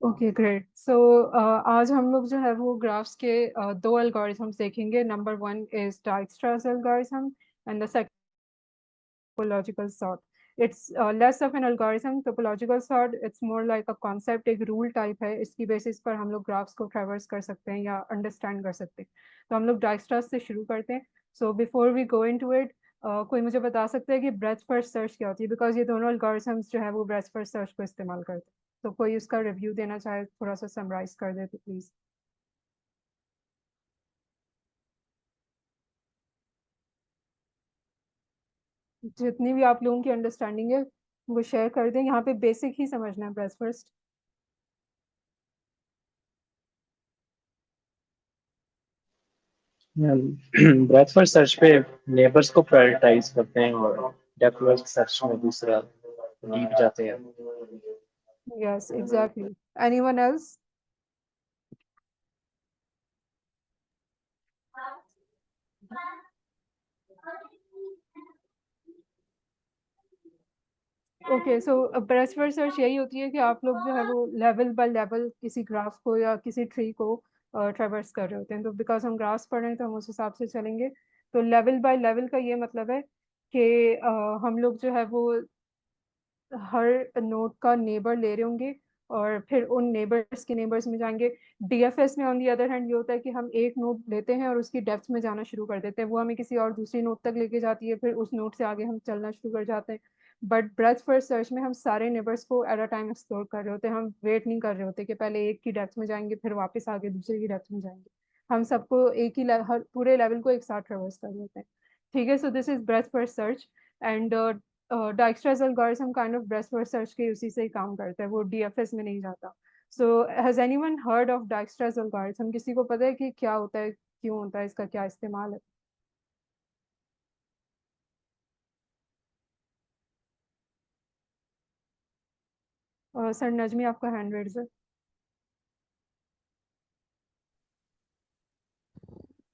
Okay great. सो आज हम लोग जो है वो ग्राफ्स के दो एल्गोरिथम्स देखेंगे। Number one is Dijkstra's algorithm and the second topological sort. It's less of an algorithm. Topological sort, it's more like a concept, एक rule type है। इसकी basis पर हम लोग graphs को traverse कर सकते हैं या understand कर सकते हैं। तो हम लोग डाइक्स्ट्रास से शुरू करते हैं। So before we go into it, कोई मुझे बता सकता है कि breadth first search क्या होती है? Because ये दोनों algorithms जो है वो breadth first search को इस्तेमाल करते हैं। तो कोई उसका review देना चाहे, थोड़ा सा summarize कर दे तो प्लीज। जितनी भी आप लोगों की अंडरस्टैंडिंग है वो शेयर कर दें। यहाँ पे बेसिक ही समझना है breadth first. Breath first search पे नेबर्स को प्रायोरिटाइज करते हैं और डेप्थ फर्स्ट सर्च में दूसरा डीप जाते हैं। Yes, exactly. Anyone else? Okay, so breadth first search यही होती है कि आप लोग जो है वो लेवल बाय लेवल किसी ग्राफ को या किसी ट्री को ट्रेवर्स कर रहे होते हैं। तो बिकॉज हम ग्राफ्स पढ़ रहे हैं तो हम उस हिसाब से चलेंगे। तो लेवल बाय लेवल का ये मतलब है कि हम लोग जो है वो हर नोड का नेबर ले रहे होंगे और फिर उन नेबर्स के नेबर्स में जाएंगे। डीएफएस में ऑन दी अदर हैंड ये होता है कि हम एक नोड लेते हैं और उसकी डेप्थ में जाना शुरू कर देते हैं। वो हमें किसी और दूसरी नोड तक लेके जाती है, फिर उस नोड से आगे हम चलना शुरू कर जाते हैं। बट ब्रेथ फर्स्ट सर्च में हम सारे नेबर्स को एट अ टाइम एक्सप्लोर कर रहे होते हैं। हम वेट नहीं कर रहे होते कि पहले एक की डेप्थ में जाएंगे फिर वापस आगे दूसरे की डेप्थ में जाएंगे। हम सबको एक ही हर पूरे लेवल को एक साथ ट्रेवर्स कर लेते हैं। ठीक है, so this is breadth first search. And Dijkstra's algorithm kind of breadth first search के उसी से ही काम करता है, वो डीएफएस में नहीं जाता। So has anyone heard of Dijkstra's algorithm? किसी को पता है कि क्या होता है, क्यों होता है, इसका क्या इस्तेमाल है? सर नजमी, आपका हैंड रेज है।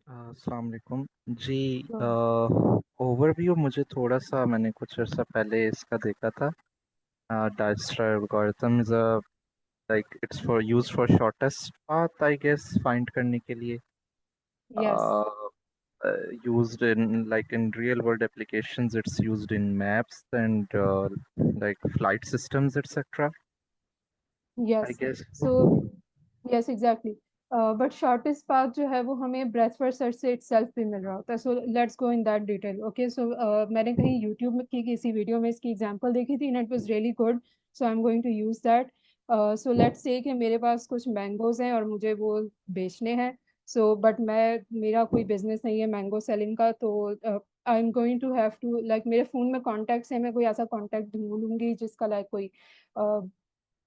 अस्सलाम वालेकुम जी। तो ओवरव्यू मुझे थोड़ा सा, मैंने कुछ अर्सा पहले इसका देखा था। Dijkstra algorithm is a like it's for use for shortest path I guess find करने के लिए। Yes. Used in like in real world applications, it's used in maps and like flight systems etc. I yes. guess. So yes exactly. But shortest path जो है वो हमें breadth first search से itself भी मिल रहा होता है। So let's go in that detail. Okay, so मैंने कहीं यूट्यूब में की किसी वीडियो में इसकी एग्जांपल देखी थी and it was really good. So I am going to use that. So let's say कि मेरे पास कुछ मैंगोज हैं और मुझे वो बेचने हैं। सो बट मैं, मेरा कोई बिजनेस नहीं है मैंगो सेलिंग का। तो I am going to have to like, मेरे फ़ोन में कॉन्टैक्ट्स है, मैं कोई ऐसा कॉन्टैक्ट ढूंढूंगी जिसका लाइक कोई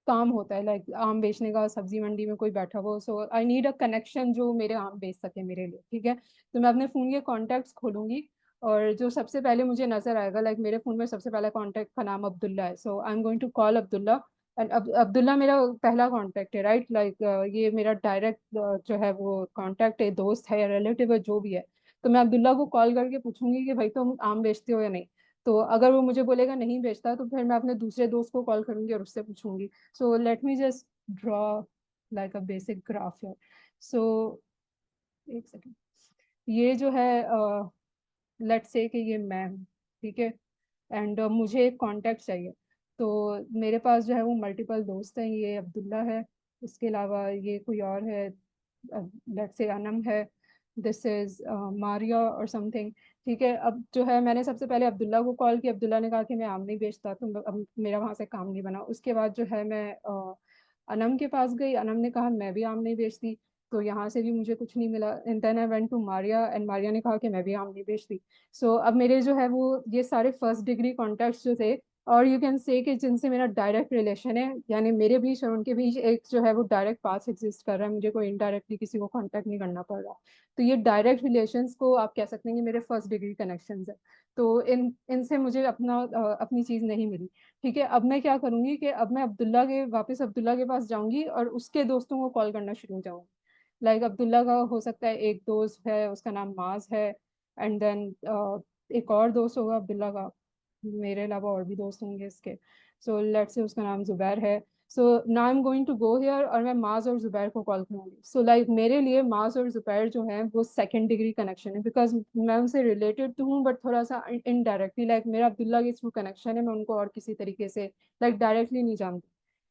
काम होता है, लाइक आम बेचने का, सब्जी मंडी में कोई बैठा हो। सो आई नीड अ कनेक्शन जो मेरे आम बेच सके मेरे लिए। ठीक है, तो मैं अपने फ़ोन के कॉन्टैक्ट्स खोलूंगी और जो सबसे पहले मुझे नजर आएगा, लाइक मेरे फ़ोन में सबसे पहला कॉन्टैक्ट का नाम अब्दुल्ला है। So I am going to call Abdullah. And Abdullah मेरा पहला कॉन्टैक्ट है, राइट? लाइक ये मेरा डायरेक्ट जो है वो कॉन्टैक्ट है, दोस्त है या रिलेटिव है, जो भी है। तो मैं अब्दुल्ला को कॉल करके पूछूंगी कि भाई तुम आम बेचते हो या नहीं। तो अगर वो मुझे बोलेगा नहीं बेचता तो फिर मैं अपने दूसरे दोस्त को कॉल करूंगी और उससे पूछूंगी। So let me just draw like a basic graph here. So एक सेकेंड, ये जो है लेट्स से कि ये मैं हूँ। ठीक है, एंड मुझे एक कांटेक्ट चाहिए। तो मेरे पास जो है वो मल्टीपल दोस्त हैं। ये अब्दुल्ला है, उसके अलावा ये कोई और है, लेट्स से अनम है, दिस इज मारिया और समथिंग। ठीक है, अब जो है मैंने सबसे पहले अब्दुल्ला को कॉल किया। अब्दुल्ला ने कहा कि मैं आम नहीं बेचता, तो अब मेरा वहाँ से काम नहीं बना। उसके बाद जो है मैं अनम के पास गई, अनम ने कहा मैं भी आम नहीं बेचती, तो यहाँ से भी मुझे कुछ नहीं मिला। And then I went to Maria and Maria ने कहा कि मैं भी आम नहीं बेचती। सो अब मेरे जो है वो ये सारे फर्स्ट डिग्री कॉन्टैक्ट्स जो थे, और यू कैन से कि जिनसे मेरा डायरेक्ट रिलेशन है, यानी मेरे बीच और उनके बीच एक जो है वो डायरेक्ट पास एग्जिस्ट कर रहा है, मुझे कोई इनडायरेक्टली किसी को कांटेक्ट नहीं करना पड़ रहा। तो ये डायरेक्ट रिलेशंस को आप कह सकते हैं कि मेरे फर्स्ट डिग्री कनेक्शंस है। तो इनसे मुझे अपनी चीज़ नहीं मिली। ठीक है, अब मैं क्या करूंगी कि अब मैं वापस अब्दुल्ला के पास जाऊंगी और उसके दोस्तों को कॉल करना शुरू हो जाऊंगी। लाइक अब्दुल्ला का हो सकता है एक दोस्त है, उसका नाम माज है। एंड देन एक और दोस्त होगा अब्दुल्ला का, मेरे अलावा और भी दोस्त होंगे इसके। सो लेट्स से उसका नाम जुबैर है। So now I am going to go here और मैं माज और जुबैर को कॉल करूँगी. सो लाइक मेरे लिए माज और जुबैर जो है वो सेकेंड डिग्री कनेक्शन है, बिकॉज मैं उनसे रिलेटेड तो हूँ बट थोड़ा सा इनडायरेक्टली, लाइक मेरा अब्दुल्ला के थ्रू कनेक्शन है, मैं उनको और किसी तरीके से लाइक डायरेक्टली नहीं जानती.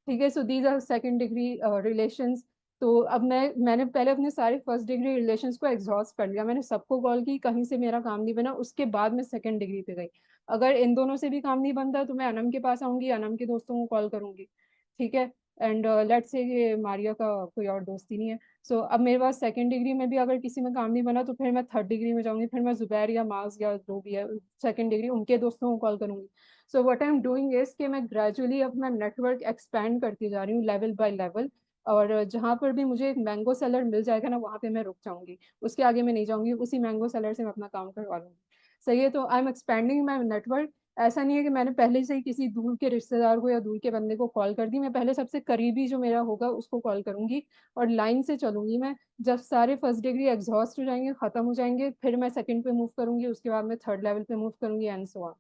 ठीक है, so these are second degree relations. तो अब मैंने पहले अपने सारे फर्स्ट डिग्री रिलेशंस को एग्जॉस्ट कर लिया, मैंने सबको कॉल की, कहीं से मेरा काम नहीं बना, उसके बाद मैं सेकंड डिग्री पे गई. अगर इन दोनों से भी काम नहीं बनता तो मैं अनम के पास आऊंगी, अनम के दोस्तों को कॉल करूंगी. ठीक है. एंड लेट्स से ये मारिया का कोई और दोस्त ही नहीं है. सो अब मेरे पास सेकंड डिग्री में भी अगर किसी में काम नहीं बना तो फिर मैं थर्ड डिग्री में जाऊंगी, फिर मैं जुबैर या माज या जो भी है सेकंड डिग्री उनके दोस्तों को कॉल करूंगी. So what I am doing is कि मैं ग्रेजुअली अपना नेटवर्क एक्सपैंड करती जा रही हूँ लेवल बाय लेवल. और जहाँ पर भी मुझे एक मैंगो सेलर मिल जाएगा ना, वहाँ पे मैं रुक जाऊंगी, उसके आगे मैं नहीं जाऊंगी, उसी मैंगो सेलर से मैं अपना काम करवा लूंगी. सही है. तो I M expanding my network. ऐसा नहीं है कि मैंने पहले से ही किसी दूर के रिश्तेदार को या दूर के बंदे को कॉल कर दी, मैं पहले सबसे करीबी जो मेरा होगा उसको कॉल करूंगी और लाइन से चलूंगी मैं. जब सारे फर्स्ट डिग्री एग्जॉस्ट हो जाएंगे, खत्म हो जाएंगे, फिर मैं सेकंड पे मूव करूंगी, उसके बाद मैं थर्ड लेवल पे मूव करूंगी एंड सो ऑन.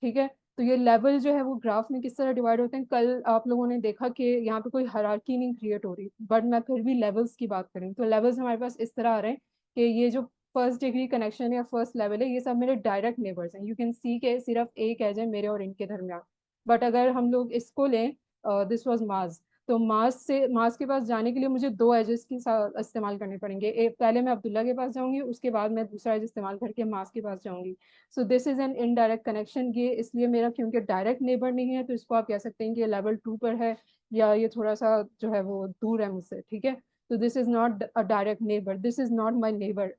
ठीक है. तो ये लेवल जो है वो ग्राफ में किस तरह डिवाइड होते हैं, कल आप लोगों ने देखा कि यहाँ पे कोई हायरार्की नहीं क्रिएट हो रही, बट मैं फिर भी लेवल्स की बात करूँ तो लेवल्स हमारे पास इस तरह आ रहे हैं कि ये जो फर्स्ट डिग्री कनेक्शन या फर्स्ट लेवल है ये सब मेरे डायरेक्ट नेबर्स हैं. यू कैन सी के सिर्फ एक एज है मेरे और इनके दरमियान. बट अगर हम लोग इसको लें, दिस वाज मार्स, तो मार्स के पास जाने के लिए मुझे दो एजेस की इस्तेमाल करने पड़ेंगे. एक, पहले मैं अब्दुल्ला के पास जाऊंगी, उसके बाद मैं दूसरा एज इस्तेमाल करके मार्स के पास जाऊंगी. सो this is an indirect connection. ये इसलिए मेरा क्योंकि डायरेक्ट नेबर नहीं है तो इसको आप कह सकते हैं कि ये लेवल 2 पर है, या ये थोड़ा सा जो है वो दूर है मुझसे. ठीक है. तो this is not a direct neighbour, this is not my neighbour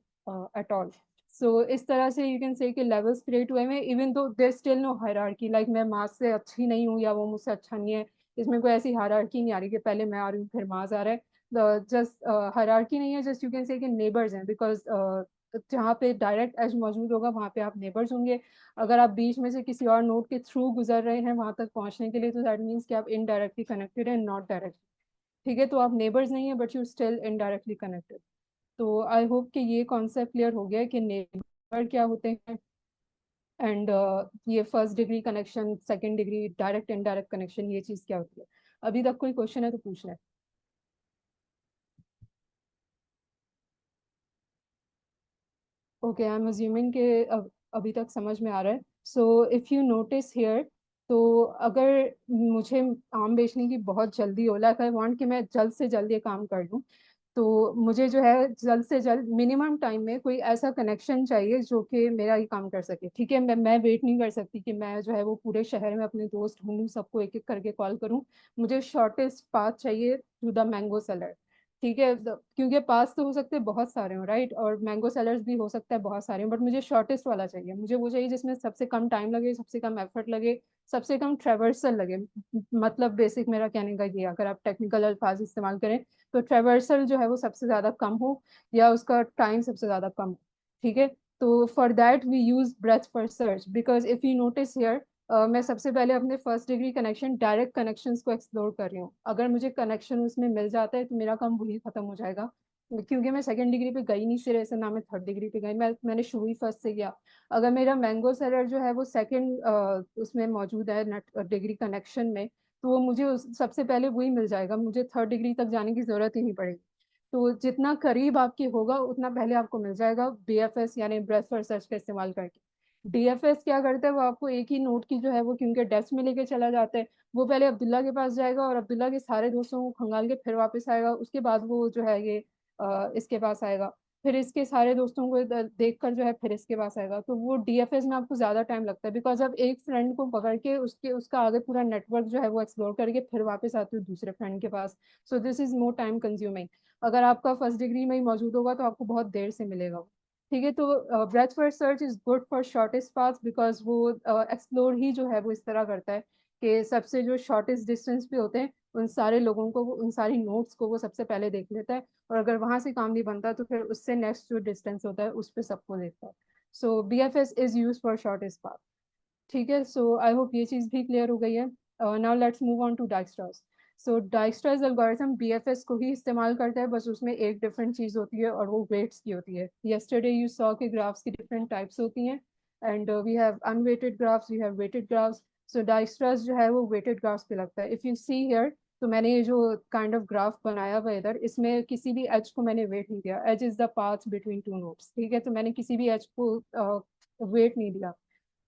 at all. So इस तरह से यू कैन से कि लेवल्स क्रिएट हुए हैं, even though there still no hierarchy, like मैं मास से अच्छी नहीं हूँ या वो मुझसे अच्छा नहीं है, इसमें कोई ऐसी हायरार्की नहीं आ रही कि पहले मैं आ रही हूँ फिर मास आ रहा है. जस्ट हायरार्की नहीं है, जस्ट यू कैन से कि नेबर्स हैं, बिकॉज जहाँ पे डायरेक्ट एज मौजूद होगा वहाँ पे आप नेबर्स होंगे. अगर आप बीच में से किसी और नोड के थ्रू गुजर रहे हैं वहाँ तक पहुँचने के लिए तो दैट मीन्स कि आप इनडायरेक्टली कनेक्टेड हैं, नॉट डायरेक्ट. ठीक है. तो आप नेबर्स नहीं है but you still indirectly connected. तो आई होप कि ये कॉन्सेप्ट क्लियर हो गया है कि नेबर क्या होते हैं एंड ये first degree connection, second degree, direct indirect connection, ये चीज़ क्या होती है. अभी तक कोई क्वेश्चन है तो पूछ लें. ओके, आई एम अज्यूमिंग कि अभी तक समझ में आ रहा है. So if you notice here, तो अगर मुझे आम बेचने की बहुत जल्दी हो, लाइक आई वांट कि मैं जल्द से जल्द ये काम कर लूँ, तो मुझे जो है जल्द से जल्द मिनिमम टाइम में कोई ऐसा कनेक्शन चाहिए जो कि मेरा ये काम कर सके. ठीक है. मैं वेट नहीं कर सकती कि मैं जो है वो पूरे शहर में अपने दोस्त ढूंढूं, सबको एक एक करके कॉल करूं. मुझे शॉर्टेस्ट पाथ चाहिए टू द मैंगो सेलर. ठीक है. क्योंकि पास तो हो सकते हैं बहुत सारे हो, राइट, और मैंगो सेलर्स भी हो सकता है बहुत सारे हो, बट मुझे शॉर्टेस्ट वाला चाहिए. मुझे वो चाहिए जिसमें सबसे कम टाइम लगे, सबसे कम एफर्ट लगे, सबसे कम ट्रेवर्सल लगे. मतलब बेसिक मेरा कहने का ये, अगर आप टेक्निकल अल्फाज इस्तेमाल करें तो ट्रेवर्सल जो है वो सबसे ज़्यादा कम हो या उसका टाइम सबसे ज़्यादा कम हो. ठीक है. तो for that we use breadth first search, because if you notice here, मैं सबसे पहले अपने first degree connection, direct connections को एक्सप्लोर कर रही हूँ. अगर मुझे कनेक्शन उसमें मिल जाता है तो मेरा काम वही खत्म हो जाएगा, क्योंकि मैं सेकंड डिग्री पे गई नहीं सिरे से, ना मैं थर्ड डिग्री पे गई, मैंने शुरू ही फर्स्ट से किया. अगर मेरा मैंगो सेलर जो है वो सेकंड उसमें मौजूद है नेट डिग्री कनेक्शन में, तो वो मुझे सबसे पहले वही मिल जाएगा, मुझे थर्ड डिग्री तक जाने की जरूरत ही नहीं पड़ेगी. तो जितना करीब आपके होगा उतना पहले आपको मिल जाएगा बीएफएस यानी ब्रेथ फर्स्ट सर्च का इस्तेमाल करके. डीएफएस क्या करता है, वो आपको एक ही नोट की जो है वो क्योंकि डेस्क में लेके चला जाता है, वो पहले अब्दुल्ला के पास जाएगा और अब्दुल्ला के सारे दोस्तों को खंगाल के फिर वापस आएगा, उसके बाद वो जो है ये इसके पास आएगा, फिर इसके सारे दोस्तों को देख कर जो है फिर इसके पास आएगा. तो वो डीएफएस में आपको ज्यादा टाइम लगता है, बिकॉज आप एक फ्रेंड को पकड़ के उसका आगे पूरा नेटवर्क जो है वो एक्सप्लोर करके फिर वापस आते हो दूसरे फ्रेंड के पास. So this is more time consuming. अगर आपका फर्स्ट डिग्री में ही मौजूद होगा तो आपको बहुत देर से मिलेगा. ठीक है. तो breath first search is good for shortest path, because वो एक्सप्लोर ही जो है वो इस तरह करता है कि सबसे जो शॉर्टेस्ट डिस्टेंस पे होते हैं उन सारे लोगों को, उन सारी नोट्स को वो सबसे पहले देख लेता है, और अगर वहां से काम नहीं बनता तो फिर उससे नेक्स्ट जो डिस्टेंस होता है उस पर सबको देखता है. So BFS is use for shortest path. ठीक है. सो आई होप ये चीज़ भी क्लियर हो गई है. Now let's move on to Dijkstra's. So Dijkstra's algorithm BFS को ही इस्तेमाल करता है, बस उसमें एक डिफरेंट चीज़ होती है और वो वेट्स की होती है. यस्टरडे यू सॉ के ग्राफ्स की डिफरेंट टाइप्स होती हैं, and we have unweighted graphs, we have weighted graphs. So Dijkstra's जो है वो वेटेड ग्राफ्स पे लगता है. इफ़ यू सी हियर, तो मैंने ये जो काइंड ऑफ ग्राफ बनाया हुआ इधर, इसमें किसी भी एज को मैंने वेट नहीं दिया। Edge is the path between two nodes, ठीक है, तो मैंने किसी भी एज को वेट नहीं दिया,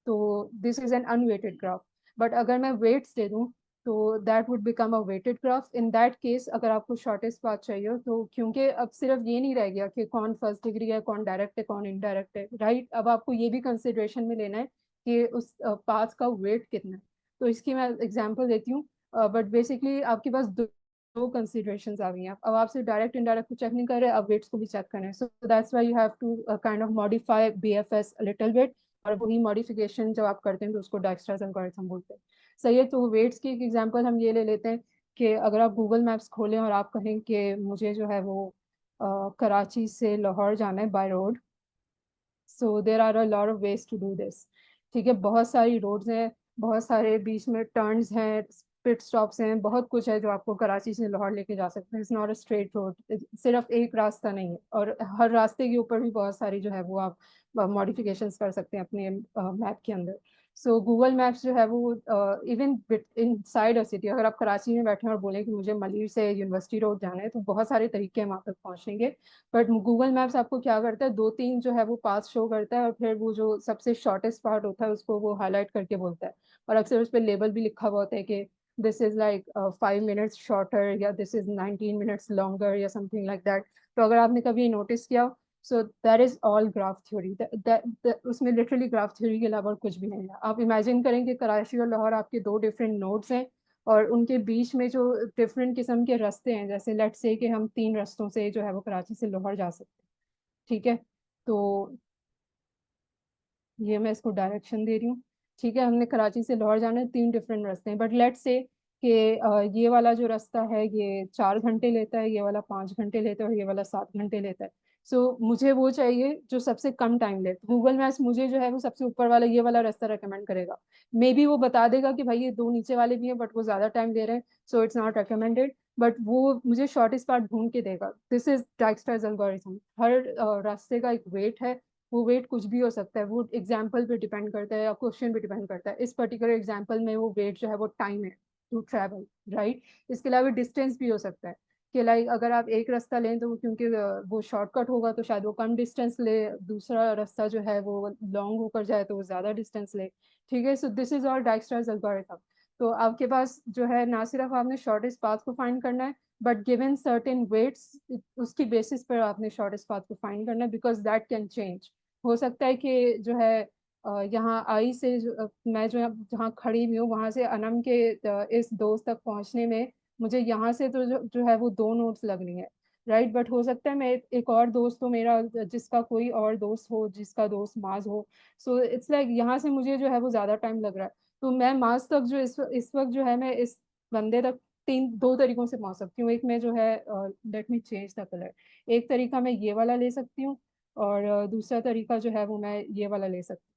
तो this is an unweighted graph. But अगर मैं वेट्स दे दूं तो that would become a weighted graph. In that case अगर आपको शॉर्टेस्ट पाथ चाहिए हो, तो क्योंकि अब सिर्फ ये नहीं रह गया कि कौन फर्स्ट डिग्री है, कौन डायरेक्ट है, कौन इनडायरेक्ट है, राइट, अब आपको ये भी कंसिडरेशन में लेना है कि उस पाथ का वेट कितना है। तो इसकी मैं एग्जांपल देती हूँ, बट बेसिकली आपके पास दो कंसिडरेशंस आ गई हैं। अब आप सिर्फ डायरेक्ट इनडायरेक्ट को चेक नहीं कर रहे, अब वेट्स को भी चेक करना है। So that's why you have to kind of modify BFS little bit, और वही मॉडिफिकेशन जब आप करते हैं तो उसको डाइक्स्ट्रास एल्गोरिथम बोलते हैं। सही है, तो वेट्स की एक एग्जांपल हम ये ले लेते हैं कि अगर आप गूगल मैप्स खोलें और आप कहें कि मुझे जो है वो कराची से लाहौर जाना है by road, so there are a lot of ways to do this. ठीक है, बहुत सारी रोड्स हैं, बहुत सारे बीच में टर्न्स हैं, पिट स्टॉप्स हैं, बहुत कुछ है जो आपको कराची से लाहौर लेके जा सकते हैं। It's not a straight road, सिर्फ एक रास्ता नहीं है, और हर रास्ते के ऊपर भी बहुत सारी जो है वो आप मॉडिफिकेशंस कर सकते हैं अपने मैप के अंदर। सो गूगल मैप्स जो है वो even in side a city, अगर आप कराची में बैठे हैं और बोलें कि मुझे मलिर से यूनिवर्सिटी रोड जाना है, तो बहुत सारे तरीके हैं वहाँ तक पहुँचने के। बट गूगल मैप्स आपको क्या करता है, दो तीन जो है वो पाथ शो करता है, और फिर वो जो सबसे शॉर्टेस्ट पार्ट होता है उसको वो हाईलाइट करके बोलता है, और अक्सर उस पर लेबल भी लिखा हुआ होता है कि this is like 5 minutes shorter, या दिस इज 19 मिनट्स लॉन्गर, या समथिंग लाइक दैट। तो अगर आपने कभी नोटिस किया, सो that is all graph theory, उसमें लिटरली ग्राफ थ्योरी के अलावा और कुछ भी नहीं है। आप इमेजिन करें कि कराची और लाहौर आपके दो डिफरेंट नोड्स हैं, और उनके बीच में जो डिफरेंट किस्म के रास्ते हैं, जैसे लेट्स से कि हम तीन रास्तों से जो है वो कराची से लाहौर जा सकते हैं, ठीक है। तो ये मैं इसको डायरेक्शन दे रही हूँ, ठीक है, हमने कराची से लाहौर जाना है, तीन डिफरेंट रास्ते हैं, बट लेट्स से कि ये वाला जो रास्ता है ये 4 घंटे लेता है, ये वाला 5 घंटे लेता है, और ये वाला 7 घंटे लेता है। सो मुझे वो चाहिए जो सबसे कम टाइम ले। गूगल मैप्स मुझे जो है वो सबसे ऊपर वाला ये वाला रास्ता रेकमेंड करेगा। मे बी वो बता देगा कि भाई ये दो नीचे वाले भी हैं बट वो ज्यादा टाइम दे रहे हैं, so it's not recommended, but वो मुझे शॉर्टेस्ट पार्ट ढूंढ के देगा। This is Dijkstra's algorithm. हर रास्ते का एक वेट है, वो वेट कुछ भी हो सकता है, वो एग्जाम्पल पे डिपेंड करता है या क्वेश्चन पे डिपेंड करता है। इस पर्टिकुलर एग्जाम्पल में वो वेट जो है वो टाइम है टू ट्रैवल, राइट। इसके अलावा डिस्टेंस भी हो सकता है कि लाइक अगर आप एक रास्ता लें तो क्योंकि वो शॉर्टकट होगा तो शायद वो कम डिस्टेंस ले, दूसरा रास्ता जो है वो लॉन्ग होकर जाए तो वो ज़्यादा डिस्टेंस ले, ठीक है। So this is all Dijkstra's algorithm. तो आपके पास जो है ना सिर्फ आपने शॉर्टेस्ट पाथ को फाइंड करना है, बट गिवन सर्टेन वेट्स, उसकी बेसिस पर आपने शॉर्टेस्ट पाथ को फाइंड करना है, बिकॉज दैट कैन चेंज। हो सकता है कि जो है यहाँ आई से मैं जो जहाँ खड़ी हुई हूँ वहां से अनम के इस दोस्त तक पहुंचने में मुझे यहाँ से तो जो है वो 2 नोट्स लगनी है, राइट। बट हो सकता है मैं एक और दोस्त हो मेरा, जिसका कोई और दोस्त हो, जिसका दोस्त माज हो। सो इट्स लाइक यहाँ से मुझे जो है वो ज्यादा टाइम लग रहा है, तो मैं माज तक जो इस वक्त जो है मैं इस बंदे तक दो तरीकों से पहुंच सकती हूँ। एक में जो है, let me change the colour, एक तरीका मैं ये वाला ले सकती हूँ, और दूसरा तरीका जो है वो मैं ये वाला ले सकती हूँ,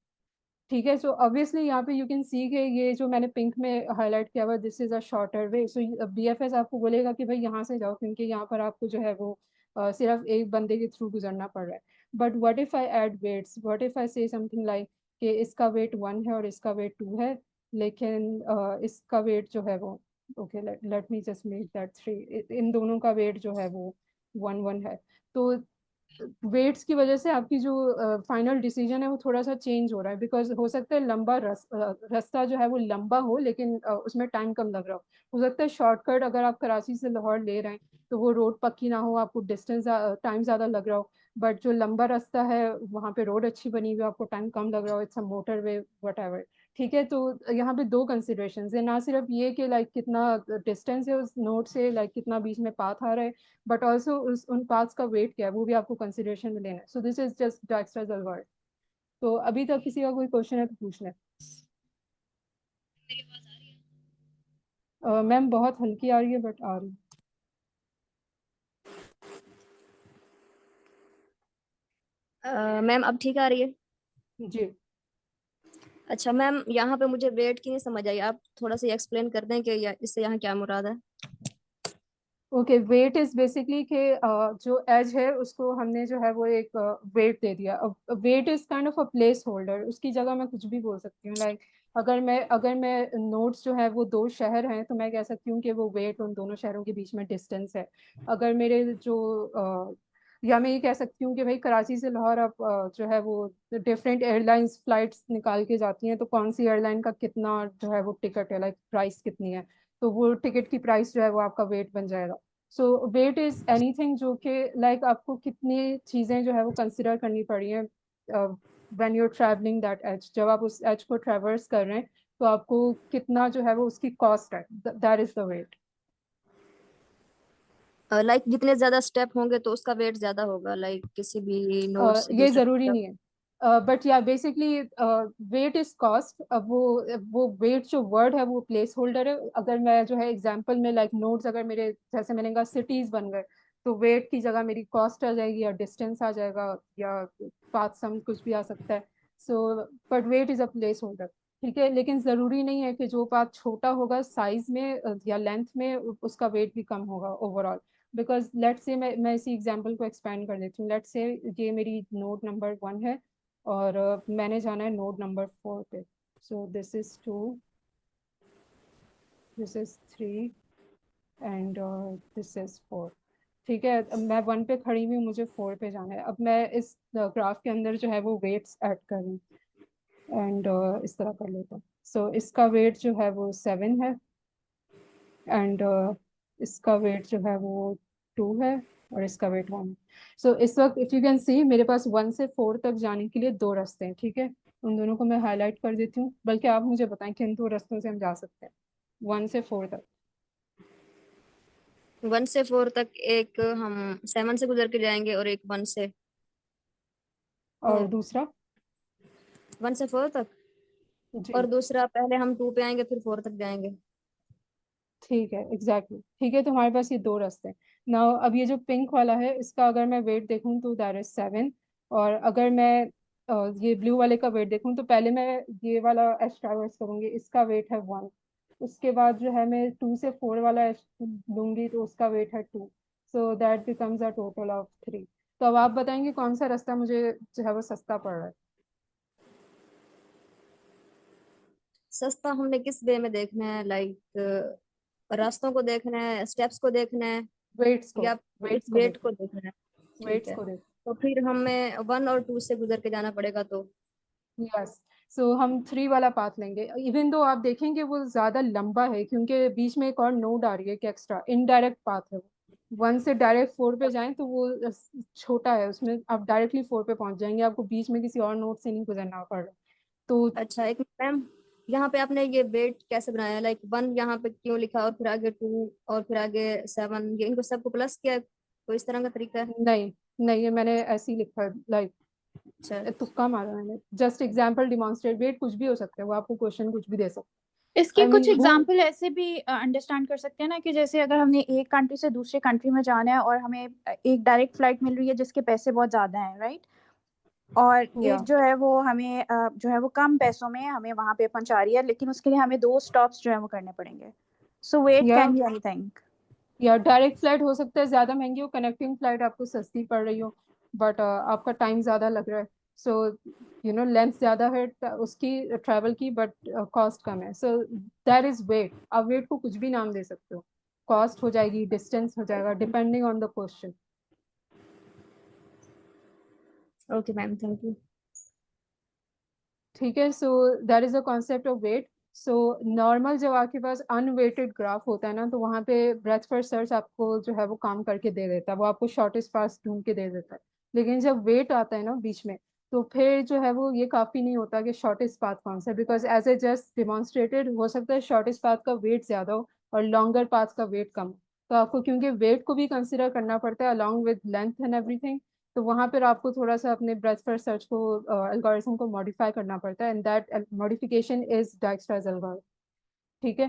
ठीक है। सो ऑब्वियसली यहाँ पे यू कैन सी के ये जो मैंने पिंक में हाईलाइट किया हुआ, this is a shorter way. So BFS आपको बोलेगा कि भाई यहाँ से जाओ, क्योंकि यहाँ पर आपको जो है वो सिर्फ एक बंदे के थ्रू गुजरना पड़ रहा है। But what if I add weights, what if I say something like कि इसका वेट 1 है और इसका वेट 2 है, लेकिन इसका वेट जो है वो, okay let me just make that 3, इन दोनों का वेट जो है वो 1 1 है। तो वेट्स की वजह से आपकी जो फाइनल डिसीजन है वो थोड़ा सा चेंज हो रहा है, बिकॉज हो सकता है लंबा रास्ता जो है वो लंबा हो लेकिन उसमें टाइम कम लग रहा हो सकता है शॉर्टकट अगर आप कराची से लाहौर ले रहे हैं तो वो रोड पक्की ना हो, आपको डिस्टेंस टाइम ज़्यादा लग रहा हो, बट जो लंबा रास्ता है वहाँ पे रोड अच्छी बनी हुई है, आपको टाइम कम लग रहा हो, it's a motor way what ever, ठीक है। तो यहाँ पे दो कंसिडरेशन है, ना सिर्फ ये कि लाइक कितना डिस्टेंस है उस नोड से, लाइक कितना बीच में पाथ आ रहा है, बट ऑल्सो उन पार्ट्स का वेट क्या है वो भी आपको कंसिडरेशन में लेना है। So this is just Dijkstra's algorithm. तो अभी तक किसी का कोई क्वेश्चन है तो पूछ लें। मैम बहुत हल्की आ रही है बट आ रही मैम अब ठीक आ रही है? है जी। अच्छा मैम, यहाँ पे मुझे वेट की नहीं समझ आई, आप थोड़ा सा एक्सप्लेन कर दें कि इससे यहाँ क्या मुराद है? ओके, वेट इज बेसिकली कि जो एज है उसको हमने जो है वो एक वेट दे दिया। अब weight is kind of a place holder, उसकी जगह मैं कुछ भी बोल सकती हूँ, लाइक अगर मैं नोड्स जो है वो 2 शहर हैं तो मैं कह सकती हूँ कि वो वेट उन दोनों शहरों के बीच में डिस्टेंस है। अगर मेरे जो या मैं ये कह सकती हूँ कि भाई कराची से लाहौर आप जो है वो डिफरेंट एयरलाइंस फ्लाइट्स निकाल के जाती हैं, तो कौन सी एयरलाइन का कितना जो है वो टिकट है, लाइक प्राइस कितनी है, तो वो टिकट की प्राइस जो है वो आपका वेट बन जाएगा। सो वेट इज एनीथिंग जो कि लाइक आपको कितनी चीज़ें जो है वो कंसिडर करनी पड़ी हैं when you are travelling that edge, जब आप उस एज को ट्रैवर्स कर रहे हैं तो आपको कितना जो है वो उसकी कॉस्ट है, that is the weight. Like जितने ज्यादा स्टेप होंगे तो उसका वेट ज्यादा होगा, लाइक किसी भी नोड से ये दूसरे जरूरी नहीं है, बट या बेसिकली वेट इज कॉस्ट। अब वो वेट जो वर्ड है वो प्लेस होल्डर है। अगर मैं जो है एग्जांपल में लाइक नोट्स, अगर मेरे जैसे मैंने कहा सिटीज बन गए, तो वेट की जगह मेरी कॉस्ट आ जाएगी या डिस्टेंस आ जाएगा या पाथ सम कुछ भी आ सकता है। So but weight is a place holder, ठीक है। लेकिन जरूरी नहीं है कि जो पाथ छोटा होगा साइज में या लेंथ में उसका वेट भी कम होगा ओवरऑल। बिकॉज लेट्स से मैं इसी एग्जांपल को एक्सपैंड कर देती हूँ। लेट्स से ये मेरी नोड नंबर 1 है और मैंने जाना है नोड नंबर 4 पे। सो this is 2, this is 3 and this is 4। ठीक है, अब मैं 1 पे खड़ी हुई हूँ, मुझे 4 पे जाना है। अब मैं इस ग्राफ के अंदर जो है वो वेट्स ऐड कर रही हूँ एंड इस तरह कर लेता हूँ। सो इसका वेट जो है वो 7 है एंड इसका वेट जो है वो 2 है और इसका वेट 1 है। सो इस वक्त इफ यू कैन सी मेरे पास 1 से 4 तक जाने के लिए 2 रास्ते हैं, ठीक है। उन दोनों को मैं हाईलाइट कर देती हूँ, बल्कि आप मुझे बताएं किन 2 रास्तों से हम जा सकते हैं 1 से 4 तक। 1 से 4 तक एक हम 7 से गुजर के जाएंगे और एक 1 से और दूसरा 1 से 4 तक, जी और दूसरा पहले हम 2 पे आएंगे फिर 4 तक जाएंगे। ठीक है, एग्जैक्टली ठीक है। तो हमारे पास ये 2 रास्ते हैं। नाउ अब ये जो पिंक वाला है इसका अगर मैं वेट देखूं तो दैट इज 7, और अगर मैं ये ब्लू वाले का वेट देखूं तो पहले मैं ये वाला एच ट्रैवर्स करूंगी, इसका वेट है 1। उसके बाद जो है मैं 2 से 4 वाला एच लूंगी तो उसका वेट है 2। So that becomes a total of 3। तो अब आप बताएंगे कौन सा रास्ता मुझे जो है वो सस्ता पड़ रहा है। सस्ता हमने किस वे में देखना है, लाइक रास्तों को देखना है, स्टेप्स को देखना है, वेट्स को, या वेट्स को वेट को देखो, देखना है? ठीक वेट्स है, को देखो। तो फिर हमें 1 और 2 से गुजर के जाना पड़ेगा तो। यस, सो हम 3 वाला पाथ लेंगे। इवन दो आप देखेंगे वो ज्यादा लंबा है क्योंकि बीच में एक और नोड आ रही है कि एक्स्ट्रा इनडायरेक्ट पाथ है वो। 1 से डायरेक्ट 4 पे जाएं तो वो छोटा है, उसमें आप डायरेक्टली 4 पे पहुंच जाएंगे, आपको बीच में किसी और नोड से नहीं गुजरना पड़ रहा। तो अच्छा एक मैम, यहाँ पे आपने ये वेट कैसे बनाया, लाइक 1 यहाँ पे क्यों लिखा और फिर आगे 2 और फिर आगे 7, ये इनको सबको प्लस किया है? कोई इस तरह का तरीका है? नहीं, नहीं, ये मैंने ऐसे ही लिखा है, लाइक अच्छा। तुक्का मारा मैंने, जस्ट एग्जाम्पल डिमॉन्स्ट्रेट। वेट कुछ भी हो सकता है, वो आपको क्वेश्चन कुछ भी दे सकता इसके है। आई कुछ मीन वो एग्जाम्पल ऐसे भी अंडरस्टैंड कर सकते हैं ना, कि जैसे अगर हमने एक कंट्री से दूसरे कंट्री में जाना है और हमें एक डायरेक्ट फ्लाइट मिल रही है जिसके पैसे बहुत ज़्यादा हैं, राइट, और या एक जो है वो हमें जो है वो कम पैसों में हमें वहाँ पे पहुँचा रही है, लेकिन उसके लिए हमें 2 स्टॉप्स जो है वो करने पड़ेंगे। सो वेट या कैन बी एनीथिंग। या डायरेक्ट फ्लाइट हो सकता है ज्यादा महंगी हो, कनेक्टिंग फ्लाइट आपको सस्ती पड़ रही हो, बट आपका टाइम ज्यादा लग रहा है। सो लेंथ ज्यादा है उसकी ट्रैवल की, बट कॉस्ट कम है। So that is weight. आप वेट को कुछ भी नाम दे सकते हो, कॉस्ट हो जाएगी, डिस्टेंस हो जाएगा, depending on the question. Okay ma'am, thank you. ठीक है, so that is the concept of weight. So normal जब आपके पास अनवेटेड ग्राफ होता है ना, तो वहाँ पे ब्रेथ फर्स्ट सर्च आपको जो है वो काम करके दे देता है, वो आपको शॉर्टेस्ट पाथ ढूंढ के दे देता है। लेकिन जब वेट आता है ना बीच में, तो फिर जो है वो ये काफी नहीं होता कि शॉर्टेस्ट पाथ कौन सा है, because as a just demonstrated हो सकता है शॉर्टेस्ट पाथ का वेट ज्यादा हो और लॉन्गर पाथ का वेट कम हो। तो आपको क्योंकि वेट को भी कंसिडर करना पड़ता है along with length and everything, तो वहां पर आपको थोड़ा सा अपने ब्रेथ फर्स्ट सर्च को एल्गोरिथम को मॉडिफाई करना पड़ता है, and that modification is Dijkstra's algorithm. ठीक है,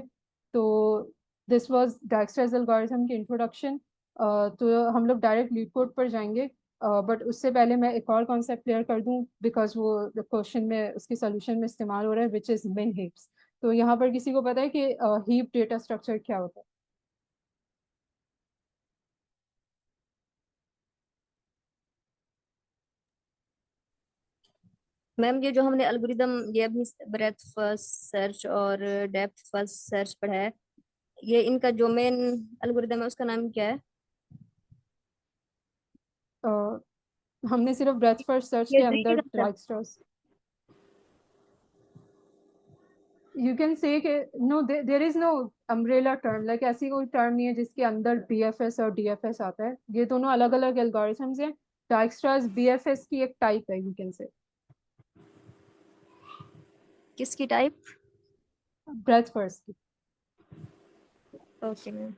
तो दिस वाज डाइक्स्ट्राज एल्गोरिथम की इंट्रोडक्शन। तो हम लोग डायरेक्ट लीड कोड पर जाएंगे, बट उससे पहले मैं एक और कॉन्सेप्ट क्लियर कर दूं, बिकॉज वो क्वेश्चन में उसके सोल्यूशन में इस्तेमाल हो रहा है, विच इज मिन हीप्स। तो यहाँ पर किसी को पता है कि हीप डेटा स्ट्रक्चर क्या होता है? मैम ये जो हमने एल्गोरिदम ये अभी ब्रेथ फर्स्ट सर्च और डेप्थ फर्स्ट सर्च पढ़ा है, ये इनका जो मेन एल्गोरिदम है उसका नाम क्या है? हमने सिर्फ ब्रेथ फर्स्ट सर्च ये के ट्री अंदर के concept- डाइक्स्ट्रास you can say कि no there is no umbrella term like ऐसी कोई टर्म नहीं है जिसके अंदर BFS और DFS आता है, ये दोनों अलग अलग एल्गोरिथम्स हैं। डाइक्स्ट्रास BFS की एक टाइप है, you can say किसकी टाइप? ब्रेथ फर्स्ट की। Okay ma'am.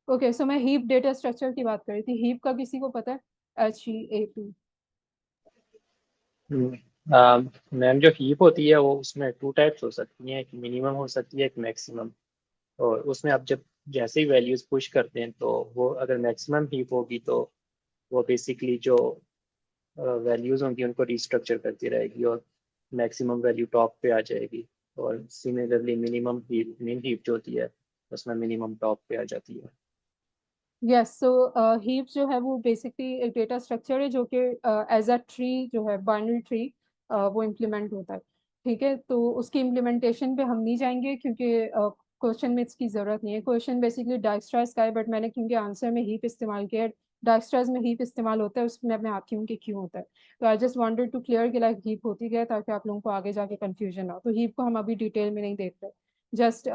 ओके सो मैं हीप डेटा स्ट्रक्चर की बात कर रही थी, हीप का किसी को पता है? HEAP। मैम जो हीप होती है वो उसमें 2 टाइप्स हो सकती हैं, एक मिनिमम हो सकती है, एक मैक्सिमम। और उसमें आप जब जैसे ही वैल्यूज पुश करते हैं तो वो अगर मैक्सिमम हीप होगी तो वो बेसिकली जो वैल्यूज होंगी उनको रिस्ट्रक्चर करती रहेगी और मैक्सिमम वैल्यू टॉप पे आ जाएगी। और सिमिलरली मिनिमम हीप मिन हीप जो होती है उसमें मिनिमम टॉप पे आ जाती है। यस सो हीप जो है वो बेसिकली एक डेटा स्ट्रक्चर है जो कि एज अ ट्री जो है बाइनरी ट्री वो इम्प्लीमेंट होता है। ठीक है, तो उसकी इम्प्लीमेंटेशन पे हम नहीं जाएंगे क्योंकि क्वेश्चन में इसकी ज़रूरत नहीं है। क्वेश्चन बेसिकली डाइक्स्ट्रास का है, बट मैंने क्योंकि आंसर में हीप इस्तेमाल किया है, डाइक्स्ट्रास में हीप इस्तेमाल होता है, उसमें मैं आती हूँ कि क्यों होता है। तो I just wanted to clear कि लाइक हीप होती क्या है ताकि आप लोगों को आगे जाके कन्फ्यूजन ना हो। तो हीप को हम अभी डिटेल में नहीं देख रहे, जस्ट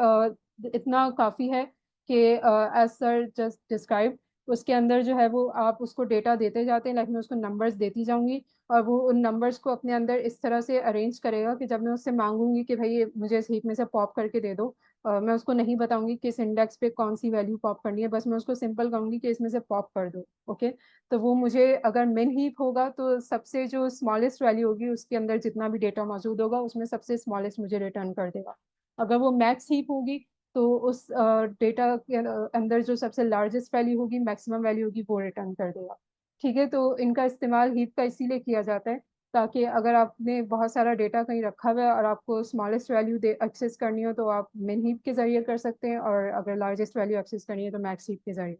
इतना काफ़ी है कि एज सर जस्ट डिस्क्राइब उसके अंदर जो है वो आप उसको डेटा देते जाते हैं, लाइक मैं उसको नंबर्स देती जाऊंगी और वो उन नंबर्स को अपने अंदर इस तरह से अरेंज करेगा कि जब मैं उससे मांगूंगी कि भाई ये मुझे इस हीप में से पॉप करके दे दो, मैं उसको नहीं बताऊंगी किस इंडेक्स पे कौन सी वैल्यू पॉप करनी है, बस मैं उसको सिंपल कहूंगी कि इसमें से पॉप कर दो। ओके, तो वो मुझे अगर मिन हीप होगा तो सबसे जो स्मॉलेस्ट वैल्यू होगी उसके अंदर जितना भी डेटा मौजूद होगा उसमें सबसे स्मॉलेस्ट मुझे रिटर्न कर देगा। अगर वो मैक्स हीप होगी तो उस डेटा के अंदर जो सबसे लार्जेस्ट वैल्यू होगी, मैक्सिमम वैल्यू होगी, वो रिटर्न कर देगा। ठीक है, तो इनका इस्तेमाल हीप का इसीलिए किया जाता है ताकि अगर आपने बहुत सारा डेटा कहीं रखा हुआ है और आपको स्मॉलेस्ट वैल्यू दे एक्सेस करनी हो तो आप मिन हीप के जरिए कर सकते हैं, और अगर लार्जेस्ट वैल्यू एक्सेस करनी है तो मैक्स हीप के जरिए।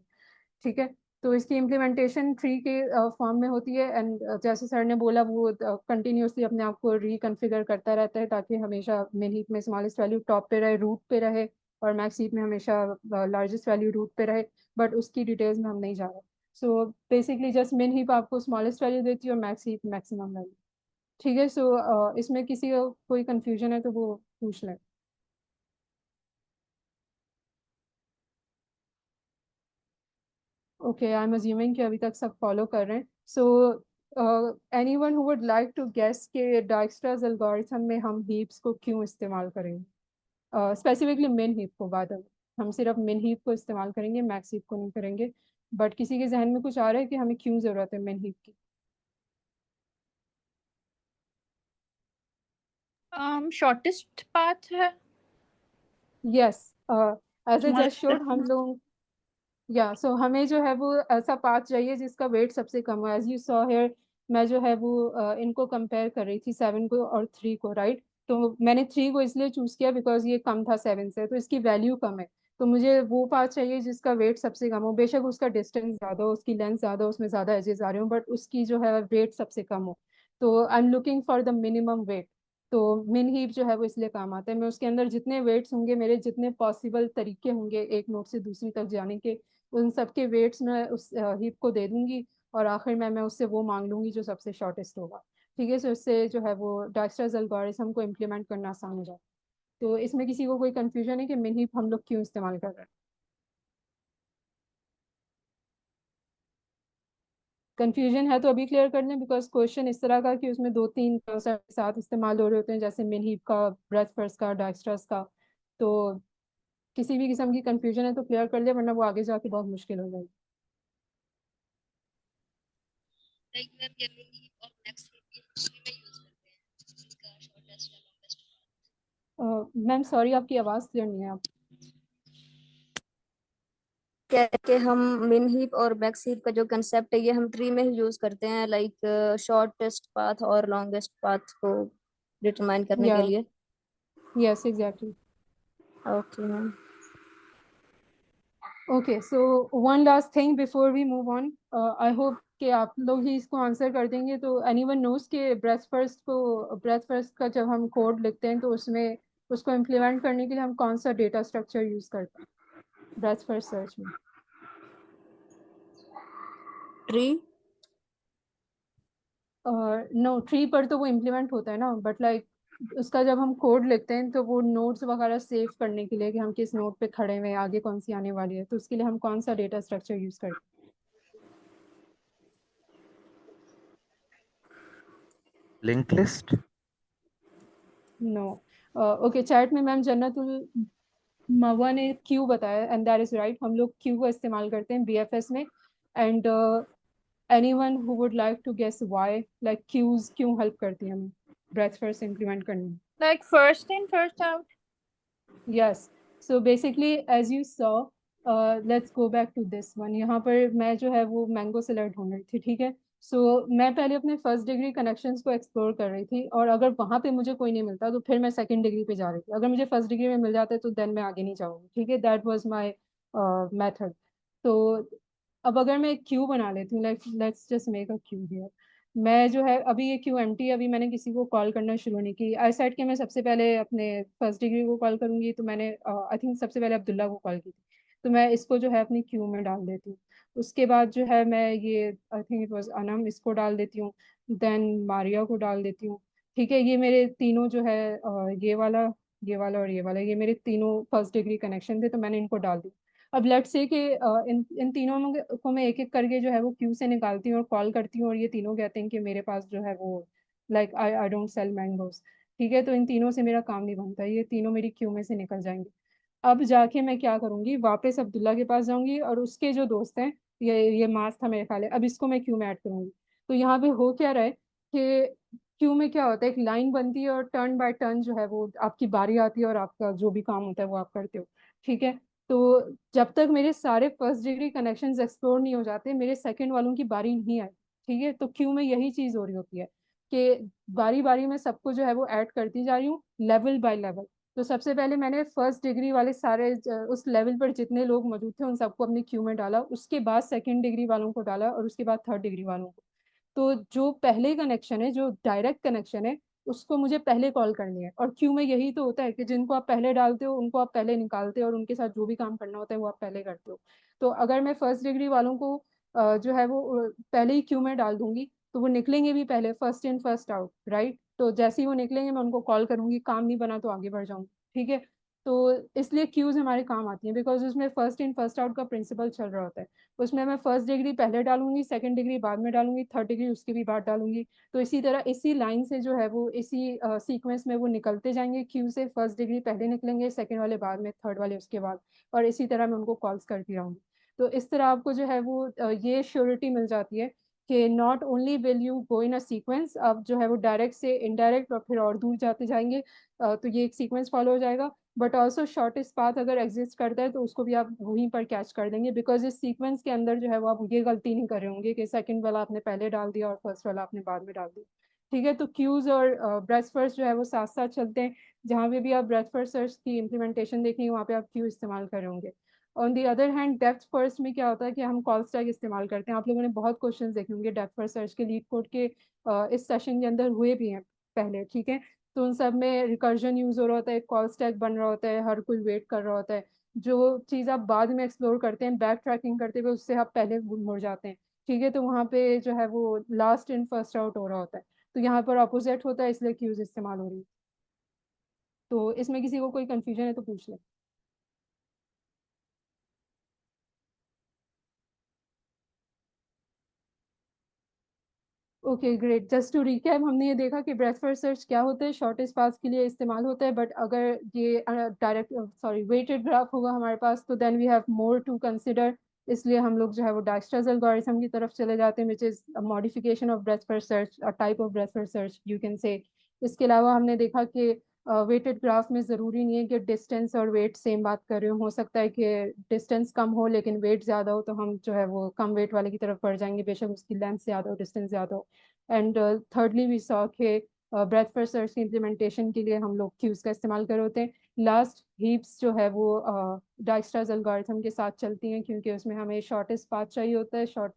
ठीक है, तो इसकी इम्प्लीमेंटेशन ट्री के फॉर्म में होती है एंड जैसे सर ने बोला वो कंटिन्यूसली अपने आप को रिकन्फिगर करता रहता है ताकि हमेशा मिन हीप में स्मॉलेस्ट वैल्यू टॉप पे रहे, रूट पे रहे, और मैक्स हीप में हमेशा लार्जेस्ट वैल्यू रूट पे रहे। बट उसकी डिटेल्स में हम नहीं जा रहे। सो बेसिकली जस्ट मिन हीप आपको स्मॉलेस्ट वैल्यू देती है और मैक्स हीप मैक्सिमम वैल्यू। ठीक है, सो इसमें किसी को कोई कंफ्यूजन है तो वो पूछ लें। ओके, आई एम अज्यूमिंग कि अभी तक सब फॉलो कर रहे हैं। So anyone who would like to guess के डाइक्स्ट्रास एल्गोरिथम में हम हीप्स को क्यों इस्तेमाल करेंगे, स्पेसिफिकली मिन हीप को। बाद में हम सिर्फ मिन हीप को इस्तेमाल करेंगे, मैक्स हीप को नहीं करेंगे। बट किसी के जहन में कुछ आ रहा है कि हमें क्यों ज़रूरत है मिन हीप की? शॉर्टेस्ट पाथ है। Yes, as a just smallest. Should हम लोग या सो हमें जो है वो ऐसा पाथ चाहिए जिसका वेट सबसे कम हो। एज यू सॉ हेयर मैं जो है वो इनको कंपेयर कर रही थी 7 को और 3 को, राइट? तो मैंने 3 को इसलिए चूज किया बिकॉज ये कम था 7 से, तो इसकी वैल्यू कम है। तो मुझे वो पाथ चाहिए जिसका वेट सबसे कम हो, बेशक उसका डिस्टेंस ज़्यादा हो, उसकी लेंथ ज़्यादा हो, उसमें ज़्यादा एजेस आ रहे हो, बट उसकी जो है वेट सबसे कम हो। तो I am looking for the minimum weight. तो मिन हीप जो है वो इसलिए काम आता है, मैं उसके अंदर जितने वेट्स होंगे, मेरे जितने पॉसिबल तरीके होंगे एक नोड से दूसरी तक जाने के, उन सबके वेट्स मैं उस हीप को दे दूंगी और आखिर में मैं उससे वो मांग लूंगी जो सबसे शॉर्टेस्ट होगा। ठीक है, सो इससे जो है वो डाइक्स्ट्रास एल्गोरिथम को इम्प्लीमेंट करना आसान हो जाए। तो इसमें किसी को कोई कंफ्यूजन है कि मिन हीप हम लोग क्यों इस्तेमाल कर रहे हैं? कंफ्यूजन है तो अभी क्लियर कर लें, बिकॉज क्वेश्चन इस तरह का कि उसमें 2-3 साथ इस्तेमाल हो रहे होते हैं, जैसे मिन हीप का, ब्रेथ फर्स्ट का, डाइक्स्ट्रास का। तो किसी भी किस्म की कंफ्यूजन है तो क्लियर कर ले, वरना वो आगे जाके बहुत मुश्किल हो जाएगी। लाइक मैम ये मिन हीप और मैक्स हीप ये ट्री में यूज करते हैं, इनका शॉर्टेस्ट या लॉन्गेस्ट। मैम सॉरी आपकी आवाज़ क्लियर नहीं है। आप क्या है कि हम मिन हीप और मैक्स हीप का जो कंसेप्ट है ये हम ट्री में ही यूज करते हैं, लाइक शॉर्टेस्ट पाथ और लॉन्गेस्ट पाथ को डिटरमाइन करने या के लिए। Yes exactly. Okay ma'am. Okay, so one last thing before we move on. I hope कि आप लोग ही इसको आंसर कर देंगे, तो एनीवन नोस के ब्रेथ फर्स्ट का जब हम कोड लिखते हैं तो उसमें उसको इम्प्लीमेंट करने के लिए हम कौन सा डेटा स्ट्रक्चर यूज करते हैं ब्रेथ फर्स्ट सर्च में? ट्री। नो, ट्री पर तो वो इम्प्लीमेंट होता है ना, बट लाइक उसका जब हम कोड लिखते हैं तो वो नोट्स वगैरह सेव करने के लिए कि हम किस नोट पे खड़े हुए हैं, आगे कौन सी आने वाली है, तो उसके लिए हम कौन सा डेटा स्ट्रक्चर यूज करते हैं? Link list. No. Okay, chat में मैम जन्नतुल मवा ने क्यू बताया एंड दैट इज राइट, हम लोग क्यू का इस्तेमाल करते हैं बीएफएस में। And anyone who would like to guess why, like queues क्यों हेल्प करती है हमें ब्रेथ फर्स्ट इम्प्लीमेंट करने में? Like first in, first out. Yes. So basically, as you saw, let's go back to this one. यहाँ पर मैं जो है वो मैंगो सैलेड ढूंढ रही थी, ठीक है। सो मैं पहले अपने फर्स्ट डिग्री कनेक्शंस को एक्सप्लोर कर रही थी, और अगर वहाँ पे मुझे कोई नहीं मिलता तो फिर मैं सेकंड डिग्री पे जा रही थी। अगर मुझे फर्स्ट डिग्री में मिल जाता है तो देन मैं आगे नहीं जाऊँगी, ठीक है। That was my method. तो अब अगर मैं एक क्यू बना लेती हूँ, like let's just make a Q here. मैं जो है अभी ये क्यू एम्प्टी है, अभी मैंने किसी को कॉल करना शुरू नहीं की। आई सेड कि मैं सबसे पहले अपने फर्स्ट डिग्री को कॉल करूंगी, तो मैंने आई थिंक सबसे पहले अब्दुल्ला को कॉल की थी, तो मैं इसको जो है अपनी क्यू में डाल देती हूँ। उसके बाद जो है मैं ये I think it was Anam, इसको डाल देती हूँ। देन मारिया को डाल देती हूँ, ठीक है। ये मेरे तीनों जो है ये वाला और ये वाला, ये मेरे तीनों फर्स्ट डिग्री कनेक्शन थे, तो मैंने इनको डाल दी। अब लेट्स से कि इन इन तीनों को मैं एक एक करके जो है वो क्यू से निकालती हूँ और कॉल करती हूँ, और ये तीनों कहते हैं कि मेरे पास जो है वो like I don't sell mangoes, ठीक है। तो इन तीनों से मेरा काम नहीं बनता, ये तीनों मेरी क्यू में से निकल जाएंगे। अब जाके मैं क्या करूंगी, वापस अब्दुल्ला के पास जाऊंगी, और उसके जो दोस्त हैं, ये मास था मेरे ख्याल है, अब इसको मैं क्यू में ऐड करूंगी। तो यहाँ पे हो क्या रहा है कि क्यू में क्या होता है, एक लाइन बनती है और टर्न बाय टर्न जो है वो आपकी बारी आती है और आपका जो भी काम होता है वो आप करते हो, ठीक है। तो जब तक मेरे सारे फर्स्ट डिग्री कनेक्शंस एक्सप्लोर नहीं हो जाते, मेरे सेकंड वालों की बारी नहीं आई, ठीक है। तो क्यू में यही चीज हो रही होती है कि बारी बारी में सबको जो है वो ऐड करती जा रही हूँ, लेवल बाय लेवल। तो सबसे पहले मैंने फर्स्ट डिग्री वाले सारे उस लेवल पर जितने लोग मौजूद थे उन सबको अपनी क्यू में डाला, उसके बाद सेकंड डिग्री वालों को डाला, और उसके बाद थर्ड डिग्री वालों को। तो जो पहले कनेक्शन है, जो डायरेक्ट कनेक्शन है, उसको मुझे पहले कॉल करनी है। और क्यू में यही तो होता है कि जिनको आप पहले डालते हो उनको आप पहले निकालते हो, और उनके साथ जो भी काम करना होता है वो आप पहले करते हो। तो अगर मैं फर्स्ट डिग्री वालों को जो है वो पहले ही क्यू में डाल दूंगी, तो वो निकलेंगे भी पहले, first in first out, right. तो जैसे ही वो निकलेंगे मैं उनको कॉल करूंगी, काम नहीं बना तो आगे बढ़ जाऊंगी, ठीक है। तो इसलिए क्यूज हमारे काम आती हैं, बिकॉज उसमें फर्स्ट इन फर्स्ट आउट का प्रिंसिपल चल रहा होता है। उसमें मैं फर्स्ट डिग्री पहले डालूंगी, सेकंड डिग्री बाद में डालूंगी, थर्ड डिग्री उसके भी बाद डालूंगी। तो इसी तरह इसी लाइन से जो है वो इसी सीक्वेंस में वो निकलते जाएंगे, क्यू से फर्स्ट डिग्री पहले निकलेंगे, सेकंड वाले बाद में, थर्ड वाले उसके बाद, और इसी तरह मैं उनको कॉल्स करती रहूंगी। तो इस तरह आपको जो है वो ये श्योरिटी मिल जाती है कि not only will you go in a sequence, आप जो है वो डायरेक्ट से इनडायरेक्ट और फिर और दूर जाते जाएंगे। तो ये एक सीक्वेंस फॉलो हो जाएगा। बट ऑल्सो शॉर्टेस्ट पाथ अगर एग्जिस्ट करता है तो उसको भी आप वहीं पर कैच कर देंगे, बिकॉज इस सीक्वेंस के अंदर जो है वो आप ये गलती नहीं कर रहे होंगे कि सेकंड वाला आपने पहले डाल दिया और फर्स्ट वाला आपने बाद में डाल दिया, ठीक है। तो क्यूज और ब्रेथ फर्स्ट जो है वो साथ साथ चलते हैं। जहाँ पे भी आप ब्रेथ फर्स्ट सर्च की इम्प्लीमेंटेशन देखेंगे वहाँ पे आप क्यू इस्तेमाल कर रहे होंगे। On the other hand depth first में क्या होता है कि हम कॉल स्टैक इस्तेमाल करते हैं। आप लोगों ने बहुत क्वेश्चंस देखे होंगे डेप्थ फर्स्ट सर्च के, लीड कोड के इस सेशन के अंदर हुए भी हैं पहले, ठीक है। तो उन सब में रिकर्जन यूज हो रहा होता है, कॉल स्टैक बन रहा होता है, हर कोई वेट कर रहा होता है। जो चीज़ आप बाद में एक्सप्लोर करते हैं बैक ट्रैकिंग करते हुए, उससे आप पहले मुड़ जाते हैं, ठीक है। तो वहाँ पे जो है वो लास्ट इन फर्स्ट आउट हो रहा होता है। तो यहाँ पर अपोजिट होता है, इसलिए क्यूज इस्तेमाल हो रही है। तो इसमें किसी को कोई कंफ्यूजन है तो पूछ ले। Okay great, just to recap, हमने ये देखा कि ब्रेथ फर्स्ट सर्च क्या होता है, शॉर्टेस्ट पाथ के लिए इस्तेमाल होता है। बट अगर ये डायरेक्ट वेटेड ग्राफ होगा हमारे पास तो then we have more to consider. इसलिए हम लोग जो है वो डाइस्ट्रास एल्गोरिथम की तरफ चले जाते हैं, which is modification of breadth first search, a type of breadth first search you can से। इसके अलावा हमने देखा कि वेटेड ग्राफ में ज़रूरी नहीं है कि डिस्टेंस और वेट सेम बात कर रहे हो सकता है कि डिस्टेंस कम हो लेकिन वेट ज़्यादा हो, तो हम जो है वो कम वेट वाले की तरफ बढ़ जाएंगे, बेशक उसकी लेंथ ज़्यादा हो, डिस्टेंस ज़्यादा हो। एंड थर्डली वी सॉ के ब्रेथ फर्स्ट सर्च की इम्प्लीमेंटेशन के लिए हम लोग क्यूज का इस्तेमाल कर होते हैं। लास्ट हीप्स जो है वो डाइस्टार्स एल्गोरिथम के साथ चलती हैं, क्योंकि उसमें हमें शॉर्टेस्ट पाथ चाहिए होता है, शॉर्ट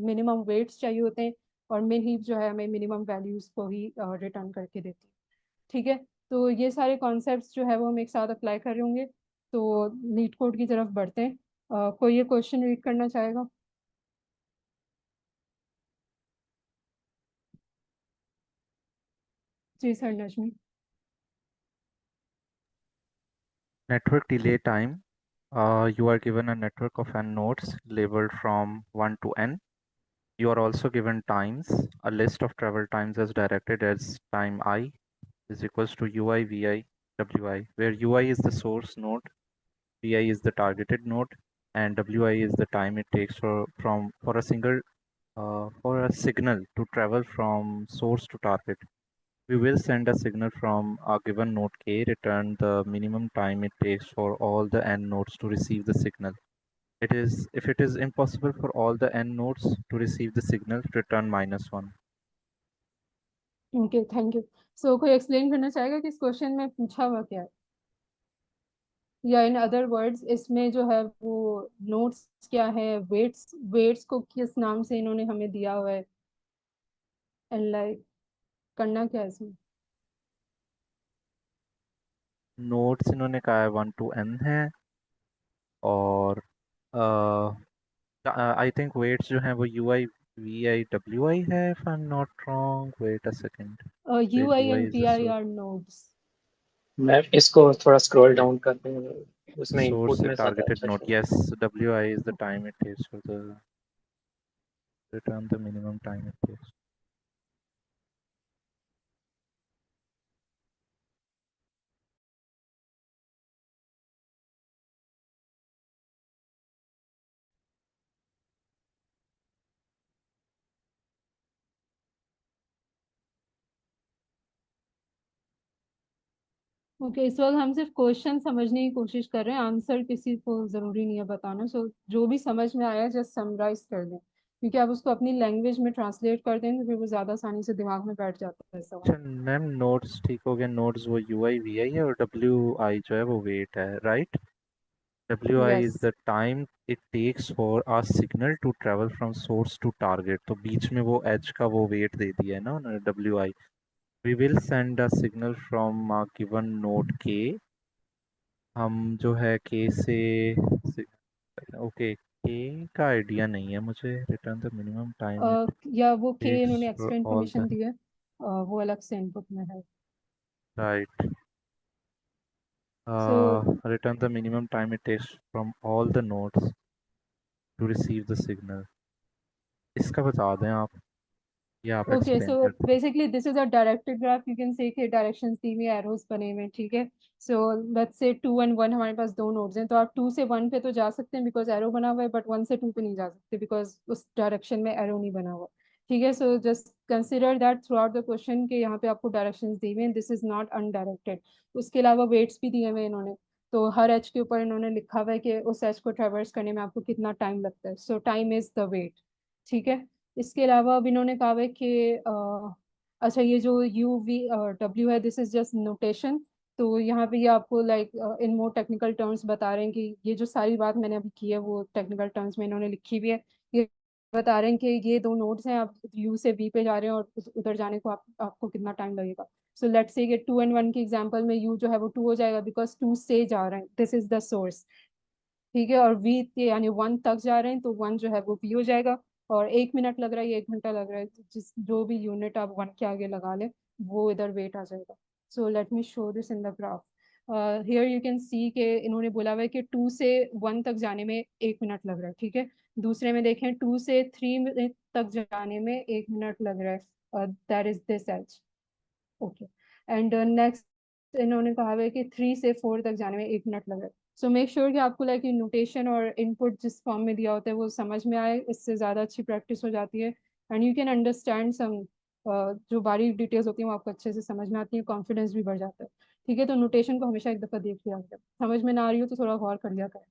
मिनिमम वेट्स चाहिए होते हैं, और मिन हीप जो है हमें मिनिमम वैल्यूज को ही रिटर्न करके देती है। ठीक है, तो ये सारे कॉन्सेप्ट्स जो है वो हम एक साथ अप्लाई कर रहे होंगे। तो लीड कोड की तरफ बढ़ते हैं। कोई ये क्वेश्चन रीड करना चाहेगा? जी sir, Najmi. Network delay time. You are given a network of n nodes labeled from 1 to n. You are also given times. A list of travel times is directed as time I is equals to ui, vi, wi, where ui is the source node, vi is the targeted node, and wi is the time it takes for a single for a signal to travel from source to target. We will send a signal from a given node k, return the minimum time it takes for all the n nodes to receive the signal. If it is impossible for all the n nodes to receive the signal, return -1. Okay, thank you. So कोई explain करना चाहेगा कि इस question में पूछा हुआ क्या है, या इन अदर वर्ड्स इसमें जो है वो नोट्स क्या है, वेट्स वेट्स को किस नाम से इन्होंने हमें दिया हुआ है, एंड लाइक करना क्या है इसमें? नोड्स इन्होंने कहा है 1 to n है, और आई थिंक वेट्स जो है वो ui, vi, wi है, if I'm not wrong. Wait a second. You Where I ui and is P the I R nodes. मैं इसको थोड़ा स्क्रॉल डाउन करते हैं, उसमें source इनपुट से में ज़्यादा targeted अच्छा node. Show. Yes, wi is the time it takes for the return the minimum time it takes. Okay, इस वक्त हम सिर्फ क्वेश्चन समझने की कोशिश कर रहे हैं, आंसर किसी को जरूरी नहीं है बताना। सो जो भी समझ में आया जस्ट समराइज कर दें, क्योंकि आप उसको अपनी लैंग्वेज में ट्रांसलेट कर दें तो फिर वो ज्यादा आसानी से दिमाग में बैठ जाता है सवाल। अच्छा मैम, नोड्स ठीक हो गया। नोड्स वो ui, vi है, और wi जो है वो वेट है, right? wi is yes. the time it takes for a signal to travel from source to target. तो बीच में वो edge का वो वेट दे दिया है ना उन्होंने, wi. We will send a signal from a given node k. हम जो है k से ओके, k का आइडिया नहीं है मुझे। Return the minimum time it या वो के takes इन्होंने extra for all information the दी है, वो अलग से इनपुट में है। right. So Return the minimum time it takes from all the nodes to receive the signal. इसका बता दें आप, या आप ओके, एक्सप्लेन सो कर दें? Basically this is a directed graph, you can say कि डायरेक्शंस दी हुई एरोज बने हुए हैं। ठीक है, सो लेट्स से 2 एंड 1 हमारे पास दो नोड्स हैं, तो आप 2 से 1 पे तो जा सकते हैं बिकॉज एरो बना हुआ है, बट 1 से 2 पे नहीं जा सकते बिकॉज उस डायरेक्शन में एरो नहीं बना हुआ। ठीक है, so just consider that through out the question के यहाँ पे आपको डायरेक्शंस दी हुई हैं, दिस इज नॉट अनडायरेक्टेड। उसके अलावा वेट्स भी दिए हुए हैं इन्होंने, तो हर एच के ऊपर इन्होंने लिखा हुआ है कि उस एच को ट्रेवर्स करने में आपको कितना टाइम लगता है, so time is the weight. ठीक है, इसके अलावा अब इन्होंने कहा है कि अच्छा ये जो यू वी डब्ल्यू है दिस इज जस्ट नोटेशन। तो यहाँ पे ये आपको like in more technical terms बता रहे हैं कि ये जो सारी बात मैंने अभी की है वो टेक्निकल टर्म्स में इन्होंने लिखी भी है। ये बता रहे हैं कि ये दो नोड्स हैं, आप यू से वी पे जा रहे हैं और उधर जाने को आपको कितना टाइम लगेगा। सो लेट्स से 2 एंड 1 के एग्जांपल में यू जो है वो 2 हो जाएगा बिकॉज 2 से जा रहे हैं, दिस इज द सोर्स। ठीक है, और वी यानी 1 तक जा रहे हैं तो 1 जो है वो वी हो जाएगा। और 1 मिनट लग रहा है या 1 घंटा लग रहा है, तो जिस जो भी यूनिट आप 1 के आगे लगा लें वो इधर वेट आ जाएगा। So let me show this in the graph. Here you can see के इन्होंने बोला हुआ है कि 2 से 1 तक जाने में 1 मिनट लग रहा है। ठीक है, दूसरे में देखें 2 से 3 तक जाने में 1 मिनट लग रहा है, that is this edge. Okay, and next इन्होंने कहा है कि 3 से 4 तक जाने में 1 मिनट लग रहा है। सो मेक श्योर कि आपको लाइक नोटेशन और इनपुट जिस फॉर्म में दिया होता है वो समझ में आए, इससे ज़्यादा अच्छी प्रैक्टिस हो जाती है and you can understand some जो बारीक डिटेल्स होती हैं वो आपको अच्छे से समझ में आती है, कॉन्फिडेंस भी बढ़ जाता है। ठीक है, तो नोटेशन को हमेशा एक दफ़ा देख लिया करें, समझ में ना आ रही हो तो थोड़ा गौर कर लिया करें।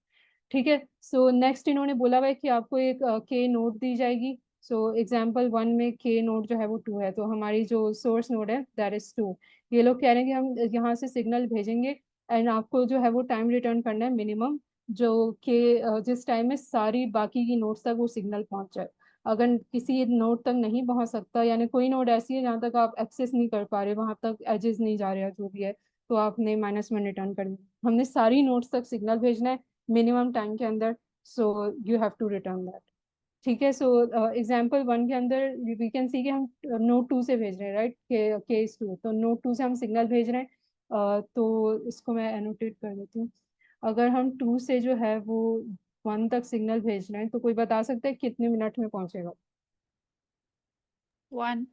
ठीक है, सो नेक्स्ट इन्होंने बोला हुआ है कि आपको एक के नोड दी जाएगी। सो एग्जाम्पल 1 में के नोड जो है वो 2 है, तो हमारी जो सोर्स नोड है दैट इज 2। ये लोग कह रहे हैं कि हम यहाँ से सिग्नल भेजेंगे एंड आपको जो है वो टाइम रिटर्न करना है मिनिमम, जो कि जिस टाइम में सारी बाकी की नोड्स तक वो सिग्नल पहुंच जाए। अगर किसी नोड तक नहीं पहुंच सकता, यानी कोई नोड ऐसी है जहाँ तक आप एक्सेस नहीं कर पा रहे, वहां तक एजेस नहीं जा रहे हैं जो भी है, तो आपने -1 रिटर्न कर दिया। हमने सारी नोड्स तक सिग्नल भेजना है मिनिमम टाइम के अंदर, so you have to return that. ठीक है, सो एग्जाम्पल 1 के अंदर वी कैन सी कि हम नोड 2 से भेज रहे हैं, राइट, केस 2, तो नोड 2 से हम सिग्नल भेज रहे हैं। तो इसको मैं एनोटेट कर देती हूँ। अगर हम 2 से जो है वो 1 तक सिग्नल भेज रहे हैं, तो कोई बता सकता है कितने मिनट में पहुंचेगा? 1।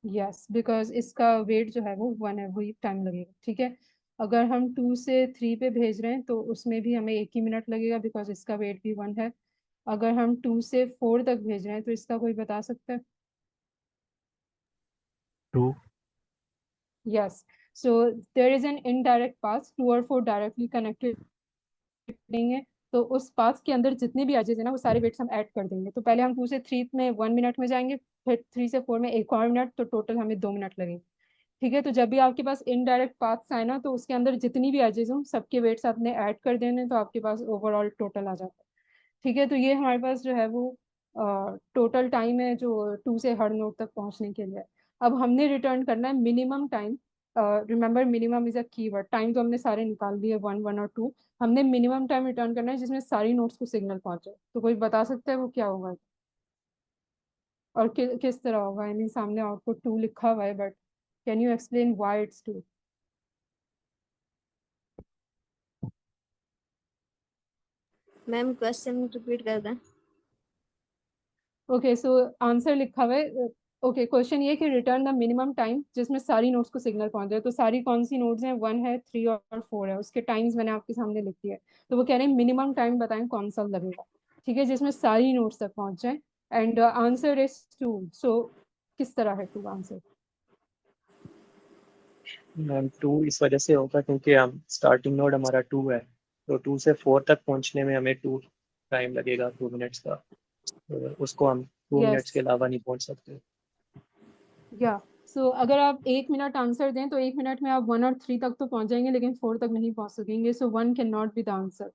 यस, बिकॉज इसका वेट जो है वो 1 है, वही टाइम लगेगा। ठीक है, अगर हम 2 से 3 पे भेज रहे हैं तो उसमें भी हमें 1 ही मिनट लगेगा, बिकॉज इसका वेट भी 1 है। अगर हम 2 से 4 तक भेज रहे हैं तो इसका कोई बता सकता है? 2। Yes, so there is an indirect path, 2 और 4 डायरेक्टली कनेक्टेड नहीं है, तो उस पाथ के अंदर जितने भी एजेस है ना वो सारे वेट्स हम ऐड कर देंगे। तो पहले हम 2 से 3 में 1 मिनट में जाएंगे, फिर 3 से 4 में 1 और मिनट, तो टोटल हमें 2 मिनट लगेंगे। ठीक है, तो जब भी आपके पास इनडायरेक्ट पाथ्स आए ना, तो उसके अंदर जितनी भी एजेस हों सबके वेट्स आपने ऐड कर देने, तो आपके पास ओवरऑल टोटल आ जाता है। ठीक है, तो ये हमारे पास जो है वो टोटल टाइम है जो 2 से हर नोड तक पहुंचने के लिए। अब हमने रिटर्न करना है minimum time. Remember, minimum is a keyword. Time तो हमने सारे निकाल दिए, 1 और 2। हमने मिनिमम टाइम रिटर्न करना है जिसमें सारी नोड्स को सिग्नल पहुंचे। तो कोई बता सकता है वो क्या होगा और किस तरह होगा? यानी सामने आउटपुट 2 लिखा हुआ है, but can you explain why it's 2? Ma'am question repeat कर दें। ओके, सो आंसर लिखा हुआ है। ओके, क्वेश्चन ये कि रिटर्न द मिनिमम टाइम जिसमें सारी नोड्स को सिग्नल पहुंच जाए। तो सारी कौन सी नोड्स हैं? 1 है, 3 और 4 है। उसके टाइम्स मैंने आपके सामने लिख दिया है। तो वो कह रहे हैं मिनिमम टाइम बताएं कौन सा लगेगा, ठीक है, जिसमें सारी नोड्स तक पहुंच जाए। And answer is 2। सो किस तरह है 2 आंसर? मैम 2 इस वजह से होगा क्योंकि हम स्टार्टिंग नोड हमारा 2 है, तो 2 से 4 तक पहुंचने में हमें 2 टाइम लगेगा, 2 मिनट्स का। तो उसको हम 2 मिनट्स यस, के अलावा नहीं पहुंच सकते। या सो अगर आप 1 मिनट आंसर दें तो 1 मिनट में आप 1 और 3 तक तो पहुंच जाएंगे, लेकिन 4 तक नहीं पहुंच सकेंगे। सो 1 can not be the answer.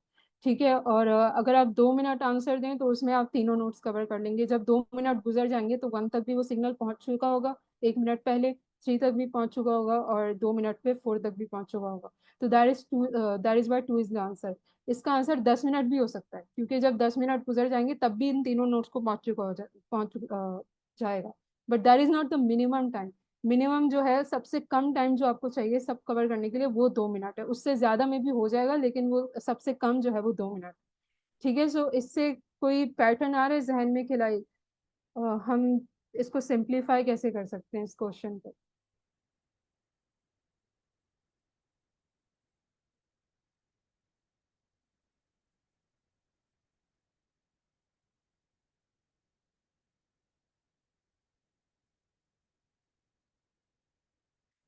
ठीक है, और अगर आप 2 मिनट आंसर दें तो उसमें आप तीनों नोट्स कवर कर लेंगे। जब 2 मिनट गुजर जाएंगे तो 1 तक भी वो सिग्नल पहुंच चुका होगा 1 मिनट पहले, 3 तक भी पहुंच चुका होगा, और 2 मिनट पे 4 तक भी पहुंच चुका होगा। तो that is why 2 is the answer. इसका आंसर 10 मिनट भी हो सकता है, क्योंकि जब 10 मिनट गुजर जाएंगे तब भी इन तीनों नोट्स को जाएगा। But that is not the minimum time. Minimum जो है, सबसे कम टाइम जो आपको चाहिए सब कवर करने के लिए, वो 2 मिनट है। उससे ज्यादा में भी हो जाएगा, लेकिन वो सबसे कम जो है वो 2 मिनट। ठीक है, सो इससे कोई पैटर्न आ रहा है जहन में कि लाइक हम इसको सिंप्लीफाई कैसे कर सकते हैं इस क्वेश्चन को?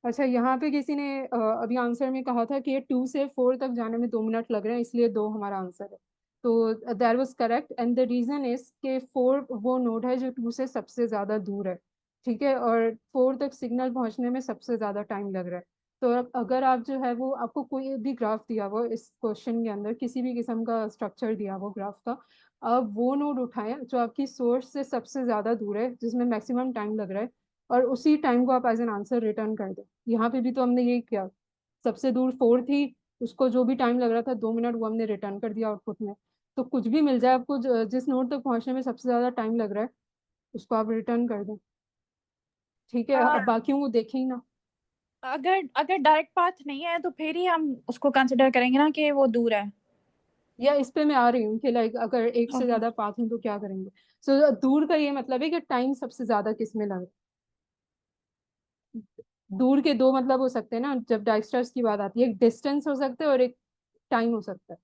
अच्छा, यहाँ पे किसी ने अभी आंसर में कहा था कि ये 2 से 4 तक जाने में 2 मिनट लग रहे हैं, इसलिए 2 हमारा आंसर है। तो that was correct, and the reason is के 4 वो नोड है जो 2 से सबसे ज्यादा दूर है। ठीक है, और 4 तक सिग्नल पहुंचने में सबसे ज्यादा टाइम लग रहा है। तो अब अगर आप जो है वो, आपको कोई भी ग्राफ दिया हुआ इस क्वेश्चन के अंदर, किसी भी किस्म का स्ट्रक्चर दिया हुआ ग्राफ का, आप वो नोड उठाएं जो आपकी सोर्स से सबसे ज्यादा दूर है, जिसमें मैक्सिमम टाइम लग रहा है, और उसी टाइम को आप एज एन आंसर रिटर्न कर दें। यहाँ पे भी तो हमने यही किया। सबसे दूर 4 थी, उसको जो भी टाइम लग रहा था 2 मिनट, वो हमने रिटर्न कर दिया आउटपुट में। तो कुछ भी मिल जाए आपको, जिस नोड तक पहुंचने में सबसे ज्यादा टाइम लग रहा है, उसको आप रिटर्न कर दें। ठीक है, अब बाकियों को देखें ही ना। अगर अगर डायरेक्ट पाथ नहीं है तो फिर ही हम उसको कंसिडर करेंगे ना कि वो दूर है। या इस पे मैं आ रही हूँ कि लाइक अगर एक से ओके। ज्यादा पाथ हो तो क्या करेंगे। सो दूर का ये मतलब है कि टाइम सबसे ज्यादा किस में लग रहा है। दूर के दो मतलब हो सकते हैं ना, जब डाइस्टर्स की बात आती है, एक डिस्टेंस हो सकता है और एक टाइम हो सकता है।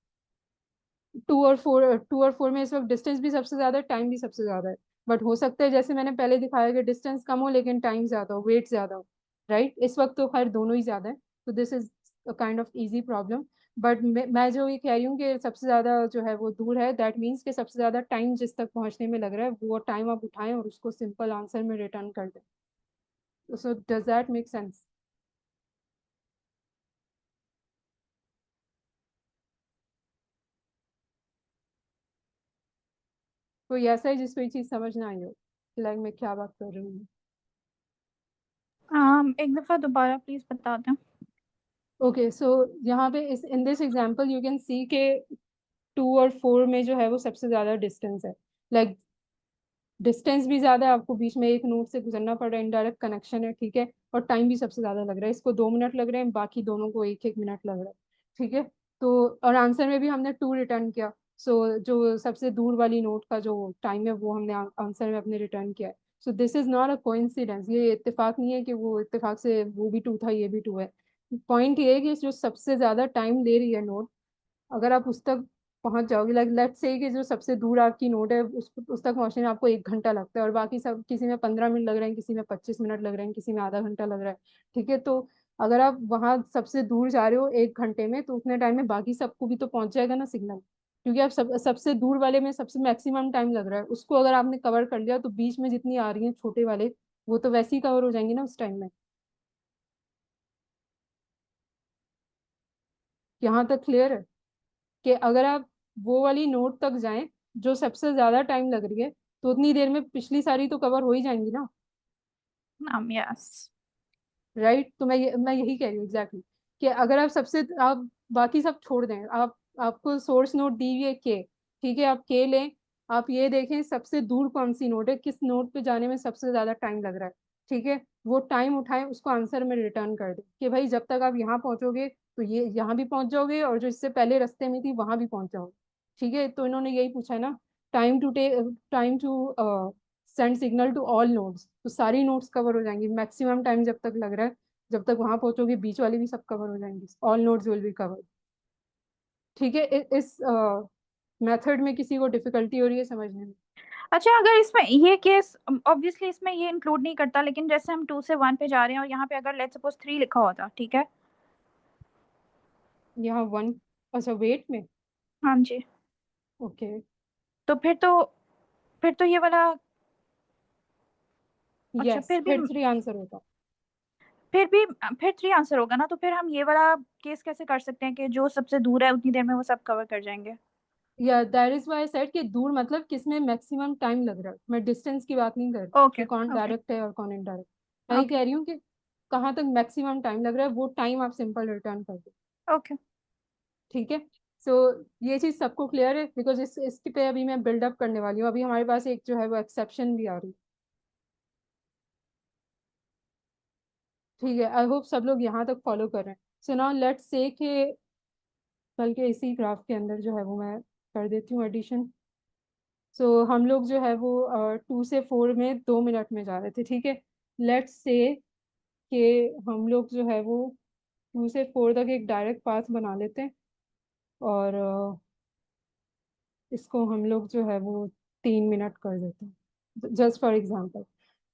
2 और 4 में इस वक्त डिस्टेंस भी सबसे ज्यादा है, टाइम भी सबसे ज्यादा है। बट हो सकता है जैसे मैंने पहले दिखाया कि डिस्टेंस कम हो लेकिन टाइम ज्यादा हो, वेट ज्यादा हो। राइट, इस वक्त तो खैर दोनों ही ज्यादा है। तो this is a kind of easy problem. But मैं जो ये कह रही हूँ कि सबसे ज्यादा जो है वो दूर है, दैट मीन्स कि सबसे ज्यादा टाइम जिस तक पहुंचने में लग रहा है, वो टाइम आप उठाएं और उसको सिंपल आंसर में रिटर्न कर दें। So does that make sense? कोई ऐसा है जिसको ये चीज समझ ना आई हो, लाइक मैं क्या बात कर रही हूँ? एक दफा दोबारा प्लीज बता दें। ओके, सो यहाँ पे इस in this example you can see के 2 और 4 में जो है वो सबसे ज्यादा डिस्टेंस है, लाइक डिस्टेंस भी ज्यादा है, आपको बीच में एक नोड से गुजरना पड़ रहा है, इनडायरेक्ट कनेक्शन है, ठीक है, और टाइम भी सबसे ज्यादा लग रहा है, इसको 2 मिनट लग रहे हैं, बाकी दोनों को 1-1 मिनट लग रहा है, ठीक है। तो और आंसर में भी हमने 2 रिटर्न किया, सो जो सबसे दूर वाली नोड का जो टाइम है वो हमने आंसर में अपने रिटर्न किया है। So this is not a coincidence, ये इत्तेफाक नहीं है कि वो इत्तेफाक से वो भी 2 था ये भी 2 है। पॉइंट ये है कि जो सबसे ज्यादा टाइम ले रही है नोड, अगर आप उस तक पहुंच जाओगे, लाइक लेट्स से कि जो सबसे दूर आपकी नोड है उस तक पहुंचने में आपको 1 घंटा लगता है, और बाकी सब किसी में 15 मिनट लग रहे हैं, किसी में 25 मिनट लग रहे हैं, किसी में आधा घंटा लग रहा है, ठीक है। तो अगर आप वहां सबसे दूर जा रहे हो 1 घंटे में, तो उतने टाइम में बाकी सबको भी तो पहुंच जाएगा ना सिग्नल, क्योंकि आप सबसे दूर वाले में सबसे मैक्सिमम टाइम लग रहा है, उसको अगर आपने कवर कर लिया तो बीच में जितनी आ रही है छोटे वाले वो तो वैसे ही कवर हो जाएंगे ना उस टाइम में। यहाँ तक क्लियर है कि अगर आप वो वाली नोट तक जाएं जो सबसे ज्यादा टाइम लग रही है, तो उतनी देर में पिछली सारी तो कवर हो ही जाएंगी ना, यस। राइट। तो मैं यही कह रही हूँ एग्जैक्टली कि अगर आप बाकी सब छोड़ दें, आपको सोर्स नोट दी हुई है के, ठीक है, आप के लें, आप ये देखें सबसे दूर कौन सी नोट है, किस नोट पे जाने में सबसे ज्यादा टाइम लग रहा है, ठीक है, वो टाइम उठाएं, उसको आंसर में रिटर्न कर दें कि भाई जब तक आप यहाँ पहुंचोगे तो ये यहाँ भी पहुंच जाओगे, और जो इससे पहले रास्ते में थी वहां भी पहुंच जाओगे, ठीक है। तो इन्होंने यही पूछा है ना, time to send signal to all nodes, तो सारी नोड्स कवर हो जाएंगी, मैक्सिमम टाइम जब तक लग रहा है, जब तक वहां पहुंचोगे बीच वाली भी सब कवर हो जाएंगी, all nodes will be cover, ठीक है। इस मेथड में किसी को डिफिकल्टी हो रही है समझने में? अच्छा, अगर इसमें ये केस ऑब्वियसली इसमें ये इंक्लूड नहीं करता, लेकिन जैसे हम 2 से 1 पे जा रहे हैं और यहाँ पे अगर लेट्स सपोज 3 लिखा होता, ठीक है। यहाँ 1, अच्छा वेट में, हाँ जी। ओके, तो फिर तो ये वाला, अच्छा यस, फिर 3 आंसर होता। फिर भी फिर 3 आंसर होगा ना, तो फिर हम ये वाला केस कैसे कर सकते हैं कि जो सबसे दूर है उतनी देर में वो सब कवर कर जाएंगे। या that is why I said कि दूर मतलब किसमें मैक्सिमम टाइम लग रहा है, मैं डिस्टेंस की बात नहीं कर रही ओके कि कौन ओके डायरेक्ट है और कौन इनडायरेक्ट, मैं ये ओके कह रही हूँ कि कहाँ तक मैक्सिमम टाइम लग रहा है, वो टाइम आप सिंपल रिटर्न कर दो, ओके। ठीक है। सो ये चीज सबको क्लियर है, बिकॉज इसके पे अभी मैं बिल्डअप करने वाली हूँ, अभी हमारे पास एक जो है वो एक्सेप्शन भी आ रही है, ठीक है। आई होप सब लोग यहाँ तक फॉलो कर रहे हैं। सो नाउ लेट्स से कि बल्कि इसी ग्राफ के अंदर जो है वो मैं कर देती हूँ एडिशन। सो हम लोग जो है वो 2 से 4 में 2 मिनट में जा रहे थे, ठीक है। लेट्स से कि हम लोग जो है वो 2 से 4 तक एक डायरेक्ट पाथ बना लेते हैं, और इसको हम लोग जो है वो 3 मिनट कर देते हैं, जस्ट फॉर एग्जांपल,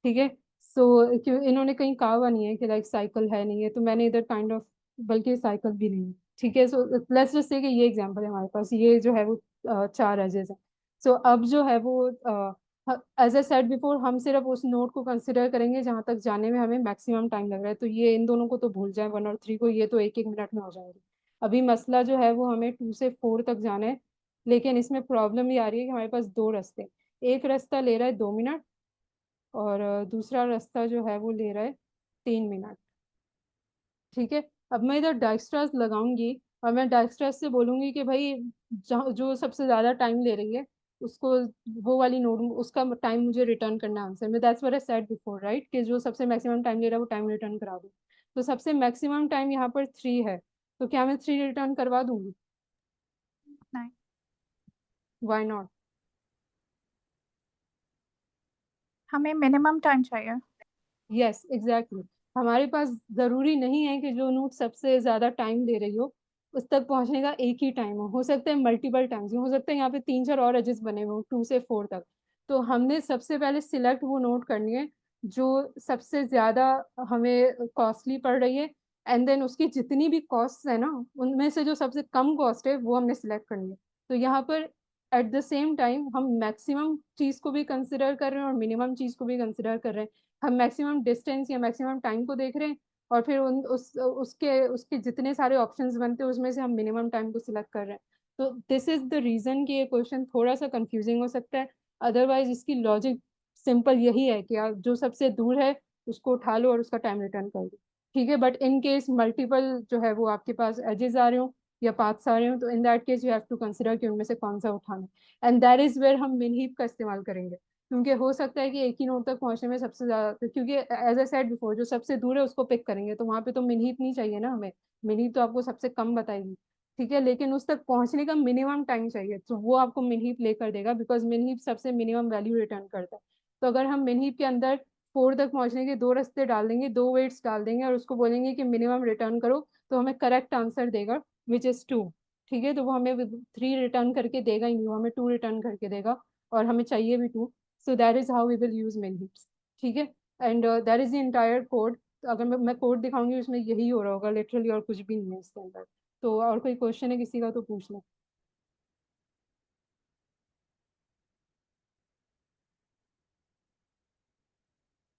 ठीक है। सो क्यों इन्होंने कहीं कहा हुआ नहीं है कि लाइक साइकिल है नहीं है, तो मैंने इधर काइंड ऑफ, बल्कि साइकिल भी नहीं है, ठीक है। सो लेट्स जस्ट से कि ये एग्जांपल है हमारे पास, ये जो है वो 4 एजेस हैं। सो अब जो है वो एज ए सेड बिफोर, हम सिर्फ उस नोड को कंसिडर करेंगे जहां तक जाने में हमें मैक्सिमम टाइम लग रहा है, तो ये इन दोनों को तो भूल जाए, 1 और 3 को, ये तो 1-1 मिनट में हो जाएंगे। अभी मसला जो है वो हमें 2 से 4 तक जाना है, लेकिन इसमें प्रॉब्लम ये आ रही है कि हमारे पास 2 रास्ते, एक रास्ता ले रहा है 2 मिनट, और दूसरा रास्ता जो है वो ले रहा है 3 मिनट, ठीक है। अब मैं इधर डाइस्ट्रास लगाऊंगी, और मैं डाइस्ट्रास से बोलूंगी कि भाई जो सबसे ज्यादा टाइम ले रही है उसको, वो वाली नोड उसका टाइम मुझे रिटर्न करना है आंसर में, that's what I said before, right, कि जो सबसे मैक्सिमम टाइम ले रहा है वो टाइम रिटर्न करा दूँ। तो सबसे मैक्सिमम टाइम यहाँ पर 3 है, तो क्या मैं 3 रिटर्न करवा दूंगी? नहीं, वाई नॉट? हमें मिनिमम टाइम चाहिए। यस एग्जैक्टली, हमारे पास जरूरी नहीं है कि जो नोट सबसे ज्यादा टाइम ले रही हो उस तक पहुंचने का एक ही टाइम हो सकता है मल्टीपल टाइम्स हो सकता है यहाँ पे 3-4 और एजेस बने हुए हो 2 से 4 तक। तो हमने सबसे पहले सिलेक्ट वो नोट करनी है जो सबसे ज्यादा हमें कॉस्टली पड़ रही है, एंड देन उसकी जितनी भी कॉस्ट है ना उनमें से जो सबसे कम कॉस्ट है वो हमने सिलेक्ट करनी है। तो यहाँ पर एट द सेम टाइम हम मैक्सिमम चीज को भी कंसिडर कर रहे हैं और मिनिमम चीज को भी कंसिडर कर रहे हैं, हम मैक्सिमम डिस्टेंस या मैक्सिमम टाइम को देख रहे हैं, और फिर उसके उसके जितने सारे ऑप्शंस बनते हैं उसमें से हम मिनिमम टाइम को सिलेक्ट कर रहे हैं। तो दिस इज द रीजन कि ये क्वेश्चन थोड़ा सा कंफ्यूजिंग हो सकता है। अदरवाइज इसकी लॉजिक सिंपल यही है कि आप जो सबसे दूर है उसको उठा लो और उसका टाइम रिटर्न कर दो, ठीक है। बट इन केस मल्टीपल जो है वो आपके पास एजेस आ रहे हो या पाथ्स आ रहे हो, तो in that case you have to consider कि उनमें से कौन सा उठाना है, एंड दैट इज वेयर हम मिन हीप का इस्तेमाल करेंगे, क्योंकि हो सकता है कि एक ही नोड तक पहुंचने में सबसे ज्यादा, क्योंकि एज आई सेड बिफोर जो सबसे दूर है उसको पिक करेंगे, तो वहां पे तो मिन हीप नहीं चाहिए ना हमें, मिन हीप तो आपको सबसे कम बताएगी, ठीक है, लेकिन उस तक पहुंचने का मिनिमम टाइम चाहिए, तो वो आपको मिन हीप लेकर देगा, बिकॉज मिन हीप सबसे मिनिमम वैल्यू रिटर्न करता है। तो अगर हम मिन हीप के अंदर 4 तक पहुंचने के 2 रास्ते डाल देंगे, 2 वेट्स डाल देंगे और उसको बोलेंगे कि मिनिमम रिटर्न करो, तो हमें करेक्ट आंसर देगा विच इज 2, ठीक है। तो वो हमें 3 रिटर्न करके देगा ही नहीं, वो हमें 2 रिटर्न करके देगा, और हमें चाहिए भी 2। So that is how we will use min heaps, ठीक है। And that is the entire code. तो अगर मैं कोड दिखाऊंगी उसमें यही हो रहा होगा लिटरली, और कुछ भी नहीं है इसके अंदर। तो और कोई क्वेश्चन है किसी का तो पूछ लो।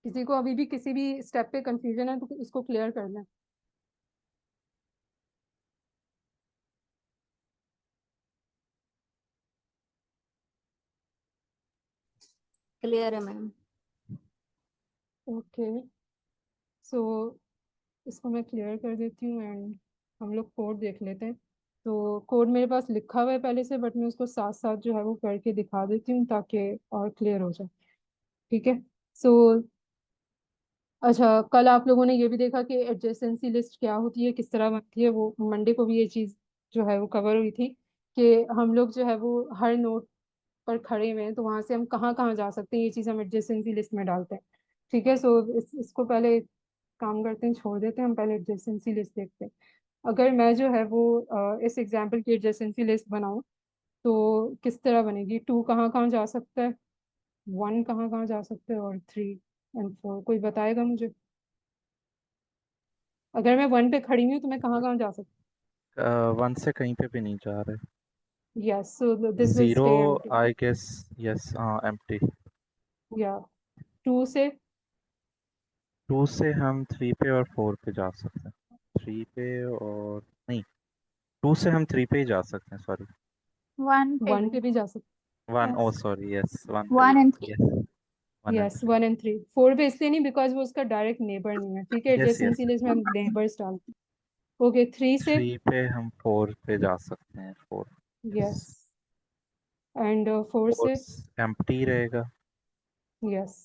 किसी को अभी भी किसी भी स्टेप पे कंफ्यूजन है तो इसको क्लियर कर लें। क्लियर है मैम। ओके, सो इसको मैं क्लियर कर देती हूँ एंड हम लोग कोड देख लेते हैं। तो कोड मेरे पास लिखा हुआ है पहले से, बट मैं उसको साथ साथ जो है वो करके दिखा देती हूँ ताकि और क्लियर हो जाए, ठीक है। सो अच्छा, कल आप लोगों ने ये भी देखा कि एडजेसेंसी लिस्ट क्या होती है, किस तरह बनती है, वो मंडे को भी ये चीज़ जो है वो कवर हुई थी कि हम लोग जो है वो हर नोट पर खड़े हुए हैं तो वहां से हम कहाँ कहाँ जा सकते हैं, ये चीज़ हम एडजेसेंसी लिस्ट में डालते हैं, ठीक है। सो इसको पहले काम करते हैं, छोड़ देते हैं, हम पहले एडजेसेंसी लिस्ट देखते हैं। अगर मैं जो है वो इस एग्जाम्पल की एडजेसेंसी लिस्ट बनाऊं तो किस तरह बनेगी, 2 कहाँ कहाँ जा सकता है, 1 कहाँ कहाँ जा सकता है, और 3 एंड 4, कोई बताएगा मुझे। अगर मैं 1 पे खड़ी हुई हूँ तो मैं कहाँ कहाँ जा सकती 1 से कहीं पे भी नहीं जा रहे। हूँ। Yes, so this will 0 stay empty. I guess, yes, empty. या 2 से 2 से हम 3 पे और 4 पे जा सकते हैं। 3 पे और नहीं, 2 से हम 3 पे ही जा सकते हैं, सॉरी। 1 पे 1 भी। पे भी जा सकते। 1, ओ यस, सॉरी, यस, 1 पे 1 भी, and 3। Yes, 1 and yes, 3, 1 and 3, 4 पे इसलिए नहीं बिकॉज वो उसका डायरेक्ट नेबर नहीं है, ठीक है, यस यस। एडजेसेंसी लिस्ट में हम नेबर्स डालते हैं। ओके, 3 से 3 पे हम 4 पे जा सकते हैं, 4, यस, यस। एंड 4 से 4 एम्प्टी रहेगा। Yes.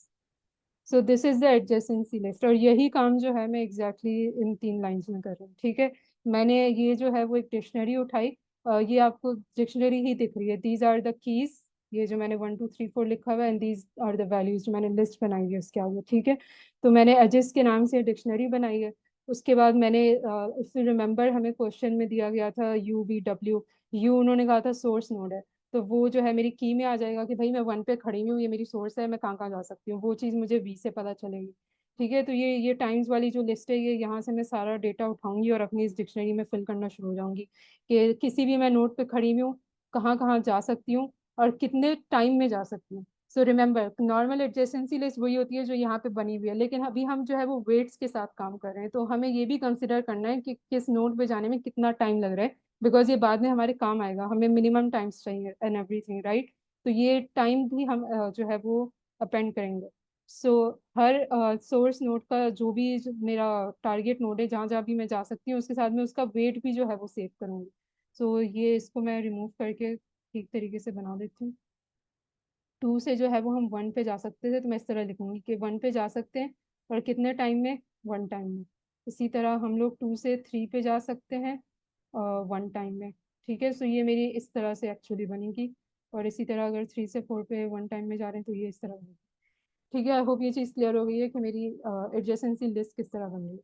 So this is the adjacency list, और यही काम जो है मैं एग्जैक्टली इन 3 लाइंस में कर रही हूँ, ठीक है। मैंने ये जो है वो एक डिक्शनरी उठाई, ये आपको डिक्शनरी ही दिख रही है, दीज आर द कीज, ये जो मैंने 1 2 3 4 लिखा हुआ है, and these are the values जो मैंने लिस्ट बनाई है उसके आगे, ठीक है। तो मैंने एजेस के नाम से डिक्शनरी बनाई है। उसके बाद मैंने इफ यू रिमेंबर हमें क्वेश्चन में दिया गया था यू बी डब्ल्यू, यू उन्होंने कहा था सोर्स नोड है, तो वो जो है मेरी की में आ जाएगा कि भाई मैं 1 पे खड़ी हूँ, ये मेरी सोर्स है, मैं कहाँ कहाँ जा सकती हूँ, वो चीज़ मुझे वी से पता चलेगी, ठीक है। तो ये टाइम्स वाली जो लिस्ट है, ये यहाँ से मैं सारा डेटा उठाऊंगी और अपनी इस डिक्शनरी में फिल करना शुरू हो जाऊंगी कि किसी भी मैं नोट पे खड़ी हुई हूँ कहाँ कहाँ जा सकती हूँ और कितने टाइम में जा सकती हूँ। So remember, normal adjacency list वही होती है जो यहाँ पे बनी हुई है, लेकिन अभी हम जो है वो वेट्स के साथ काम कर रहे हैं, तो हमें ये भी कंसिडर करना है कि किस नोट पे जाने में कितना टाइम लग रहा है, बिकॉज ये बाद में हमारे काम आएगा, हमें मिनिमम टाइम्स चाहिए एंड एवरीथिंग, राइट। तो ये टाइम भी हम जो है वो अपेंड करेंगे। सो हर सोर्स नोड का जो भी मेरा टारगेट नोड है, जहाँ जहाँ भी मैं जा सकती हूँ उसके साथ में उसका वेट भी जो है वो सेव करूँगी। सो ये इसको मैं रिमूव करके ठीक तरीके से बना देती हूँ। 2 से जो है वो हम 1 पे जा सकते थे, तो मैं इस तरह लिखूंगी कि 1 पे जा सकते हैं और कितने टाइम में, 1 टाइम में। इसी तरह हम लोग 2 से 3 पे जा सकते हैं 1 टाइम में, ठीक है। सो ये मेरी इस तरह से एक्चुअली बनेगी, और इसी तरह अगर 3 से 4 पे 1 टाइम में जा रहे हैं तो ये इस तरह बनेगी, ठीक है। आई होप ये चीज़ क्लियर हो गई है कि मेरी एडजेसेंसी लिस्ट किस तरह बन रही है।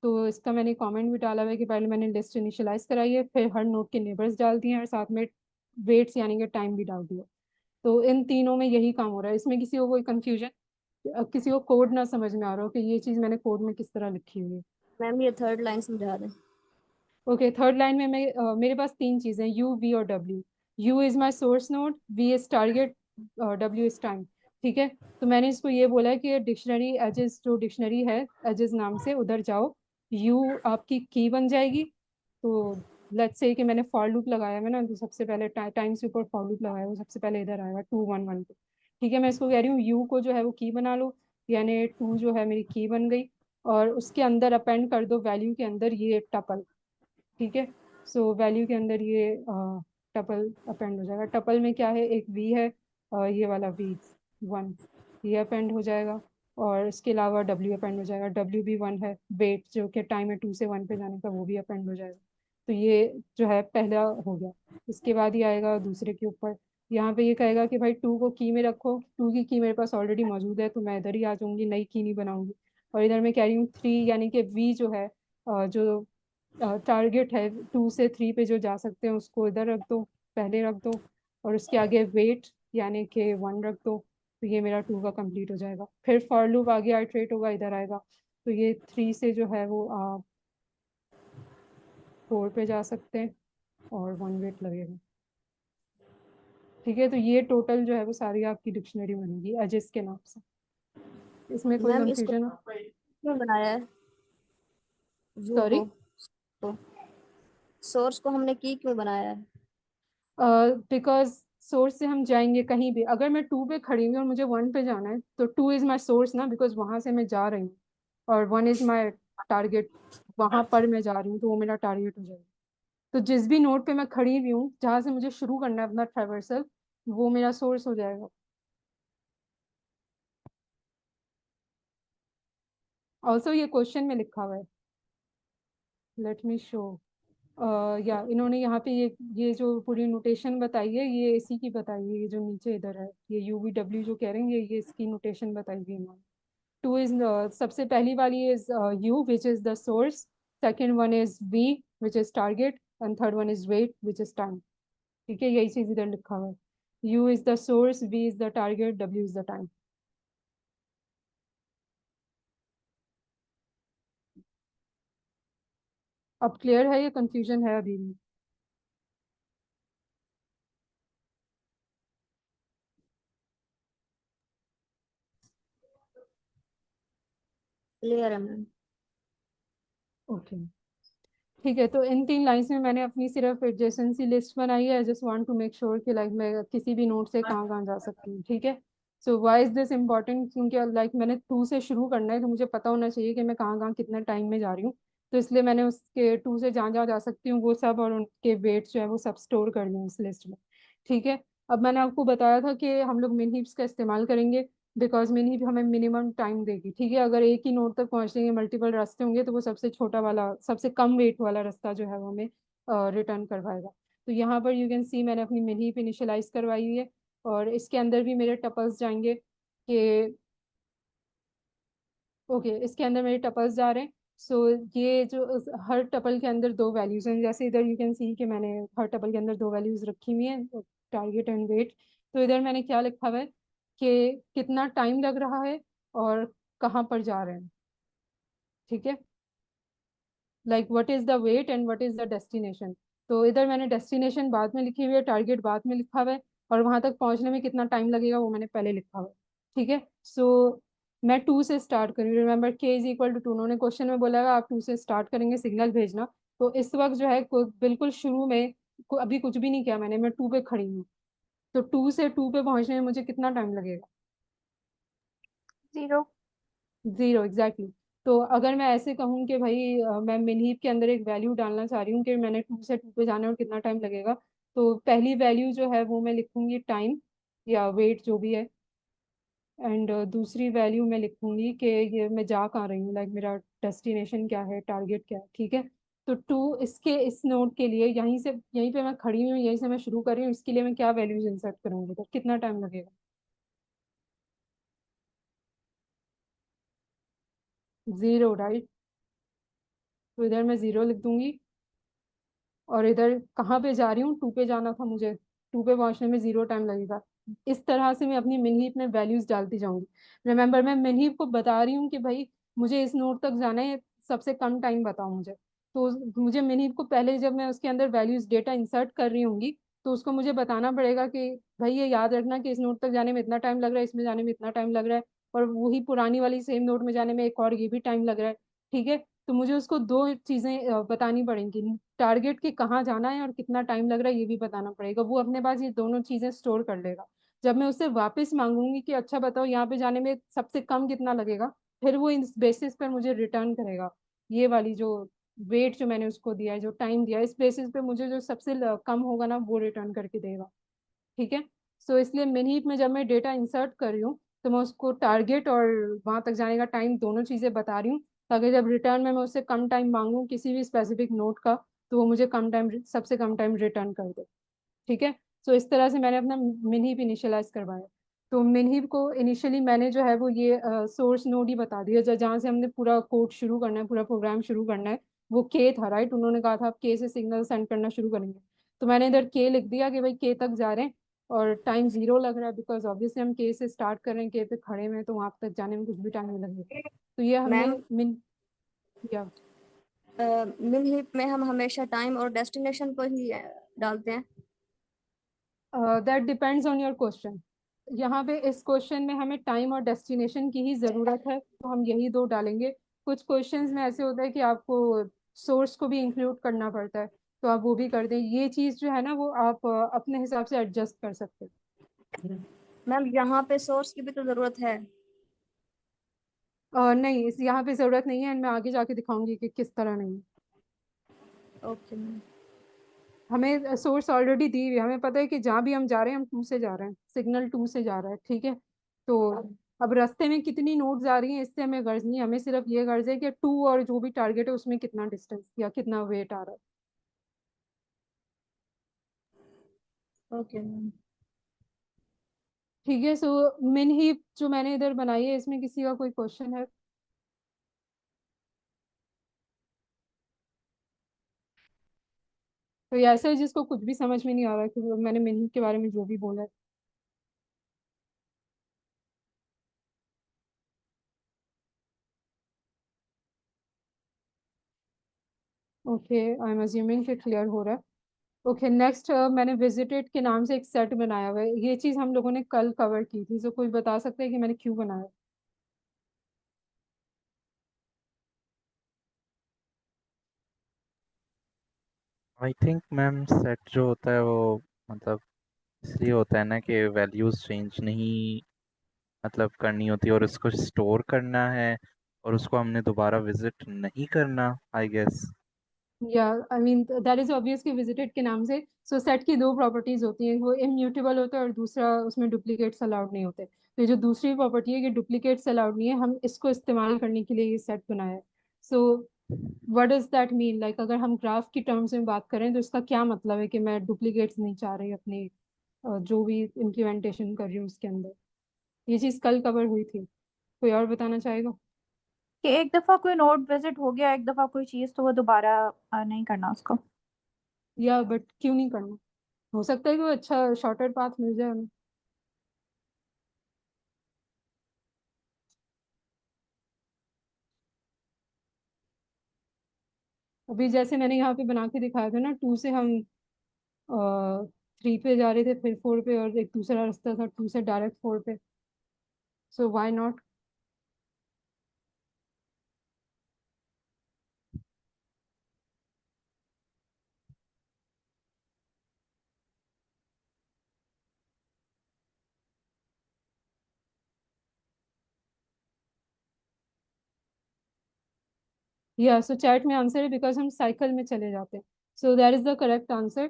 तो इसका मैंने कमेंट भी डाला हुआ है कि पहले मैंने लिस्ट इनिशियलाइज कराई है, फिर हर नोड के नेबर्स डाल दिए हैं और साथ में वेट्स यानी कि टाइम भी डाल दिया। तो इन तीनों में यही काम हो रहा है, इसमें किसी को कोई कंफ्यूजन, किसी को कोड ना समझ में आ रहा हो कि ये चीज़ मैंने कोड में किस तरह लिखी हुई है। मैम ये थर्ड लाइन समझा दें। ओके, थर्ड लाइन में मैं मेरे पास 3 चीज़ें यू वी और W. U is my source node, V is target, W is time, ठीक है। तो मैंने इसको ये बोला है कि डिक्शनरी एजेस, जो डिक्शनरी है एजेस नाम से, उधर जाओ, यू आपकी की बन जाएगी। तो लेट्स से कि मैंने फॉर लूप लगाया है ना, तो सबसे पहले टाइम से ऊपर फॉर लूप लगाया, वो सबसे पहले इधर आएगा 2 1 1 पे, ठीक है, मैं इसको कह रही हूँ यू को जो है वो की बना लो, यानी 2 जो है मेरी की बन गई, और उसके अंदर अपेंड कर दो वैल्यू के अंदर ये टपल। ठीक है, सो वैल्यू के अंदर ये टपल अपेंड हो जाएगा। टपल में क्या है, एक वी है, ये वाला वी 1, ये अपेंड हो जाएगा, और इसके अलावा डब्ल्यू अपेंड हो जाएगा, डब्ल्यू भी 1 है, वेट जो कि टाइम है 2 से 1 पे जाने का, वो भी अपेंड हो जाएगा। तो ये जो है पहला हो गया। इसके बाद ये आएगा दूसरे के ऊपर, यहाँ पे ये कहेगा कि भाई 2 को की में रखो, 2 की की मेरे पास ऑलरेडी मौजूद है तो मैं इधर ही आ जाऊंगी, नई की नहीं बनाऊंगी। और इधर मैं कह रही हूँ 3, यानी कि वी जो है जो टारगेट है 2 से 3 पे जो जा सकते हैं उसको इधर रख दो, पहले रख दो, और उसके आगे वेट यानी कि 1 रख दो। तो ये मेरा 2 का कंप्लीट हो जाएगा। फिर फॉर लूप आगे आइटरेट होगा, इधर आएगा, तो ये 3 से जो है वो 4 पे जा सकते हैं, और 1 वेट लगेगा। ठीक है, तो ये टोटल जो है वो सारी आपकी डिक्शनरी बनेगी एजेस के नाम से। इसमें कोई मैम इसको कंफ्यूजन? क्यों बनाया है यू सॉरी, को सोर्स को हमने की क्यों बनाया है? बिकॉज सोर्स से हम जाएंगे कहीं भी, अगर मैं 2 पे खड़ी हुई और मुझे 1 पे जाना है तो 2 इज माई सोर्स ना, बिकॉज वहां से मैं जा रही हूँ, और 1 इज माई टारगेट, वहां पर मैं जा रही हूँ तो वो मेरा टारगेट हो जाएगा। तो जिस भी नोड पे मैं खड़ी हुई हूँ जहाँ से मुझे शुरू करना है अपना ट्रेवर्सल, वो मेरा सोर्स हो जाएगा। ऑल्सो ये क्वेश्चन में लिखा हुआ है, लेट मी शो। या इन्होंने यहाँ पे ये जो पूरी नोटेशन बताई है ये इसी की बताई है, ये जो नीचे इधर है ये यू वी डब्ल्यू जो कह रहे हैं ये इसकी नोटेशन बताई है इन्होंने। 2 इज, सबसे पहली वाली is U which is the source, second one is V which is target, and third one is weight which is time. ठीक है, यही चीज इधर लिखा हुआ है, U is the source, V is the target, W is the time. अब clear है या कंफ्यूजन है अभी भी? क्लियर है मैम। ओके, ठीक है, तो इन 3 लाइंस में मैंने अपनी सिर्फ एडजेसेंसी लिस्ट बनाई है। I just want to make sure कि लाइक मैं किसी भी नोट से कहाँ कहाँ जा सकती हूँ। ठीक है, so why is this important, क्योंकि लाइक मैंने 2 से शुरू करना है तो मुझे पता होना चाहिए कि मैं कहाँ कहाँ कितना टाइम में जा रही हूँ। तो इसलिए मैंने उसके 2 से जहाँ जहाँ जा सकती हूँ वो सब, और उनके वेट जो है वो सब स्टोर कर लूँ उस लिस्ट में। ठीक है, अब मैंने आपको बताया था कि हम लोग मिन हीप्स का इस्तेमाल करेंगे, बिकॉज मिन हीप हमें मिनिमम टाइम देगी। ठीक है, अगर एक ही नोड तक पहुंचने के मल्टीपल रास्ते होंगे तो वो सबसे छोटा वाला, सबसे कम वेट वाला रास्ता जो है वो हमें रिटर्न करवाएगा। तो यहाँ पर यू कैन सी मैंने अपनी मिन हीप इनिशियलाइज करवाई हुई है, और इसके अंदर भी मेरे टपल्स जाएंगे कि ओके, इसके अंदर मेरे टपल्स जा रहे हैं। सो ये जो हर टपल के अंदर 2 वैल्यूज हैं, जैसे इधर यू कैन सी कि मैंने हर टपल के अंदर 2 वैल्यूज रखी हुई हैं, टारगेट एंड वेट। तो इधर मैंने क्या लिखा हुआ है कि कितना टाइम लग रहा है और कहाँ पर जा रहे हैं। ठीक है, like what is the weight and what is the destination. तो इधर मैंने डेस्टिनेशन बाद में लिखी हुई है, टारगेट बाद में लिखा हुआ है, और वहां तक पहुंचने में कितना टाइम लगेगा वो मैंने पहले लिखा हुआ है। ठीक है, सो मैं 2 से स्टार्ट करूँ, रिमेंबर के इज इक्वल टू 2, उन्होंने क्वेश्चन में बोला है आप 2 से स्टार्ट करेंगे सिग्नल भेजना। तो इस वक्त जो है बिल्कुल शुरू में अभी कुछ भी नहीं किया मैंने, मैं 2 पे खड़ी हूँ। तो 2 से 2 पे पहुंचने में मुझे कितना टाइम लगेगा? 0। 0 एग्जैक्टली। तो अगर मैं ऐसे कहूँ कि भाई मैं मिनहीप के अंदर एक वैल्यू डालना चाह रही हूँ कि मैंने 2 से 2 पे जाना है और कितना टाइम लगेगा, तो पहली वैल्यू जो है वो मैं लिखूंगी टाइम या वेट जो भी है, एंड दूसरी वैल्यू मैं लिखूंगी कि ये मैं जा कहाँ रही हूँ, लाइक मेरा डेस्टिनेशन क्या है, टारगेट क्या है। ठीक है, तो 2 इसके इस नोड के लिए यहीं पे मैं खड़ी हूँ, यहीं से मैं शुरू कर रही हूँ, इसके लिए मैं क्या वैल्यूज इंसर्ट करूंगी, तो कितना टाइम लगेगा? 0 राइट, तो इधर मैं 0 लिख दूंगी, और इधर कहाँ पे जा रही हूँ, 2 पे जाना था मुझे, 2 पे पहुंचने में 0 टाइम लगेगा। इस तरह से मैं अपनी मिन हीप में वैल्यूज डालती जाऊंगी। रिमेंबर मैं मिन हीप को बता रही हूँ कि भाई मुझे इस नोड तक जाना है, सबसे कम टाइम बताओ मुझे। तो मुझे मिन हीप को पहले जब मैं उसके अंदर वैल्यूज डेटा इंसर्ट कर रही होंगी तो उसको मुझे बताना पड़ेगा कि भाई ये याद रखना कि इस नोड तक जाने में इतना टाइम लग रहा है, इसमें जाने में इतना टाइम लग रहा है, और वही पुरानी वाली सेम नोड में जाने में एक और ये भी टाइम लग रहा है। ठीक है, तो मुझे उसको 2 चीजें बतानी पड़ेंगी, टारगेट के कहाँ जाना है और कितना टाइम लग रहा है ये भी बताना पड़ेगा। वो अपने पास ये दोनों चीजें स्टोर कर लेगा। जब मैं उससे वापस मांगूंगी कि अच्छा बताओ यहाँ पे जाने में सबसे कम कितना लगेगा, फिर वो इस बेसिस पर मुझे रिटर्न करेगा। ये वाली जो वेट जो मैंने उसको दिया है, जो टाइम दिया है, इस बेसिस पे मुझे जो सबसे कम होगा ना वो रिटर्न करके देगा। ठीक है। सो इसलिए मिन हीप में जब मैं डेटा इंसर्ट कर रही हूँ तो मैं उसको टारगेट और वहां तक जाने का टाइम दोनों चीजें बता रही हूँ, ताकि जब रिटर्न में मैं उससे कम टाइम मांगूँ किसी भी स्पेसिफिक नोट का, तो वो मुझे कम टाइम, सबसे कम टाइम रिटर्न कर दे। ठीक है। सो इस तरह से मैंने अपना मिन हीप इनिशियलाइज करवाया। तो मिन हीप को इनिशियली मैंने जो है वो ये सोर्स नोड ही बता दिया, जहाँ से हमने पूरा कोड शुरू करना है, पूरा प्रोग्राम शुरू करना है, वो के था, राइट। उन्होंने कहा था आप के से सिग्नल सेंड करना शुरू करेंगे, तो मैंने इधर के लिख दिया कि भाई के तक जा रहे हैं, और टाइम 0 लग रहा है बिकॉज ऑब्वियसली हम के से स्टार्ट कर रहे हैं, के पे खड़े हुए हैं, तो वहां तक जाने में कुछ भी टाइम नहीं लगेगा। तो ये हमने मैम मिन या मिन हीप में हम हमेशा टाइम और डेस्टिनेशन को ही डालते हैं। That depends on your question. यहाँ पे इस क्वेश्चन में हमें टाइम और डेस्टिनेशन की ही ज़रूरत है, तो हम यही दो डालेंगे। कुछ क्वेश्चंस में ऐसे होता है कि आपको सोर्स को भी इंक्लूड करना पड़ता है, तो आप वो भी कर दें। ये चीज़ जो है ना वो आप अपने हिसाब से एडजस्ट कर सकते हैं। मैम यहाँ पे सोर्स की भी तो जरूरत है। नहीं, इस यहाँ पे ज़रूरत नहीं है, एंड मैं आगे जाके दिखाऊंगी कि किस तरह नहीं। Okay ma'am. हमें सोर्स ऑलरेडी दी हुई है, हमें पता है कि जहाँ भी हम जा रहे हैं हम 2 से जा रहे हैं, सिग्नल 2 से जा रहा है। ठीक है। तो अब रास्ते में कितनी नोड्स आ रही हैं इससे हमें गर्ज नहीं, हमें सिर्फ ये गर्ज है कि 2 और जो भी टारगेट है उसमें कितना डिस्टेंस या कितना वेट आ रहा है। Okay ma'am. ठीक है। सो मिन हीप जो मैंने इधर बनाई है, इसमें किसी का कोई क्वेश्चन है? तो ये ऐसा है जिसको कुछ भी समझ में नहीं आ रहा कि मैंने मिन हीप के बारे में जो भी बोला है। ओके, आई एम अज्यूमिंग कि क्लियर हो रहा है। ओके, नेक्स्ट मैंने विजिटेड के नाम से एक सेट बनाया हुआ है। ये चीज़ हम लोगों ने कल कवर की थी, तो कोई बता सकता है कि मैंने क्यों बनाया? आई थिंक मैम सेट जो होता है वो मतलब इसलिए होता है ना कि वैल्यूज चेंज नहीं मतलब करनी होती है और उसको स्टोर करना है और उसको हमने दोबारा विजिट नहीं करना आई गेस। या I mean that is obvious कि विजिटेड के नाम से। सो सेट की दो प्रॉपर्टीज होती हैं, वो इम्यूटेबल होता है और दूसरा उसमें डुप्लीकेट्स अलाउड नहीं होते। तो ये जो दूसरी प्रॉपर्टी है कि डुप्लीकेट्स अलाउड नहीं है, हम इसको इस्तेमाल करने के लिए ये सेट बनाया है। So what does that mean, like अगर हम ग्राफ की टर्म्स में बात करें तो इसका क्या मतलब है कि मैं डुप्लीकेट्स नहीं चाह रही अपनी जो भी इम्प्लीमेंटेशन कर रही हूँ उसके अंदर। ये चीज़ कल कवर हुई थी, कोई और बताना चाहेगा? कि एक दफा कोई नोड विजिट हो गया, एक दफा कोई चीज, तो वो दोबारा नहीं करना उसको। या बट क्यों नहीं करना? हो सकता है कि वो अच्छा शॉर्टकट पाथ मिल जाए हमें। अभी जैसे मैंने यहाँ पे बना के दिखाया था ना, 2 से हम 3 पे जा रहे थे, फिर 4 पे, और एक दूसरा रास्ता था 2 से डायरेक्ट 4 पे। So why not? या सो चैट में आंसर है बिकॉज हम साइकिल में चले जाते हैं। सो that is the correct answer.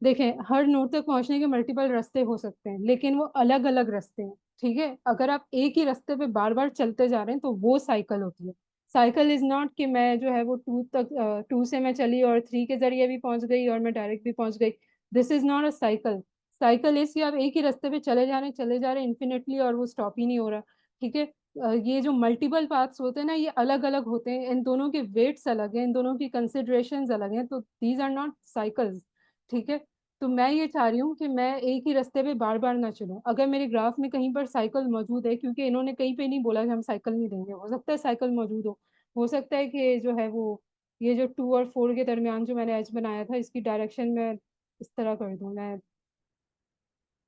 देखें, हर नोड तक पहुंचने के मल्टीपल रास्ते हो सकते हैं, लेकिन वो अलग अलग रास्ते हैं। ठीक है। अगर आप एक ही रास्ते पे बार बार चलते जा रहे हैं तो वो साइकिल होती है। साइकिल इज नॉट कि मैं जो है वो 2 तक, 2 से मैं चली और 3 के जरिए भी पहुंच गई और मैं डायरेक्ट भी पहुंच गई। This is not a cycle. Cycle is कि आप एक ही रास्ते पे चले जा रहे हैं इन्फिनिटली और वो स्टॉप ही नहीं हो रहा। ठीक है। ये जो मल्टीपल पाथ्स होते हैं ना, ये अलग अलग होते हैं, इन दोनों के वेट्स अलग हैं, इन दोनों की कंसिडरेशंस अलग हैं, तो दीज आर नॉट साइकिल्स। ठीक है। तो मैं ये चाह रही हूँ कि मैं एक ही रास्ते पे बार बार ना चलूं। अगर मेरे ग्राफ में कहीं पर साइकिल मौजूद है, क्योंकि इन्होंने कहीं पे नहीं बोला कि हम साइकिल नहीं देंगे, हो सकता है साइकिल मौजूद हो सकता है कि जो है वो ये जो 2 और 4 के दरमियान जो मैंने एज बनाया था, इसकी डायरेक्शन में इस तरह कर दूं, मैं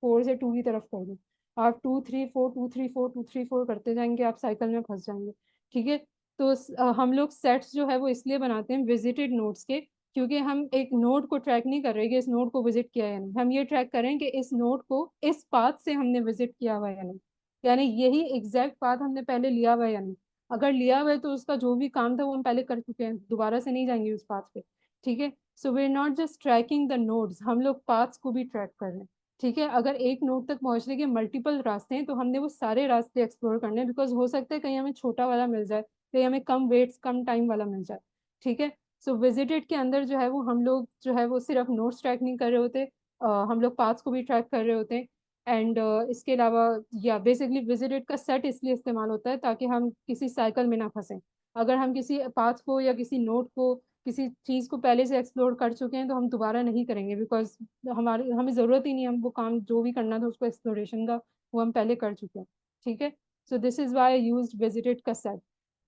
4 से 2 की तरफ कर दूं। आप 2 3 4 2 3 4 2 3 4 करते जाएंगे, आप साइकिल में फंस जाएंगे। ठीक है। तो हम लोग सेट्स जो है वो इसलिए बनाते हैं विजिटेड नोड्स के, क्योंकि हम एक नोड को ट्रैक नहीं कर रहे कि इस नोड को विजिट किया या नहीं, हम ये ट्रैक कर रहे हैं कि इस नोड को इस पाथ से हमने विजिट किया हुआ या नहीं, यानी यही एग्जैक्ट पाथ हमने पहले लिया हुआ या नहीं। अगर लिया हुआ है तो उसका जो भी काम था वो हम पहले कर चुके हैं, दोबारा से नहीं जाएंगे उस पाथ पे। ठीक है, so we are not just tracking the nodes, हम लोग पाथ्स को भी ट्रैक कर रहे हैं। ठीक है, अगर एक नोड तक पहुंचने के मल्टीपल रास्ते हैं तो हमने वो सारे रास्ते एक्सप्लोर करने हैं, बिकॉज हो सकता है कहीं हमें छोटा वाला मिल जाए, कहीं हमें कम वेट्स कम टाइम वाला मिल जाए। ठीक है, सो विजिटेड के अंदर जो है वो हम लोग जो है वो सिर्फ नोट्स ट्रैक नहीं कर रहे होते, हम लोग पाथ्स को भी ट्रैक कर रहे होते हैं। एंड इसके अलावा या बेसिकली विजिटेड का सेट इसलिए इस्तेमाल होता है ताकि हम किसी साइकिल में ना फंसें। अगर हम किसी पाथ को या किसी नोट को किसी चीज़ को पहले से एक्सप्लोर कर चुके हैं तो हम दोबारा नहीं करेंगे, बिकॉज हमारे हमें ज़रूरत ही नहीं, हम वो काम जो भी करना था उसको एक्सप्लोरेशन का वो हम पहले कर चुके हैं। ठीक है, so this is why I use visited का सेट।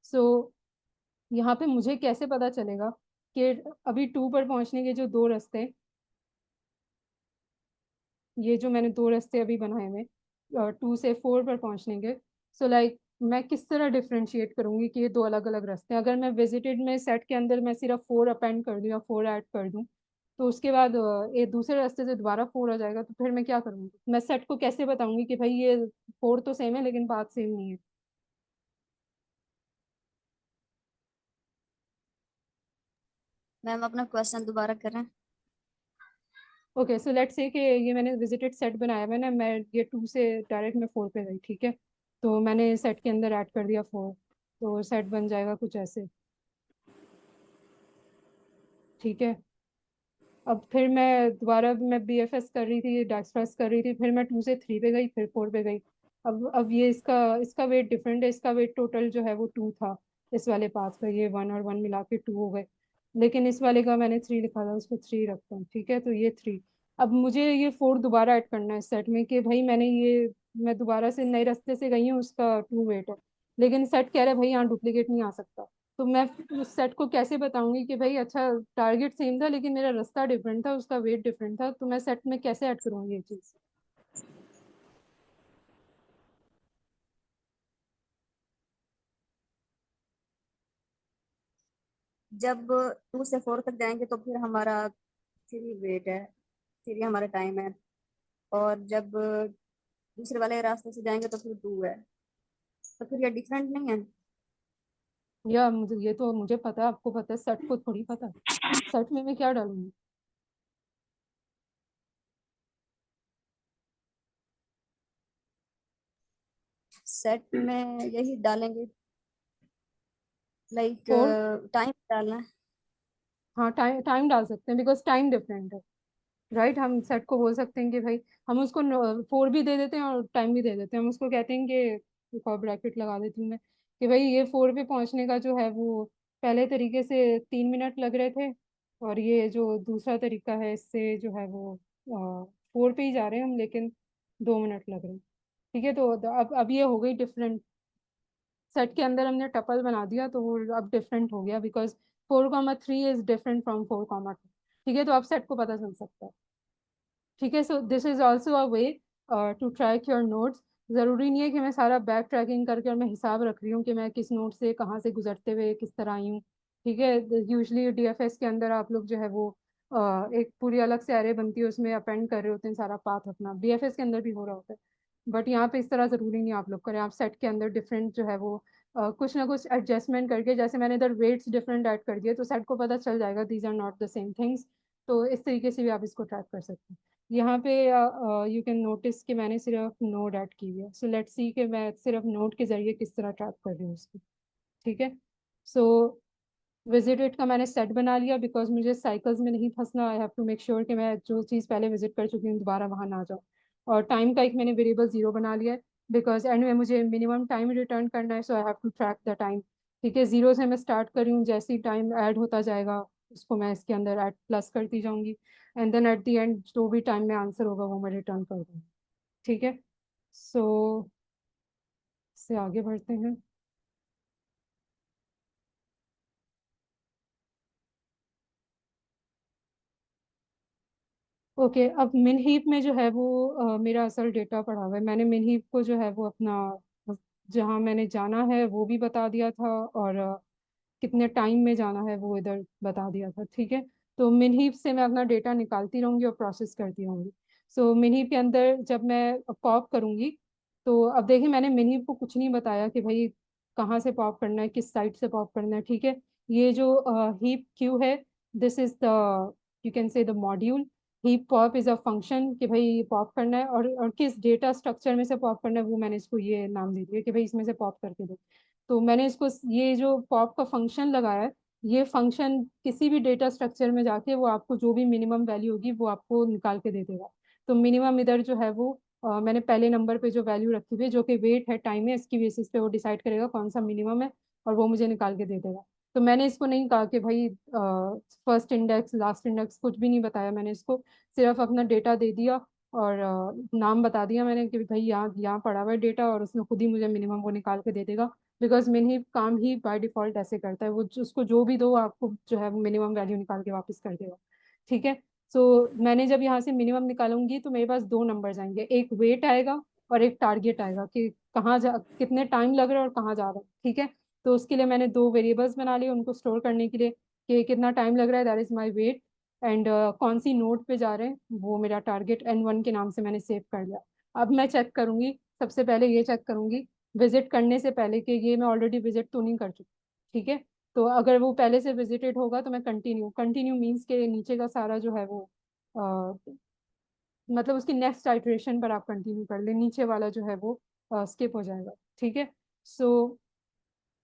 सो यहाँ पे मुझे कैसे पता चलेगा कि अभी 2 पर पहुंचने के जो 2 रास्ते हैं, ये जो मैंने 2 रास्ते अभी बनाए हुए 2 से 4 पर पहुंचने के, सो लाइक मैं किस तरह डिफ्रेंशिएट करूंगी कि ये 2 अलग अलग रास्ते हैं। अगर मैं विजिटेड में सेट के अंदर मैं सिर्फ 4 अपेंड कर दूं या 4 ऐड कर दूं तो उसके बाद ये दूसरे रास्ते से दोबारा 4 आ जाएगा, तो फिर मैं क्या करूंगी, मैं सेट को कैसे बताऊंगी कि भाई ये 4 तो सेम है लेकिन पाथ सेम नहीं है। मैम अपना क्वेश्चन दोबारा करें। ओके, सो लेट्स से कि ये मैंने विजिटेड सेट बनाया मैंने, मैं ये 2 से डायरेक्ट मैं 4 पे गई। ठीक है, तो मैंने सेट के अंदर ऐड कर दिया 4, तो सेट बन जाएगा कुछ ऐसे। ठीक है, अब फिर मैं दोबारा मैं बीएफएस कर रही थी, डायस्ट्रेस कर रही थी, फिर मैं 2 से 3 पे गई, फिर 4 पे गई। अब ये इसका वेट डिफरेंट है, इसका वेट टोटल जो है वो 2 था इस वाले पाथ का, ये 1 और 1 मिला के 2 हो गए, लेकिन इस वाले का मैंने 3 लिखा था, उसको 3 रखता हूँ। ठीक है, तो ये 3। अब मुझे ये 4 दोबारा ऐड करना है इस सेट में कि भाई मैं दोबारा से नए रास्ते से गई हूँ, उसका 2 वेट है, लेकिन सेट कह रहा है भाई यहाँ डुप्लीकेट नहीं आ सकता। तो मैं उस सेट को कैसे बताऊंगी कि भाई अच्छा टारगेट सेम था लेकिन मेरा रास्ता डिफरेंट था, उसका वेट डिफरेंट था, तो मैं सेट में कैसे ऐड करूंगी ये चीज़। जब 2 से 4 तक जाएंगे तो फिर हमारा 3 वेट है, 3 हमारा टाइम है। और जब दूसरे वाले रास्ते से जाएंगे तो फिर 2 है, तो फिर ये डिफरेंट नहीं है। या मुझे ये तो मुझे पता है, आपको पता है, सेट को थोड़ी पता है, सेट में मैं क्या डालूंगी। सेट में यही डालेंगे, लाइक 4, टाइम डालना है। हाँ टाइम टाइम डाल सकते हैं बिकॉज टाइम डिफरेंट है। राइट, हम सेट को बोल सकते हैं कि भाई हम उसको 4 भी दे देते हैं और टाइम भी दे देते हैं, हम उसको कहते हैं कि एक और ब्रैकेट लगा देती हूँ मैं कि भाई ये 4 पे पहुंचने का जो है वो पहले तरीके से 3 मिनट लग रहे थे, और ये जो दूसरा तरीका है इससे जो है वो 4 पे ही जा रहे हैं हम लेकिन 2 मिनट लग रहे हैं। ठीक है, तो अब ये हो गई डिफरेंट, सेट के अंदर हमने टपल बना दिया तो वो अब डिफरेंट हो गया बिकॉज 4,3 इज डिफरेंट फ्रॉम 4,2। ठीक है, तो अब सेट को पता चल सकता है। ठीक है, so this is also a way to track your notes. ज़रूरी नहीं है कि मैं सारा बैक ट्रैकिंग करके और मैं हिसाब रख रही हूँ कि मैं किस नोट से कहाँ से गुजरते हुए किस तरह आई हूँ। ठीक है, यूजली डीएफएस के अंदर आप लोग जो है वो एक पूरी अलग से एरे बनती है, उसमें अपेंड कर रहे होते हैं सारा पाथ अपना, बीएफएस के अंदर भी हो रहा होता है, बट यहाँ पे इस तरह ज़रूरी नहीं आप लोग करें, आप सेट के अंदर डिफरेंट जो है वो कुछ ना कुछ एडजस्टमेंट करके, जैसे मैंने इधर वेट्स डिफरेंट ऐड कर दिए तो सेट को पता चल जाएगा these are not the same things. तो इस तरीके से भी आप इसको ट्रैक कर सकते हैं। यहाँ पे यू कैन नोटिस कि मैंने सिर्फ नोड ऐड की हुई है, सो लेट्स सी कि मैं सिर्फ नोड के जरिए किस तरह ट्रैक कर रही हूँ उसको। ठीक है, सो विजिटेड का मैंने सेट बना लिया बिकॉज मुझे साइकिल्स में नहीं फंसना, I have to make sure कि मैं जो चीज़ पहले विजिट कर चुकी हूँ दोबारा वहाँ ना जाऊँ। और टाइम का एक मैंने वेरिएबल 0 बना लिया है बिकॉज एंड में मुझे मिनिमम टाइम रिटर्न करना है, so I have to track the time. ठीक है, 0 से मैं स्टार्ट कर रही हूँ, जैसे ही टाइम ऐड होता जाएगा उसको मैं इसके अंदर ऐड प्लस करती जाऊंगी, and then at the end जो भी टाइम में आंसर होगा वो मैं रिटर्न कर दूँगी। ठीक है, सो इससे आगे बढ़ते हैं। ओके, अब मिन हीप में जो है वो मेरा असल डेटा पड़ा हुआ है, मैंने मिन हीप को जो है वो अपना जहाँ मैंने जाना है वो भी बता दिया था, और कितने टाइम में जाना है वो इधर बता दिया था। ठीक है, तो मिनहीप से मैं अपना डेटा निकालती रहूंगी और प्रोसेस करती रहूंगी। सो मिनहीप के अंदर जब मैं पॉप करूंगी, तो अब देखिए मैंने मिनहीप को कुछ नहीं बताया कि भाई कहाँ से पॉप करना है, किस साइट से पॉप करना है, ठीक है। ये जो हीप क्यू है, this is the, you can से the module. Heap pop is a function कि भाई पॉप करना है, और किस डेटा स्ट्रक्चर में से पॉप करना है वो मैंने इसको ये नाम दे दिया कि भाई इसमें से पॉप करके दो। तो मैंने इसको ये जो पॉप का फंक्शन लगाया है, ये फंक्शन किसी भी डेटा स्ट्रक्चर में जाके वो आपको जो भी मिनिमम वैल्यू होगी वो आपको निकाल के दे देगा। तो मिनिमम इधर जो है वो मैंने पहले नंबर पे जो वैल्यू रखी हुई है जो कि वेट है, टाइम है, इसकी बेसिस पे वो डिसाइड करेगा कौन सा मिनिमम है, और वो मुझे निकाल के दे देगा। तो मैंने इसको नहीं कहा कि भाई फर्स्ट इंडेक्स लास्ट इंडेक्स कुछ भी नहीं बताया, मैंने इसको सिर्फ अपना डेटा दे दिया और नाम बता दिया मैंने कि भाई यहाँ यहाँ पड़ा हुआ है डेटा, और उसने खुद ही मुझे मिनिमम वो निकाल के दे देगा। बिकॉज मिन ही काम ही बाय डिफॉल्ट ऐसे करता है, वो उसको जो भी दो आपको जो है मिनिमम वैल्यू निकाल के वापस कर देगा, ठीक है। सो मैंने जब यहाँ से मिनिमम निकालूंगी तो मेरे पास दो नंबर्स आएंगे, एक वेट आएगा और एक टारगेट आएगा कि कहाँ जा कितने टाइम लग रहा है और कहाँ जा रहा है, ठीक है। तो उसके लिए मैंने दो वेरिएबल्स बना लिए उनको स्टोर करने के लिए, कि कितना टाइम लग रहा है that is my weight, and कौन सी नोड पे जा रहे हैं वो मेरा टारगेट N1 के नाम से मैंने सेव कर लिया। अब मैं चेक करूंगी, सबसे पहले ये चेक करूंगी विजिट करने से पहले कि ये मैं ऑलरेडी विजिट तो नहीं कर चुकी, ठीक है। तो अगर वो पहले से विजिटेड होगा तो मैं कंटिन्यू, कंटिन्यू मीन्स के नीचे का सारा जो है वो मतलब उसकी नेक्स्ट आइट्रेशन पर आप कंटिन्यू कर ले, नीचे वाला जो है वो स्किप हो जाएगा, ठीक है। सो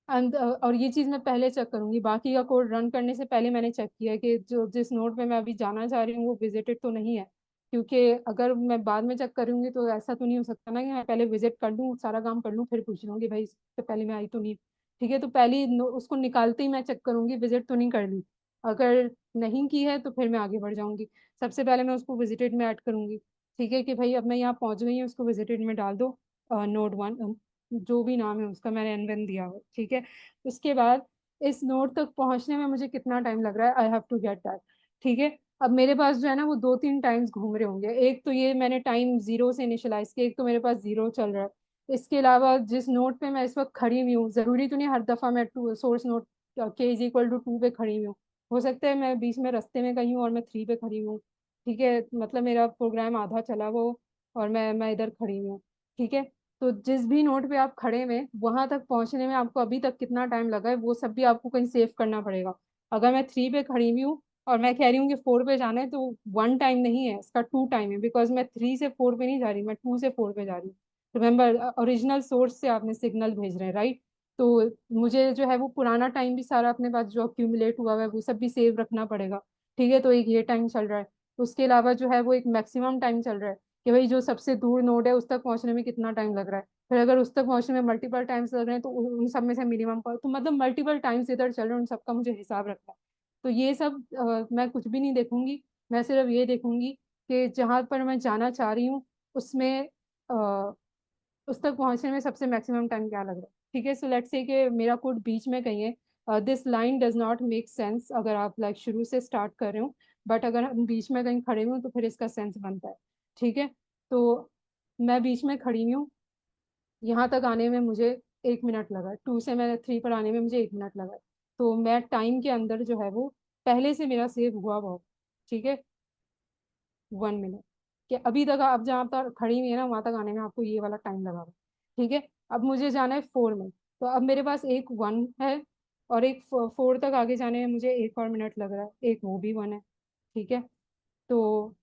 और ये चीज़ मैं पहले चेक करूंगी, बाकी का कोड रन करने से पहले मैंने चेक किया है कि जो जिस नोड पे मैं अभी जाना चाह रही हूँ वो विजिटेड तो नहीं है। क्योंकि अगर मैं बाद में चेक करूंगी तो ऐसा तो नहीं हो सकता ना कि मैं पहले विजिट कर लूँ, सारा काम कर लूँ, फिर पूछ लूँगी भाई इससे पहले मैं आई तो नहीं, ठीक है। तो पहले उसको निकालते ही मैं चेक करूंगी विजिट तो नहीं कर ली, अगर नहीं की है तो फिर मैं आगे बढ़ जाऊंगी। सबसे पहले मैं उसको विजिटेड में ऐड करूंगी, ठीक है, कि भाई अब मैं यहाँ पहुंच गई हूँ, उसको विजिटेड में डाल दो, नोड 1 जो भी नाम है उसका मैंने N1 दिया हो, ठीक है। उसके बाद इस नोड तक पहुंचने में मुझे कितना टाइम लग रहा है, I have to get that, ठीक है। अब मेरे पास जो है ना वो दो तीन टाइम्स घूम रहे होंगे, एक तो ये मैंने टाइम 0 से इनिशियलाइज किया, एक तो मेरे पास 0 चल रहा है। इसके अलावा जिस नोड पे मैं इस वक्त खड़ी हुई हूँ, जरूरी तो नहीं हर दफा मैं टू सोर्स नोड k = 2 पे खड़ी हुई हूँ, हो सकता है मैं बीच में रास्ते में कहीं हूँ और मैं 3 पे खड़ी हूँ, ठीक है, मतलब मेरा प्रोग्राम आधा चला वो और मैं इधर खड़ी हूँ, ठीक है। तो जिस भी नोड पे आप खड़े हुए वहां तक पहुंचने में आपको अभी तक कितना टाइम लगा है वो सब भी आपको कहीं सेव करना पड़ेगा। अगर मैं 3 पे खड़ी हुई हूँ और मैं कह रही हूँ कि 4 पे जाना है, तो 1 टाइम नहीं है, इसका 2 टाइम है, बिकॉज मैं 3 से 4 पे नहीं जा रही, मैं 2 से 4 पे जा रही हूँ। रिमेम्बर ओरिजिनल सोर्स से आपने सिग्नल भेज रहे हैं, राइट। तो मुझे जो है वो पुराना टाइम भी सारा अपने पास जो अक्यूमुलेट हुआ है वो सब भी सेव रखना पड़ेगा, ठीक है। तो एक ये टाइम चल रहा है, उसके अलावा जो है वो एक मैक्सिमम टाइम चल रहा है कि भाई जो सबसे दूर नोड है उस तक पहुंचने में कितना टाइम लग रहा है, फिर अगर उस तक पहुंचने में मल्टीपल टाइम्स लग रहे हैं तो उन सब में से मिनिमम का, तो मतलब मल्टीपल टाइम्स इधर चल रहे हैं, उन सबका मुझे हिसाब रखना है। तो ये सब मैं कुछ भी नहीं देखूंगी, मैं सिर्फ ये देखूंगी कि जहां पर मैं जाना चाह रही हूँ उसमें उस तक पहुंचने में सबसे मैक्सिमम टाइम क्या लग रहा है, ठीक है। सो लेट्स से कि मेरा कोड बीच में कहीं है, this line does not make sense अगर आप लाइक शुरू से स्टार्ट कर रहे हो, बट अगर हम बीच में कहीं खड़े हुए तो फिर इसका सेंस बनता है, ठीक है। तो मैं बीच में खड़ी हुई हूँ, यहाँ तक आने में मुझे 1 मिनट लगा, 2 से मैंने 3 पर आने में मुझे 1 मिनट लगा, तो मैं टाइम के अंदर जो है वो पहले से मेरा सेव हुआ बहुत, ठीक है, 1 मिनट, कि अभी तक आप जहाँ पर खड़ी हुई है ना वहां तक आने में आपको ये वाला टाइम लगा हुआ, ठीक है। अब मुझे जाना है 4 में, तो अब मेरे पास एक 1 है और एक 4 तक आगे जाने में मुझे 1 और मिनट लग रहा है, एक वो भी 1 है, ठीक है। तो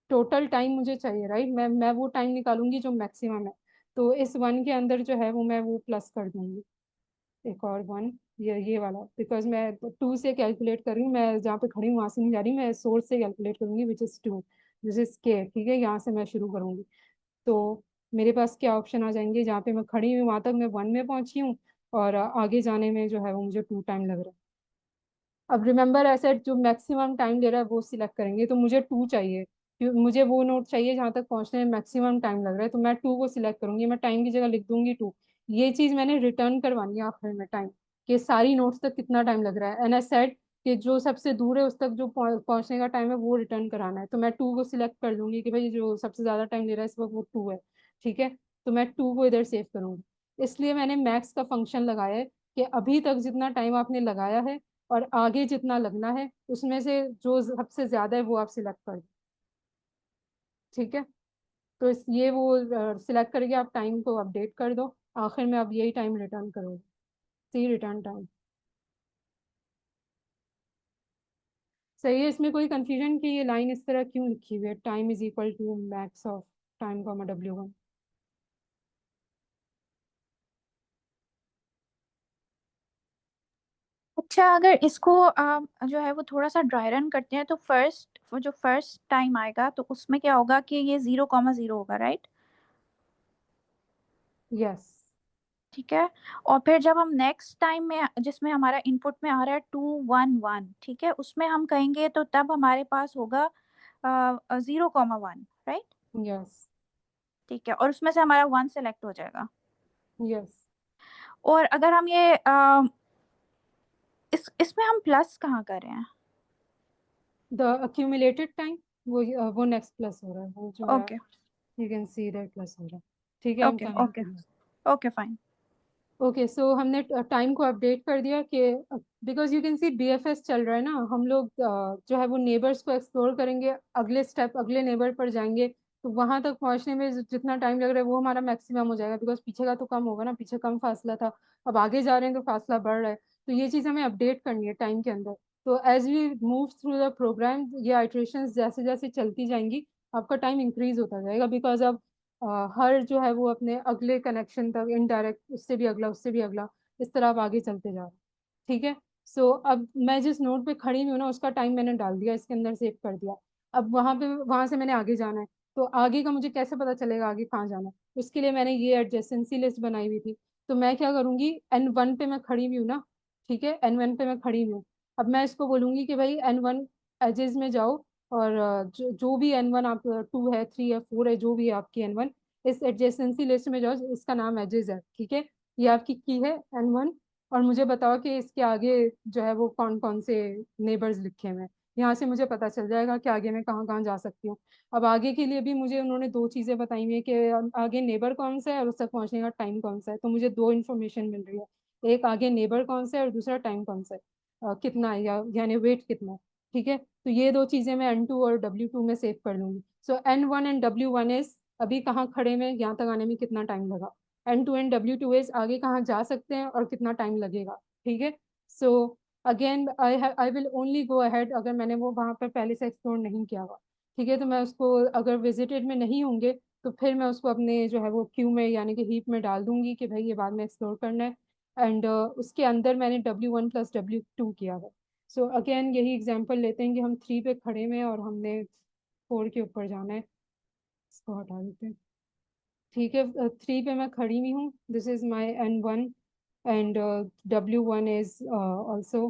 टोटल टाइम मुझे चाहिए, राइट, मैं वो टाइम निकालूंगी जो मैक्सिमम है, तो इस 1 के अंदर जो है वो मैं वो प्लस कर दूंगी एक और 1, ये वाला, बिकॉज मैं 2 से कैलकुलेट कर रही हूँ, मैं जहाँ पे खड़ी हूँ वहां से नहीं जा रही, मैं सोर्स से कैलकुलेट करूंगी which is 2, this is k, ठीक है, यहाँ से मैं शुरू करूंगी। तो मेरे पास क्या ऑप्शन आ जाएंगे, जहाँ पे मैं खड़ी हुई वहां तक मैं 1 में पहुंची हूँ और आगे जाने में जो है वो मुझे 2 टाइम लग रहा है। अब रिमेंबर एसेट जो मैक्सिमम टाइम ले रहा है वो सिलेक्ट करेंगे, तो मुझे 2 चाहिए, मुझे वो नोट चाहिए जहाँ तक पहुंचने में मैक्सिमम टाइम लग रहा है, तो मैं 2 को सिलेक्ट करूंगी, मैं टाइम की जगह लिख दूंगी 2। ये चीज मैंने रिटर्न करवानी है आखिर में टाइम, कि सारी नोट्स तक कितना टाइम लग रहा है, एंड आई सेड कि जो सबसे दूर है उस तक जो पहुंचने का टाइम है वो रिटर्न कराना है, तो मैं 2 को सिलेक्ट कर लूंगी कि भाई जो सबसे ज्यादा टाइम ले रहा है इस वक्त वो 2 है, ठीक है। तो मैं 2 को इधर सेव करूंगी, इसलिए मैंने मैक्स का फंक्शन लगाया है कि अभी तक जितना टाइम आपने लगाया है और आगे जितना लगना है उसमें से जो सबसे ज़्यादा है वो आप सिलेक्ट कर दो, ठीक है। तो ये वो सिलेक्ट करके आप टाइम को अपडेट कर दो, आखिर में आप यही टाइम रिटर्न करोगे, सी रिटर्न टाइम। सही है, इसमें कोई कंफ्यूजन कि ये लाइन इस तरह क्यों लिखी हुई है, time is equal to max of time comma W1? अच्छा, अगर इसको जो है वो थोड़ा सा ड्राई रन करते हैं तो जो फर्स्ट टाइम आएगा तो उसमें क्या होगा कि ये 0,0 होगा, राइट? यस। ठीक है। और फिर जब हम नेक्स्ट टाइम में जिसमें हमारा इनपुट में आ रहा है 211, ठीक है, उसमें हम कहेंगे तो तब हमारे पास होगा 0,1, राइट? यस। ठीक है, और उसमें से हमारा 1 सेलेक्ट हो जाएगा। यस। और अगर हम ये इसमें हम प्लस कहाँ कर रहे हैं? द अक्यूमुलेटेड टाइम, वो नेक्स्ट प्लस हो रहा है, वो जो है okay you can see that plus हो रहा है, ठीक है। हम ओके काउंट ओके करेंगे। Okay fine. ओके, सो हमने टाइम को अपडेट कर दिया कि because you can see BFS चल रहा है ना, हम लोग जो है वो नेबर्स को एक्सप्लोर करेंगे, अगले स्टेप अगले नेबर पर जाएंगे, तो वहां तक पहुंचने में जितना टाइम लग रहा है वो हमारा मैक्सिमम हो जाएगा, बिकॉज पीछे का तो कम होगा ना, पीछे कम फासला था, अब आगे जा रहे हैं तो फासला बढ़ रहा है, तो ये चीज़ हमें अपडेट करनी है टाइम के अंदर। तो as we move through the program, ये आइट्रेशन जैसे जैसे चलती जाएंगी आपका टाइम इंक्रीज होता जाएगा, बिकॉज अब हर जो है वो अपने अगले कनेक्शन तक इनडायरेक्ट, उससे भी अगला, उससे भी अगला, इस तरह आप आगे चलते जा रहे हैं, ठीक है। सो अब मैं जिस नोड पे खड़ी हुई हूँ ना, उसका टाइम मैंने डाल दिया इसके अंदर, सेव कर दिया। अब वहां से मैंने आगे जाना है, तो आगे का मुझे कैसे पता चलेगा आगे कहाँ जाना है, उसके लिए मैंने ये एडजेसेंसी लिस्ट बनाई हुई थी। तो मैं क्या करूंगी, N1 पे मैं खड़ी हुई हूँ ना, ठीक है, N1 पे मैं खड़ी हुई हूँ। अब मैं इसको बोलूंगी कि भाई N1 एजेस में जाओ, और जो भी N1 आप 2 है, 3 है, 4 है, जो भी है आपकी N1, इस एडजेसेंसी लिस्ट में जाओ, इसका नाम एजेस है, ठीक है। ये आपकी की है N1, और मुझे बताओ कि इसके आगे जो है वो कौन कौन से नेबर्स लिखे हुए हैं, यहाँ से मुझे पता चल जाएगा कि आगे मैं कहाँ कहाँ जा सकती हूँ। अब आगे के लिए भी मुझे उन्होंने दो चीज़ें बताई हुई है कि आगे नेबर कौन सा है और उस तक पहुँचने का टाइम कौन सा है, तो मुझे दो इन्फॉर्मेशन मिल रही है, एक आगे नेबर कौन सा है और दूसरा टाइम कौन सा है, कितना है, यानी वेट कितना है, ठीक है। तो ये दो चीज़ें मैं N2 और W2 में सेव कर लूंगी। सो N1 एंड W1 इज अभी कहाँ खड़े में, यहाँ तक आने में कितना टाइम लगा, N2 एंड W2 इज आगे कहाँ जा सकते हैं और कितना टाइम लगेगा, ठीक है। So again I will only go ahead अगर मैंने वो वहाँ पर पहले से एक्सप्लोर नहीं किया हुआ, ठीक है। तो मैं उसको अगर विजिटेड में नहीं होंगे तो फिर मैं उसको अपने जो है वो क्यू में यानी कि हीप में डाल दूंगी कि भाई ये बाद में एक्सप्लोर करना है, एंड उसके अंदर मैंने W1 प्लस W2 किया है। सो अगेन यही एग्जांपल लेते हैं कि हम 3 पे खड़े में और हमने 4 के ऊपर जाना है, इसको हटा देते हैं, ठीक है। 3 पे मैं खड़ी हुई हूँ, this is my N1 and W1 is also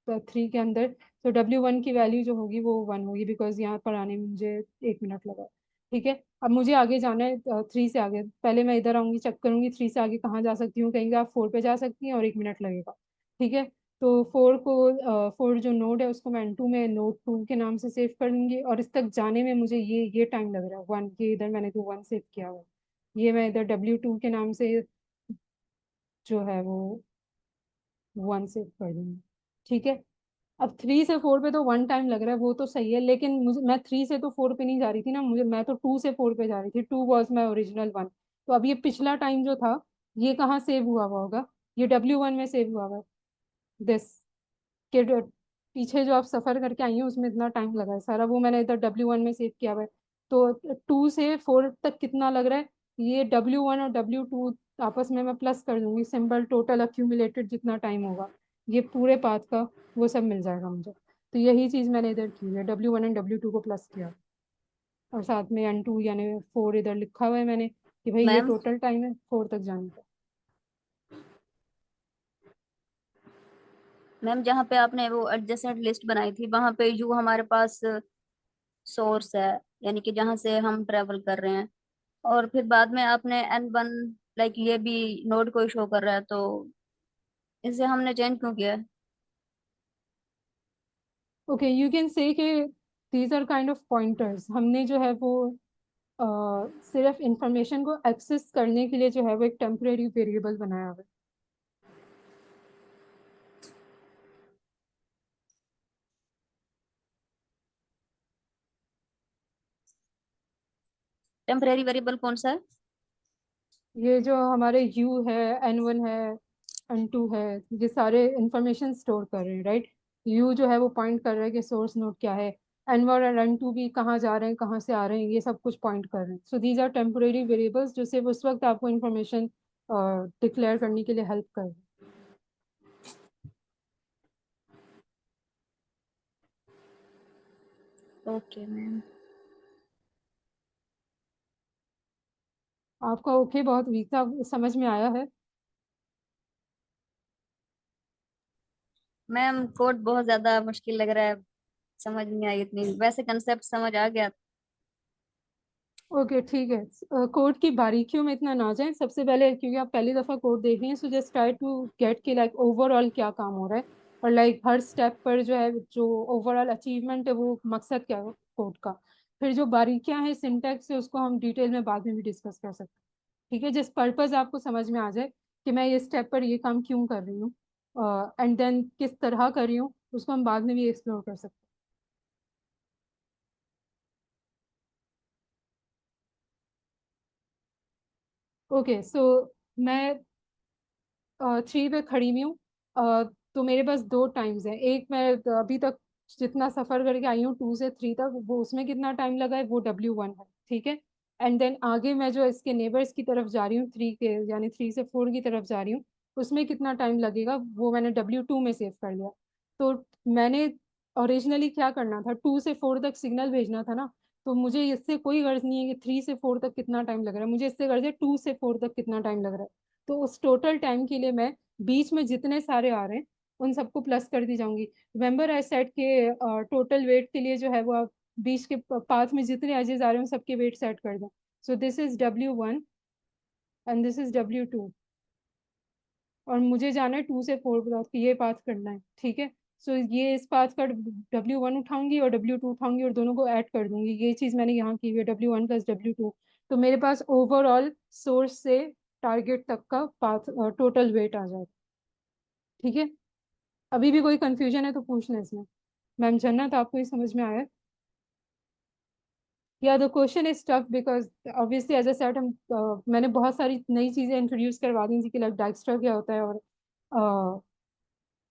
3 के अंदर। तो W1 की वैल्यू जो होगी वो 1 होगी, बिकॉज यहाँ पर आने में मुझे 1 मिनट लगा, ठीक है। अब मुझे आगे जाना है 3 से आगे, पहले मैं इधर आऊंगी, चेक करूंगी 3 से आगे कहाँ जा सकती हूँ, कहेंगे आप 4 पे जा सकती हैं और 1 मिनट लगेगा, ठीक है। तो 4 जो नोड है उसको मैं N2 में नोड 2 के नाम से सेव कर लूंगी, और इस तक जाने में मुझे ये टाइम लग रहा है 1, ये इधर मैंने तो 1 सेव किया हुआ है, ये मैं इधर W2 के नाम से जो है वो 1 सेव कर दूंगी, ठीक है। अब 3 से 4 पे तो 1 टाइम लग रहा है, वो तो सही है, लेकिन मुझे, मैं 3 से तो 4 पे नहीं जा रही थी ना, मैं तो 2 से 4 पे जा रही थी, 2 वॉज माई ओरिजिनल 1। तो अब ये पिछला टाइम जो था ये कहाँ सेव हुआ होगा, ये W1 में सेव हुआ है, दिस के पीछे जो आप सफर करके आई हैं उसमें इतना टाइम लगा है सारा, वो मैंने इधर W1 में सेव किया हुआ है। तो 2 से 4 तक कितना लग रहा है, ये W1 और W2 आपस में मैं प्लस कर दूंगी, सिंपल टोटल अक्यूमुलेटेड जितना टाइम होगा ये पूरे पाथ का, वो सब मिल जाएगा मुझे। तो यही चीज़ मैंने इधर की है, W1 एंड W2 को प्लस किया, और साथ में N2 यानी 4 इधर लिखा हुआ है मैंने कि भाई ये मैम टोटल टाइम है 4 तक जाने का। मैम जहाँ पे आपने वो एडजेसेंट लिस्ट बनाई थी वहां पे यू हमारे पास सोर्स है, यानी कि जहाँ से हम ट्रेवल कर रहे हैं, और फिर बाद में आपने N1 लाइक ये भी नोड को शो कर रहा है, तो इसे हमने चेंज क्यों किया है? ओके, यू कैन से कि these are kind of pointers, हमने जो है वो सिर्फ इंफॉर्मेशन को एक्सेस करने के लिए जो है वो एक टेम्परेरी वेरिएबल बनाया हुआ है। टेम्परेरी वेरिएबल कौन सा है? ये जो हमारे u है, n1 है, n2 है, ये सारे इंफॉर्मेशन स्टोर कर रहे हैं, राइट। u जो है वो पॉइंट कर रहा है कि सोर्स नोड क्या है, n1 और n2 भी कहाँ जा रहे हैं, कहाँ से आ रहे हैं, ये सब कुछ पॉइंट कर रहे हैं। So these are temporary variables जो सिर्फ उस वक्त आपको इंफॉर्मेशन डिक्लेयर करने के लिए हेल्प कर रहे हैं। Okay ma'am. आपका ओके बहुत वीक था, समझ में आया है? मैम कोड बहुत ज्यादा मुश्किल लग रहा है, समझ नहीं आई इतनी, वैसे कंसेप्ट समझ आ गया। ओके ठीक है, कोड की बारीकियों में इतना ना जाएं। सबसे पहले क्योंकि आप पहली दफ़ा कोड देख रही हैं, so just try to get के लाइक ओवरऑल क्या काम हो रहा है, और लाइक हर स्टेप पर जो है जो ओवरऑल अचीवमेंट है वो मकसद क्या है कोड का। फिर जो बारीकियां हैं सिंटैक्स से, उसको हम डिटेल में बाद में भी डिस्कस कर सकते हैं। ठीक है, जिस पर्पज़ आपको समझ में आ जाए कि मैं ये स्टेप पर ये काम क्यों कर रही हूँ एंड देन किस तरह कर रही हूँ, उसको हम बाद में भी एक्सप्लोर कर सकते हैं। ओके सो मैं 3 पे खड़ी हुई हूँ। तो मेरे पास दो टाइम्स हैं। एक, मैं अभी तक जितना सफ़र करके आई हूँ 2 से 3 तक, वो उसमें कितना टाइम लगा है वो W1 है, ठीक है। एंड देन आगे मैं जो इसके नेबर्स की तरफ जा रही हूँ 3 के, यानी 3 से 4 की तरफ जा रही हूँ, उसमें कितना टाइम लगेगा वो मैंने W2 में सेव कर लिया। तो मैंने ओरिजिनली क्या करना था, 2 से 4 तक सिग्नल भेजना था ना। तो मुझे इससे कोई गर्ज नहीं है कि 3 से 4 तक कितना टाइम लग रहा है, मुझे इससे गर्ज है 2 से 4 तक कितना टाइम लग रहा है। तो उस टोटल टाइम के लिए मैं बीच में जितने सारे आ रहे हैं उन सबको प्लस करती जाऊंगी। रिमेंबर आई सेट के टोटल वेट के लिए जो है वो आप बीच के पाथ में जितने एजेस आ रहे हैं उन सबके वेट सेट कर दें। सो this is W1 and this is W2, और मुझे जाना है 2 से 4 तक, ये पाथ करना है, ठीक है। सो ये इस पाथ का W1 उठाऊंगी और W2 उठाऊंगी और दोनों को ऐड कर दूंगी। ये चीज़ मैंने यहाँ की हुई है, W1 प्लस W2। तो मेरे पास ओवरऑल सोर्स से टारगेट तक का पाथ टोटल वेट आ जाएगा, ठीक है। अभी भी कोई कंफ्यूजन है तो पूछना इसमें। मैम जन्नत, आपको ये समझ में आया? या the question is tough because obviously as a set हम मैंने बहुत सारी नई चीज़ें इंट्रोड्यूस करवा दी थी कि लाइक डाइक्स्ट्रा क्या होता है और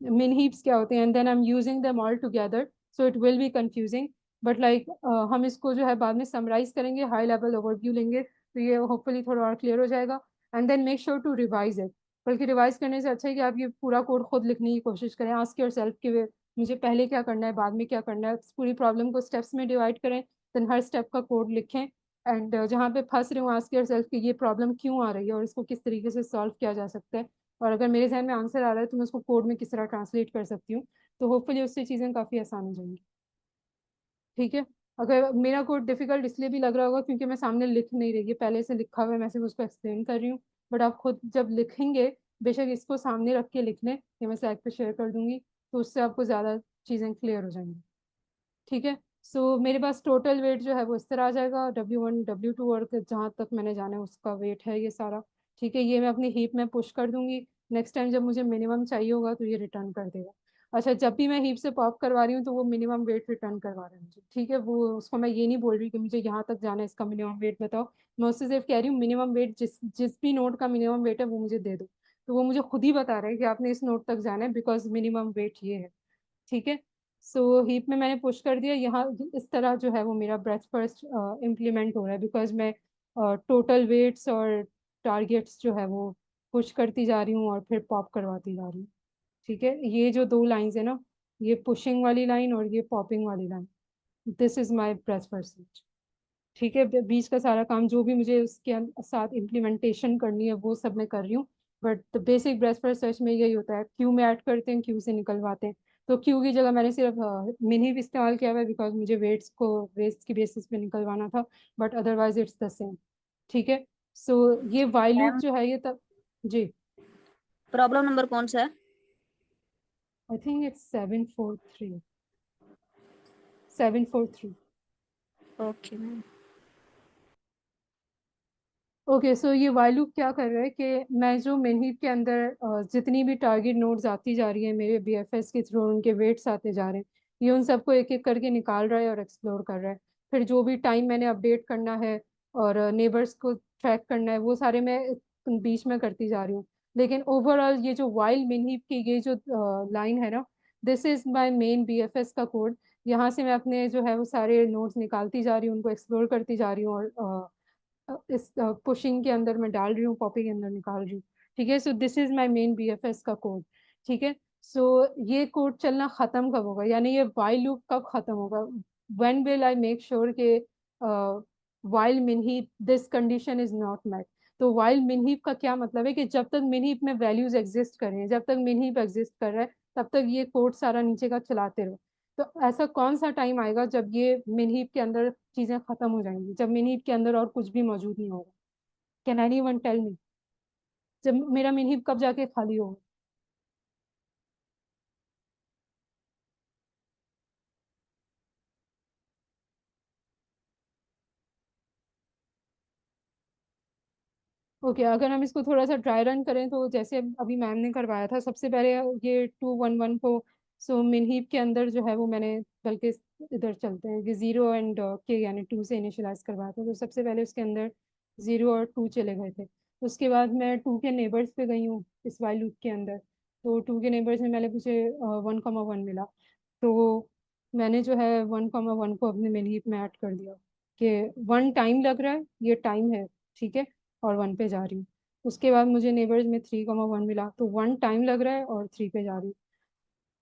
min heaps क्या होते हैं, and then I am using them all together, so it will be confusing. But like हम इसको जो है बाद में समराइज करेंगे, हाई लेवल ओवरव्यू लेंगे, तो ये होपफुली थोड़ा और क्लियर हो जाएगा। And then make sure to revise it. बल्कि रिवाइज करने से अच्छा है कि आप ये पूरा कोड खुद लिखने की कोशिश करें। आस्क योर सेल्फ कि मुझे पहले क्या करना है, बाद में क्या करना है। पूरी प्रॉब्लम को स्टेप्स में डिवाइड करें, देन हर स्टेप का कोड लिखें। एंड जहाँ पे फंस रहे हो आस्क योर सेल्फ कि ये प्रॉब्लम क्यों आ रही है और इसको किस तरीके से सॉल्व किया जा सकता है। और अगर मेरे जहन में आंसर आ रहा है तो मैं उसको कोड में किस तरह ट्रांसलेट कर सकती हूँ। तो होपफुली उससे चीज़ें काफ़ी आसान हो जाएंगी, ठीक है। अगर मेरा कोड डिफिकल्ट इसलिए भी लग रहा होगा क्योंकि मैं सामने लिख नहीं रही है, पहले से लिखा हुआ है, मैं सिर्फ उसको एक्सप्लेन कर रही हूँ। बट आप खुद जब लिखेंगे, बेशक इसको सामने रख के लिख लें, ये मैं स्लैक पे शेयर कर दूंगी, तो उससे आपको ज़्यादा चीज़ें क्लियर हो जाएंगी, ठीक है। सो मेरे पास टोटल वेट जो है वो इस तरह आ जाएगा, W1 W2 और जहाँ तक मैंने जाना है उसका वेट है ये सारा, ठीक है। ये मैं अपनी हीप में पुश कर दूंगी। नेक्स्ट टाइम जब मुझे मिनिमम चाहिए होगा तो ये रिटर्न कर देगा। अच्छा, जब भी मैं हीप से पॉप करवा रही हूँ तो वो मिनिमम वेट रिटर्न करवा रहा है मुझे, ठीक है। वो उसको मैं ये नहीं बोल रही कि मुझे यहाँ तक जाना है, इसका मिनिमम वेट बताओ। मैं उससे सिर्फ कह रही हूँ मिनिमम वेट जिस जिस भी नोट का मिनिमम वेट है वो मुझे दे दो। तो वो मुझे खुद ही बता रहा है कि आपने इस नोट तक जाना है बिकॉज मिनिमम वेट ये है, ठीक है। सो हीप में मैंने पुश कर दिया। यहाँ इस तरह जो है वो मेरा ब्रेथ फर्स्ट इम्प्लीमेंट हो रहा है बिकॉज मैं टोटल वेट्स और टारगेट्स जो है वो पुश करती जा रही हूँ और फिर पॉप करवाती जा रही हूँ, ठीक है। ये जो दो लाइंस है ना, ये पुशिंग वाली लाइन और ये पॉपिंग वाली line, this is my breath first, ठीक है। बीच का सारा काम जो भी मुझे उसके साथ इम्प्लीमेंटेशन करनी है वो सब मैं कर रही हूँ। But the basic breath first search में यही होता है, क्यू में ऐड करते हैं, क्यू से निकलवाते हैं। तो क्यू की जगह मैंने सिर्फ मिनी भी इस्तेमाल किया हुआ है बिकॉज मुझे वेट्स की बेसिस पे निकलवाना था। But otherwise it's the same, ठीक है। सो ये वाइल लूप मैम जो है ये तब, जी प्रॉब्लम नंबर कौन सा है? I think it's 743। Okay ma'am. Okay so ये वाइल लूप क्या कर रहा है कि मैं जो मेन हीप के अंदर जितनी भी टारगेट नोड्स आती जा रही है मेरे BFS के थ्रू, उनके वेट्स आते जा रहे हैं, ये उन सबको एक एक करके निकाल रहा है और एक्सप्लोर कर रहा है। फिर जो भी टाइम मैंने अपडेट करना है और नेबर्स को ट्रैक करना है, वो सारे मैं बीच में करती जा रही हूँ। लेकिन ओवरऑल ये जो वाइल मिन हीप की ये जो लाइन है ना, this is my main BFS का कोड। यहाँ से मैं अपने जो है वो सारे नोट्स निकालती जा रही हूँ, उनको एक्सप्लोर करती जा रही हूँ, और इस पुशिंग के अंदर मैं डाल रही हूँ, पॉपी के अंदर निकाल रही हूँ। ठीक है, so this is my main BFS का कोड। ठीक है, सो ये कोड चलना खत्म कब होगा, यानी ये वाइल लूप कब खत्म होगा? When will I make sure के while min heap this condition is not met? तो वाइल मिन हीप का क्या मतलब है कि जब तक मिन हीप में वैल्यूज एग्जिस्ट कर रही हैं, जब तक मिन हीप एग्जिस्ट कर रहा है, तब तक ये कोड सारा नीचे का चलाते रहो। तो ऐसा कौन सा टाइम आएगा जब ये मिन हीप के अंदर चीजें खत्म हो जाएंगी, जब मिन हीप के अंदर और कुछ भी मौजूद नहीं होगा? कैन एनीवन टेल मी, जब मेरा मिन हीप कब जाके खाली होगा? ओके, अगर हम इसको थोड़ा सा ड्राई रन करें तो जैसे अभी मैम ने करवाया था, सबसे पहले ये 211 को, सो मिन हीप के अंदर जो है वो मैंने, बल्कि इधर चलते हैं कि 0 एंड के यानी 2 से इनिशियलाइज करवाया था, तो सबसे पहले उसके अंदर 0 और 2 चले गए थे। उसके बाद मैं 2 के नेबर्स पे गई हूँ इस वाइल लूप के अंदर, तो 2 के नेबर्स में मैंने मुझे 1,1 मिला। तो मैंने जो है 1,1 को अपने मिन हीप में ऐड कर दिया कि 1 टाइम लग रहा है, ये टाइम है, ठीक है, और 1 पे जा रही हूँ। उसके बाद मुझे नेबर्स में 3,1 मिला, तो 1 टाइम लग रहा है और 3 पे जा रही हूँ।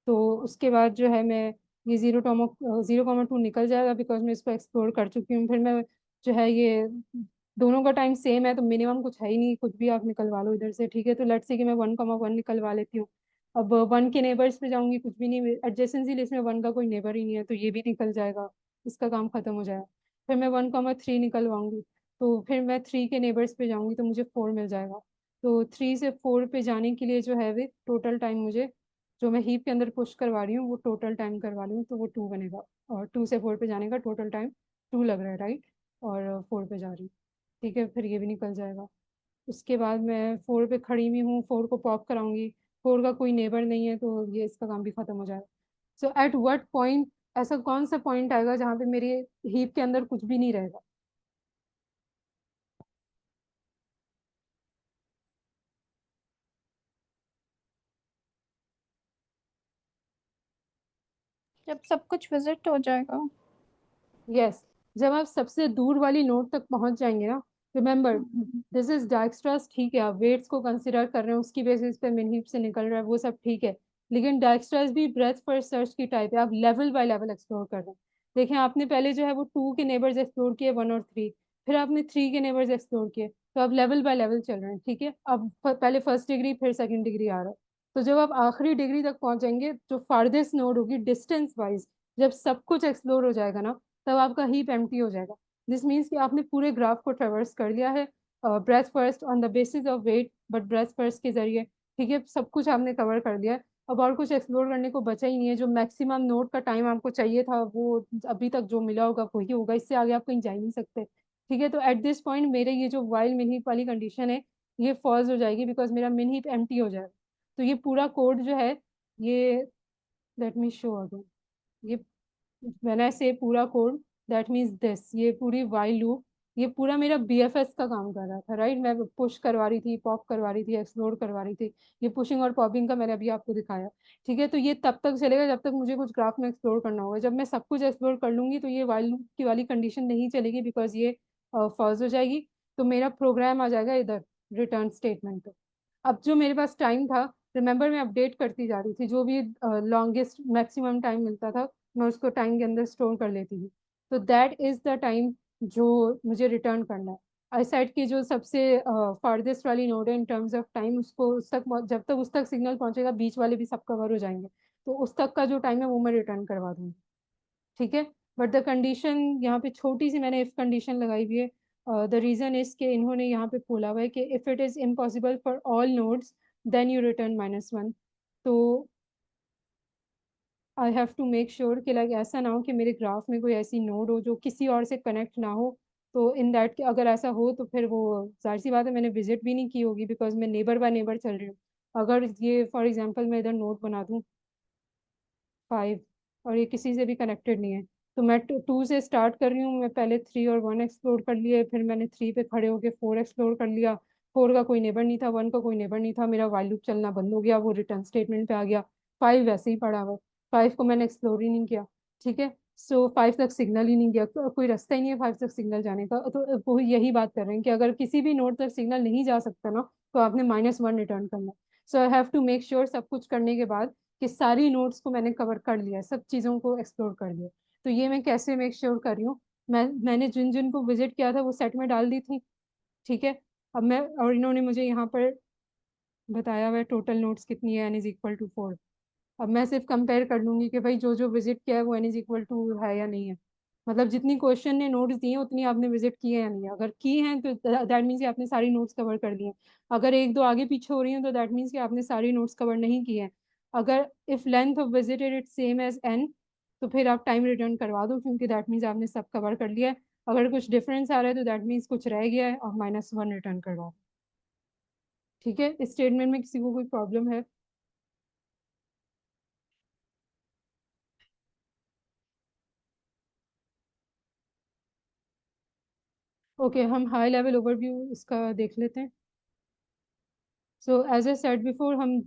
तो उसके बाद जो है मैं ये 0,2 निकल जाएगा बिकॉज मैं इसको एक्सप्लोर कर चुकी हूँ। फिर मैं जो है ये दोनों का टाइम सेम है, तो मिनिमम कुछ है ही नहीं, कुछ भी आप निकलवा लो इधर से। ठीक है, तो लेट्स से कि मैं 1,1 निकलवा लेती हूँ। अब 1 के नेबर्स पे जाऊंगी, कुछ भी नहीं, एडजेसेंसी लिस्ट में 1 का कोई नेबर ही नहीं है, तो ये भी निकल जाएगा, इसका काम खत्म हो जाएगा। फिर मैं 1,3 निकलवाऊंगी, तो फिर मैं 3 के नेबर्स पे जाऊंगी तो मुझे 4 मिल जाएगा। तो 3 से 4 पे जाने के लिए जो है वे टोटल टाइम मुझे, जो मैं हीप के अंदर पुश करवा रही हूँ वो टोटल टाइम करवा रही हूँ, तो वो 2 बनेगा। और 2 से 4 पे जाने का टोटल टाइम 2 लग रहा है, राइट? और 4 पे जा रही हूँ। ठीक है, फिर ये भी निकल जाएगा। उसके बाद मैं 4 पे खड़ी हुई हूँ, 4 को पॉप कराऊंगी, 4 का कोई नेबर नहीं है, तो ये इसका काम भी खत्म हो जाएगा। सो एट व्हाट पॉइंट, ऐसा कौन सा पॉइंट आएगा जहाँ पे मेरे हीप के अंदर कुछ भी नहीं रहेगा? जब सब कुछ विजिट हो जाएगा। यस, जब आप सबसे दूर वाली नोड तक पहुंच जाएंगे ना, remember hmm. This is Dijkstra's. ठीक है, आप वेट्स को कंसिडर कर रहे हैं, उसकी बेसिस पे मिन हीप से निकल रहा है, वो सब ठीक है, लेकिन डाइक्स्ट्रास भी ब्रेथ फर्स्ट सर्च की टाइप है, आप लेवल बाय लेवल एक्सप्लोर कर रहे हैं। देखें, आपने पहले जो है वो 2 के नेबर्स एक्सप्लोर किए, 1 और 3, फिर आपने 3 के नेबर्स एक्सप्लोर किए, तो आप लेवल बाय लेवल चल रहे हैं। ठीक है, अब पहले फर्स्ट डिग्री फिर सेकंड डिग्री आ रहा है, तो जब आप आखिरी डिग्री तक पहुंचेंगे, जो फार्देस्ट नोड होगी डिस्टेंस वाइज, जब सब कुछ एक्सप्लोर हो जाएगा ना, तब आपका हीप एम्प्टी हो जाएगा। दिस मीन्स कि आपने पूरे ग्राफ को ट्रेवर्स कर लिया है, breadth first on the basis of weight, but breadth first के जरिए। ठीक है, सब कुछ आपने कवर कर लिया है, अब और कुछ एक्सप्लोर करने को बचा ही नहीं है। जो मैक्सिमम नोड का टाइम आपको चाहिए था वो अभी तक जो मिला होगा वही होगा, इससे आगे आप कहीं जा ही नहीं सकते। ठीक है, तो एट दिस पॉइंट मेरे ये जो वाइल मिन हीप वाली कंडीशन है, ये फॉल्स हो जाएगी बिकॉज मेरा मिन हीप एम्प्टी हो जाएगा। तो ये पूरा कोड जो है, ये लेट मी शो अगेन, ये व्हेन आई से पूरा कोड, दैट मीन्स दिस, ये पूरी वाइल लूप, ये पूरा मेरा बीएफएस का काम कर रहा था, राइट? मैं पुश करवा रही थी, पॉप करवा रही थी, एक्सप्लोर करवा रही थी। ये पुशिंग और पॉपिंग का मैंने अभी आपको दिखाया। ठीक है, तो ये तब तक चलेगा जब तक मुझे कुछ ग्राफ में एक्सप्लोर करना होगा। जब मैं सब कुछ एक्सप्लोर कर लूंगी तो ये वाइल लूप की वाली कंडीशन नहीं चलेगी बिकॉज ये फॉल्स हो जाएगी, तो मेरा प्रोग्राम आ जाएगा इधर रिटर्न स्टेटमेंट पे। अब जो मेरे पास टाइम था, रिमेंबर मैं अपडेट करती जा रही थी, जो भी लॉन्गेस्ट मैक्सिमम टाइम मिलता था मैं उसको टाइम के अंदर स्टोर कर लेती थी। तो दैट इज द टाइम जो मुझे रिटर्न करना है। आई साइड की जो सबसे फार्देस्ट वाली नोड है इन टर्म्स ऑफ टाइम, उसको उस तक जब तक उस तक सिग्नल पहुंचेगा, बीच वाले भी सब कवर हो जाएंगे, तो उस तक का जो टाइम है वो मैं रिटर्न करवा दूंगी। ठीक है, बट द कंडीशन यहाँ पे छोटी सी मैंने इफ कंडीशन लगाई हुई है। द रीजन इज के इन्होंने यहाँ पे बोला हुआ है कि if it is impossible for all nodes then you return -1। तो I have to make sure कि लाइक ऐसा ना हो कि मेरे ग्राफ में कोई ऐसी नोड हो जो किसी और से कनेक्ट ना हो। तो इन दैट, अगर ऐसा हो तो फिर वो जाहिर सी बात है मैंने विजिट भी नहीं की होगी बिकॉज मैं नेबर बाय नेबर चल रही हूँ। अगर ये फॉर एग्जांपल मैं इधर नोड बना दूँ 5 और ये किसी से भी कनेक्टेड नहीं है, तो मैं 2 से स्टार्ट कर रही हूँ। मैं पहले 3 और 1 एक्सप्लोर कर लिए, फिर मैंने 3 पे खड़े होके 4 एक्सप्लोर कर लिया। 4 का कोई नेबर नहीं था, 1 का कोई नेबर नहीं था, मेरा वाइल लूप चलना बंद हो गया, वो रिटर्न स्टेटमेंट पे आ गया। 5 वैसे ही पड़ा हुआ, 5 को मैंने एक्सप्लोर ही नहीं किया। ठीक है, सो 5 तक सिग्नल ही नहीं गया, कोई रास्ता ही नहीं है 5 तक सिग्नल जाने का। तो वो यही बात कर रहे हैं कि अगर किसी भी नोड तक सिग्नल नहीं जा सकता ना, तो आपने -1 रिटर्न करना। So I have to make sure सब कुछ करने के बाद कि सारी नोड्स को मैंने कवर कर लिया, सब चीज़ों को एक्सप्लोर कर लिया। तो ये मैं कैसे मेक श्योर कर रही हूँ, मैंने जिन जिन को विजिट किया था वो सेट में डाल दी थी। ठीक है, अब मैं, और इन्होंने मुझे यहाँ पर बताया हुआ है टोटल नोट्स कितनी है, n=4। अब मैं सिर्फ कंपेयर कर लूंगी कि भाई जो जो विजिट किया है वो n=2 है या नहीं है। मतलब जितनी क्वेश्चन ने नोट्स दिए उतनी आपने विजिट की है या नहीं है। अगर की हैं तो दैट मीन्स कि आपने सारी नोट्स कवर कर ली हैं। अगर एक दो आगे पीछे हो रही हैं तो दैट मीन्स कि आपने सारी नोट्स कवर नहीं की हैं। अगर if length of visited it same as n, तो फिर आप टाइम रिटर्न करवा दो, क्योंकि दैट मीन्स आपने सब कवर कर लिया है। अगर कुछ डिफरेंस आ रहा है तो दैट मीन्स कुछ रह गया है और -1 रिटर्न करवा दो। ठीक है, इस स्टेटमेंट में किसी को कोई प्रॉब्लम है? ओके, हम हाई लेवल ओवरव्यू इसका देख लेते हैं। So as I said before, हम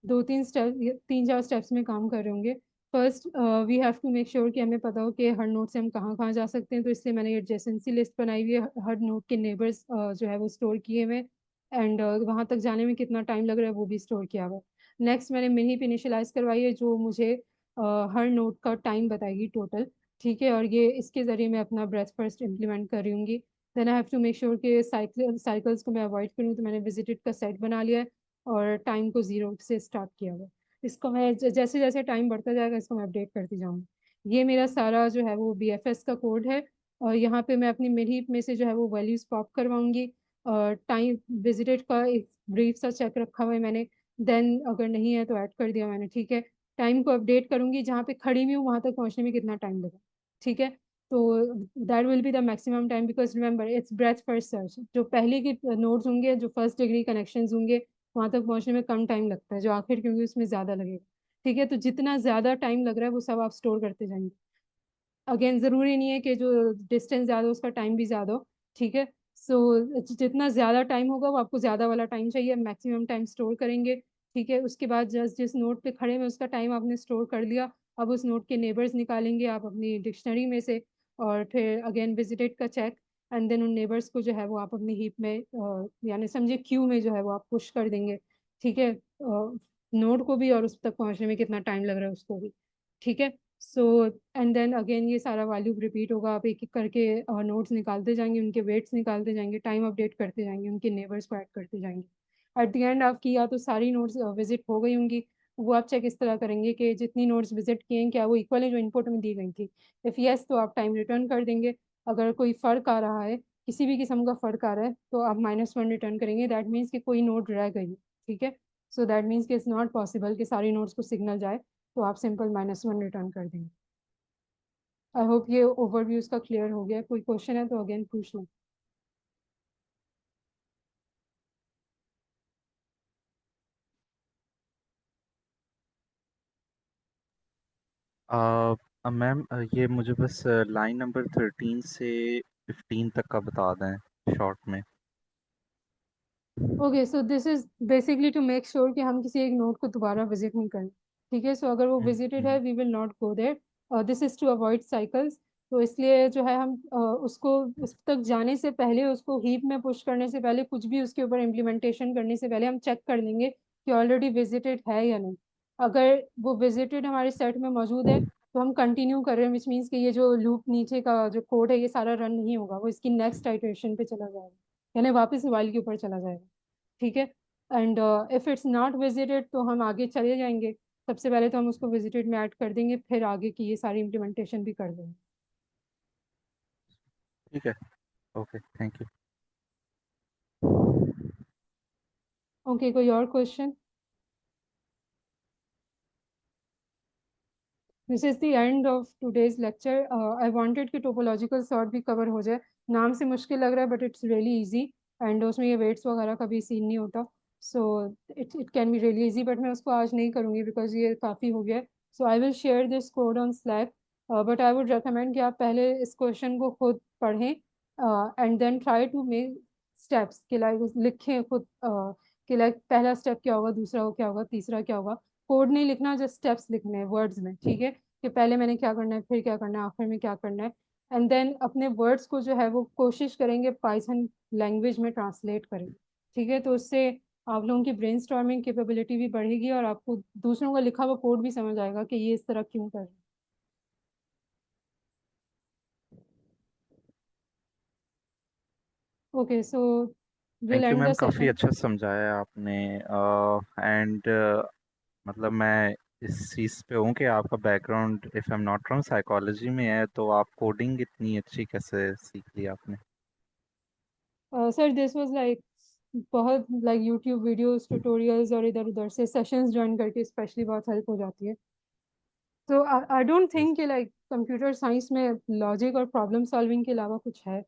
3-4 स्टेप्स में काम कर रहे होंगे। First we have to make sure कि हमें पता हो कि हर नोड से हम कहाँ कहाँ जा सकते हैं। तो इसलिए मैंने एडजेसेंसी लिस्ट बनाई हुई है, हर नोड के नेबर्स जो है वो स्टोर किए हुए, एंड वहाँ तक जाने में कितना टाइम लग रहा है वो भी स्टोर किया हुआ है। नेक्स्ट मैंने मिनी हीप इनिशियलाइज करवाई है, जो मुझे हर नोड का टाइम बताएगी टोटल। ठीक है, और ये इसके ज़रिए मैं अपना ब्रेथ फर्स्ट इम्प्लीमेंट कर रही हूँगी। Then I have to make sure कि साइकिल्स को मैं अवॉइड करूँ, तो मैंने विजिटेड का सेट बना लिया है और टाइम को 0 से स्टार्ट किया हुआ है। इसको मैं जैसे जैसे टाइम बढ़ता जाएगा इसको मैं अपडेट करती जाऊँगी। ये मेरा सारा जो है वो BFS का कोड है, और यहाँ पे मैं अपनी मिड हीप में से जो है वो वैल्यूज पॉप करवाऊंगी। और टाइम विजिटेड का एक ब्रीफ सा चेक रखा हुआ है मैंने, देन अगर नहीं है तो ऐड कर दिया मैंने। ठीक है, टाइम को अपडेट करूंगी, जहाँ पे खड़ी हुई हूँ वहाँ तक पहुँचने में कितना टाइम लगा। ठीक है, तो that will be the maximum time, because remember it's breath first search. जो पहले के नोड्स होंगे, जो फर्स्ट डिग्री कनेक्शन होंगे, वहां तक पहुंचने में कम टाइम लगता है, जो आखिर क्योंकि उसमें ज्यादा लगेगा। ठीक है, तो जितना ज्यादा टाइम लग रहा है वो सब आप स्टोर करते जाएंगे। अगेन जरूरी नहीं है कि जो डिस्टेंस ज्यादा हो उसका टाइम भी ज्यादा हो। ठीक है, सो जितना ज्यादा टाइम होगा वो आपको ज्यादा वाला टाइम चाहिए, मैक्सिमम टाइम स्टोर करेंगे। ठीक है, उसके बाद जस्ट जिस नोट पे खड़े में उसका टाइम आपने स्टोर कर लिया, अब उस नोट के नेबर्स निकालेंगे आप अपनी डिक्शनरी में से, और फिर अगेन विजिटेड का चेक, एंड देन उन नेबर्स को जो है वो आप अपनी हीप में यानी समझिए क्यू में जो है वो आप पुश कर देंगे। ठीक है, नोड को भी और उस तक पहुंचने में कितना टाइम लग रहा है उसको भी। ठीक है, सो एंड देन अगेन ये सारा वॉल्यूम रिपीट होगा, आप एक एक करके नोट्स निकालते जाएंगे, उनके वेट्स निकालते जाएंगे, टाइम अपडेट करते जाएंगे, उनके नेबर्स को ऐड करते जाएंगे। एट द एंड आपकी या तो सारी नोट्स विजिट हो गई होंगी, वो आप चेक इस तरह करेंगे कि जितनी नोट्स विजिट किए हैं क्या वो इक्वल है जो इनपुट में दी गई थी। इफ़ यस तो आप टाइम रिटर्न कर देंगे। अगर कोई फ़र्क आ रहा है, किसी भी किस्म का फ़र्क आ रहा है, तो आप -1 रिटर्न करेंगे। दैट मीन्स कि कोई नोट रह गई। ठीक है, सो दैट मीन्स कि इट्स नॉट पॉसिबल कि सारी नोट्स को सिग्नल जाए, तो आप सिंपल -1 रिटर्न कर देंगे। आई होप ये ओवरव्यू इसका क्लियर हो गया। कोई क्वेश्चन है तो अगेन पूछ लो। मैम ये मुझे बस लाइन नंबर 13 से 15 तक का बता दें शॉर्ट में। Okay, so this is basically to make sure कि हम किसी एक नोड को दोबारा विजिट नहीं करें। ठीक है, सो अगर वो विजिटेड है we will not go there, this is to avoid cycles. तो इसलिए जो है हम उसको उस तक जाने से पहले, उसको हीप में पुश करने से पहले, कुछ भी उसके ऊपर इम्प्लीमेंटेशन करने से पहले हम चेक कर लेंगे कि ऑलरेडी विजिटेड है या नहीं। अगर वो विजिटेड हमारे सेट में मौजूद है तो हम कंटिन्यू कर रहे हैं, विच मीन्स कि ये जो लूप नीचे का जो कोड है ये सारा रन नहीं होगा, वो इसकी नेक्स्ट आइटरेशन पे चला जाएगा, यानी वापस वाइल के ऊपर चला जाएगा। ठीक है, and if it's not visited तो हम आगे चले जाएंगे। सबसे पहले तो हम उसको विजिटेड में ऐड कर देंगे, फिर आगे की ये सारी इम्प्लीमेंटेशन भी कर देंगे। ठीक है, ओके, थैंक यू। ओके, कोई और question? This is the end of today's lecture. I wanted कि टोपोलॉजिकल सॉर्ट भी कवर हो जाए। नाम से मुश्किल लग रहा है but it's really easy, and उसमें ये वेट्स वगैरह का भी सीन नहीं होता। So it can be really easy, but मैं उसको आज नहीं करूँगी बिकॉज ये काफ़ी हो गया है। So I will share this code on Slack but I would recommend कि आप पहले इस क्वेश्चन को खुद पढ़ें and then try to make steps कि लाइक लिखें खुद कि लाइक पहला स्टेप क्या होगा, दूसरा क्या होगा, तीसरा क्या होगा। कोड नहीं लिखना, जस्ट स्टेप्स लिखने हैं वर्ड्स में, ठीक है, कि पहले मैंने क्या करना है, फिर क्या करना है, आखिर में क्या करना है। एंड देन अपने वर्ड्स को जो है वो कोशिश करेंगे पाइथन लैंग्वेज में ट्रांसलेट करें, ठीक है। तो उससे आप लोगों की ब्रेनस्टॉर्मिंग कैपेबिलिटी भी बढ़ेगी और आपको दूसरों का लिखा हुआ कोड भी समझ आएगा कि ये इस तरह क्यों कर रहे हैं। Okay, so will thank you and ma'am, the काफ़ी सेशन। अच्छा समझाया आपने। एंड मतलब मैं इस चीज़ पे हूँ कि आपका background if I am not wrong psychology में है, तो आप कोडिंग इतनी अच्छी कैसे सीख ली आपने? सर दिस वाज लाइक बहुत लाइक यूट्यूब वीडियोस, ट्यूटोरियल्स और इधर उधर से सेशंस ज्वाइन करके स्पेशली बहुत हेल्प हो जाती है। तो आई डोंट थिंक कि लाइक कंप्यूटर साइंस में लॉजिक और प्रॉब्लम सॉल्विंग के अलावा कुछ है।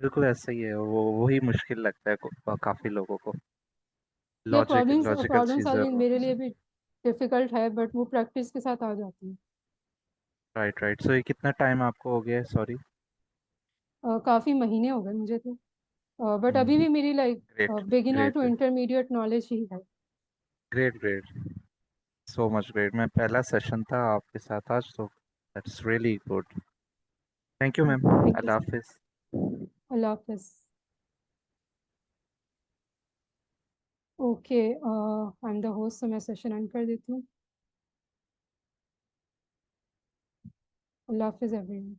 बिल्कुल ऐसा ही है, वो वही मुश्किल लगता है काफ़ी लोगों को, या लॉजिकल प्रॉब्लम चीज़ें। सॉल्विंग मेरे लिए भी डिफिकल्ट है, बट वो प्रैक्टिस के साथ आ जाती है। राइट राइट, सो ये कितना टाइम आपको हो गया है, सॉरी? काफ़ी महीने हो गए मुझे तो, बट अभी भी मेरी like great beginner to great intermediate knowledge ही है। Great great, so much great. मैं पहला सेशन था आपके साथ आज, तो that's really good. Thank you ma'am, thank you अल्लाह सर। हाफिज़। अल्लाह हाफिज। Okay, I am the host, तो मैं सेशन एंड कर देती हूँ। अल्लाह हाफिज एवरीवन।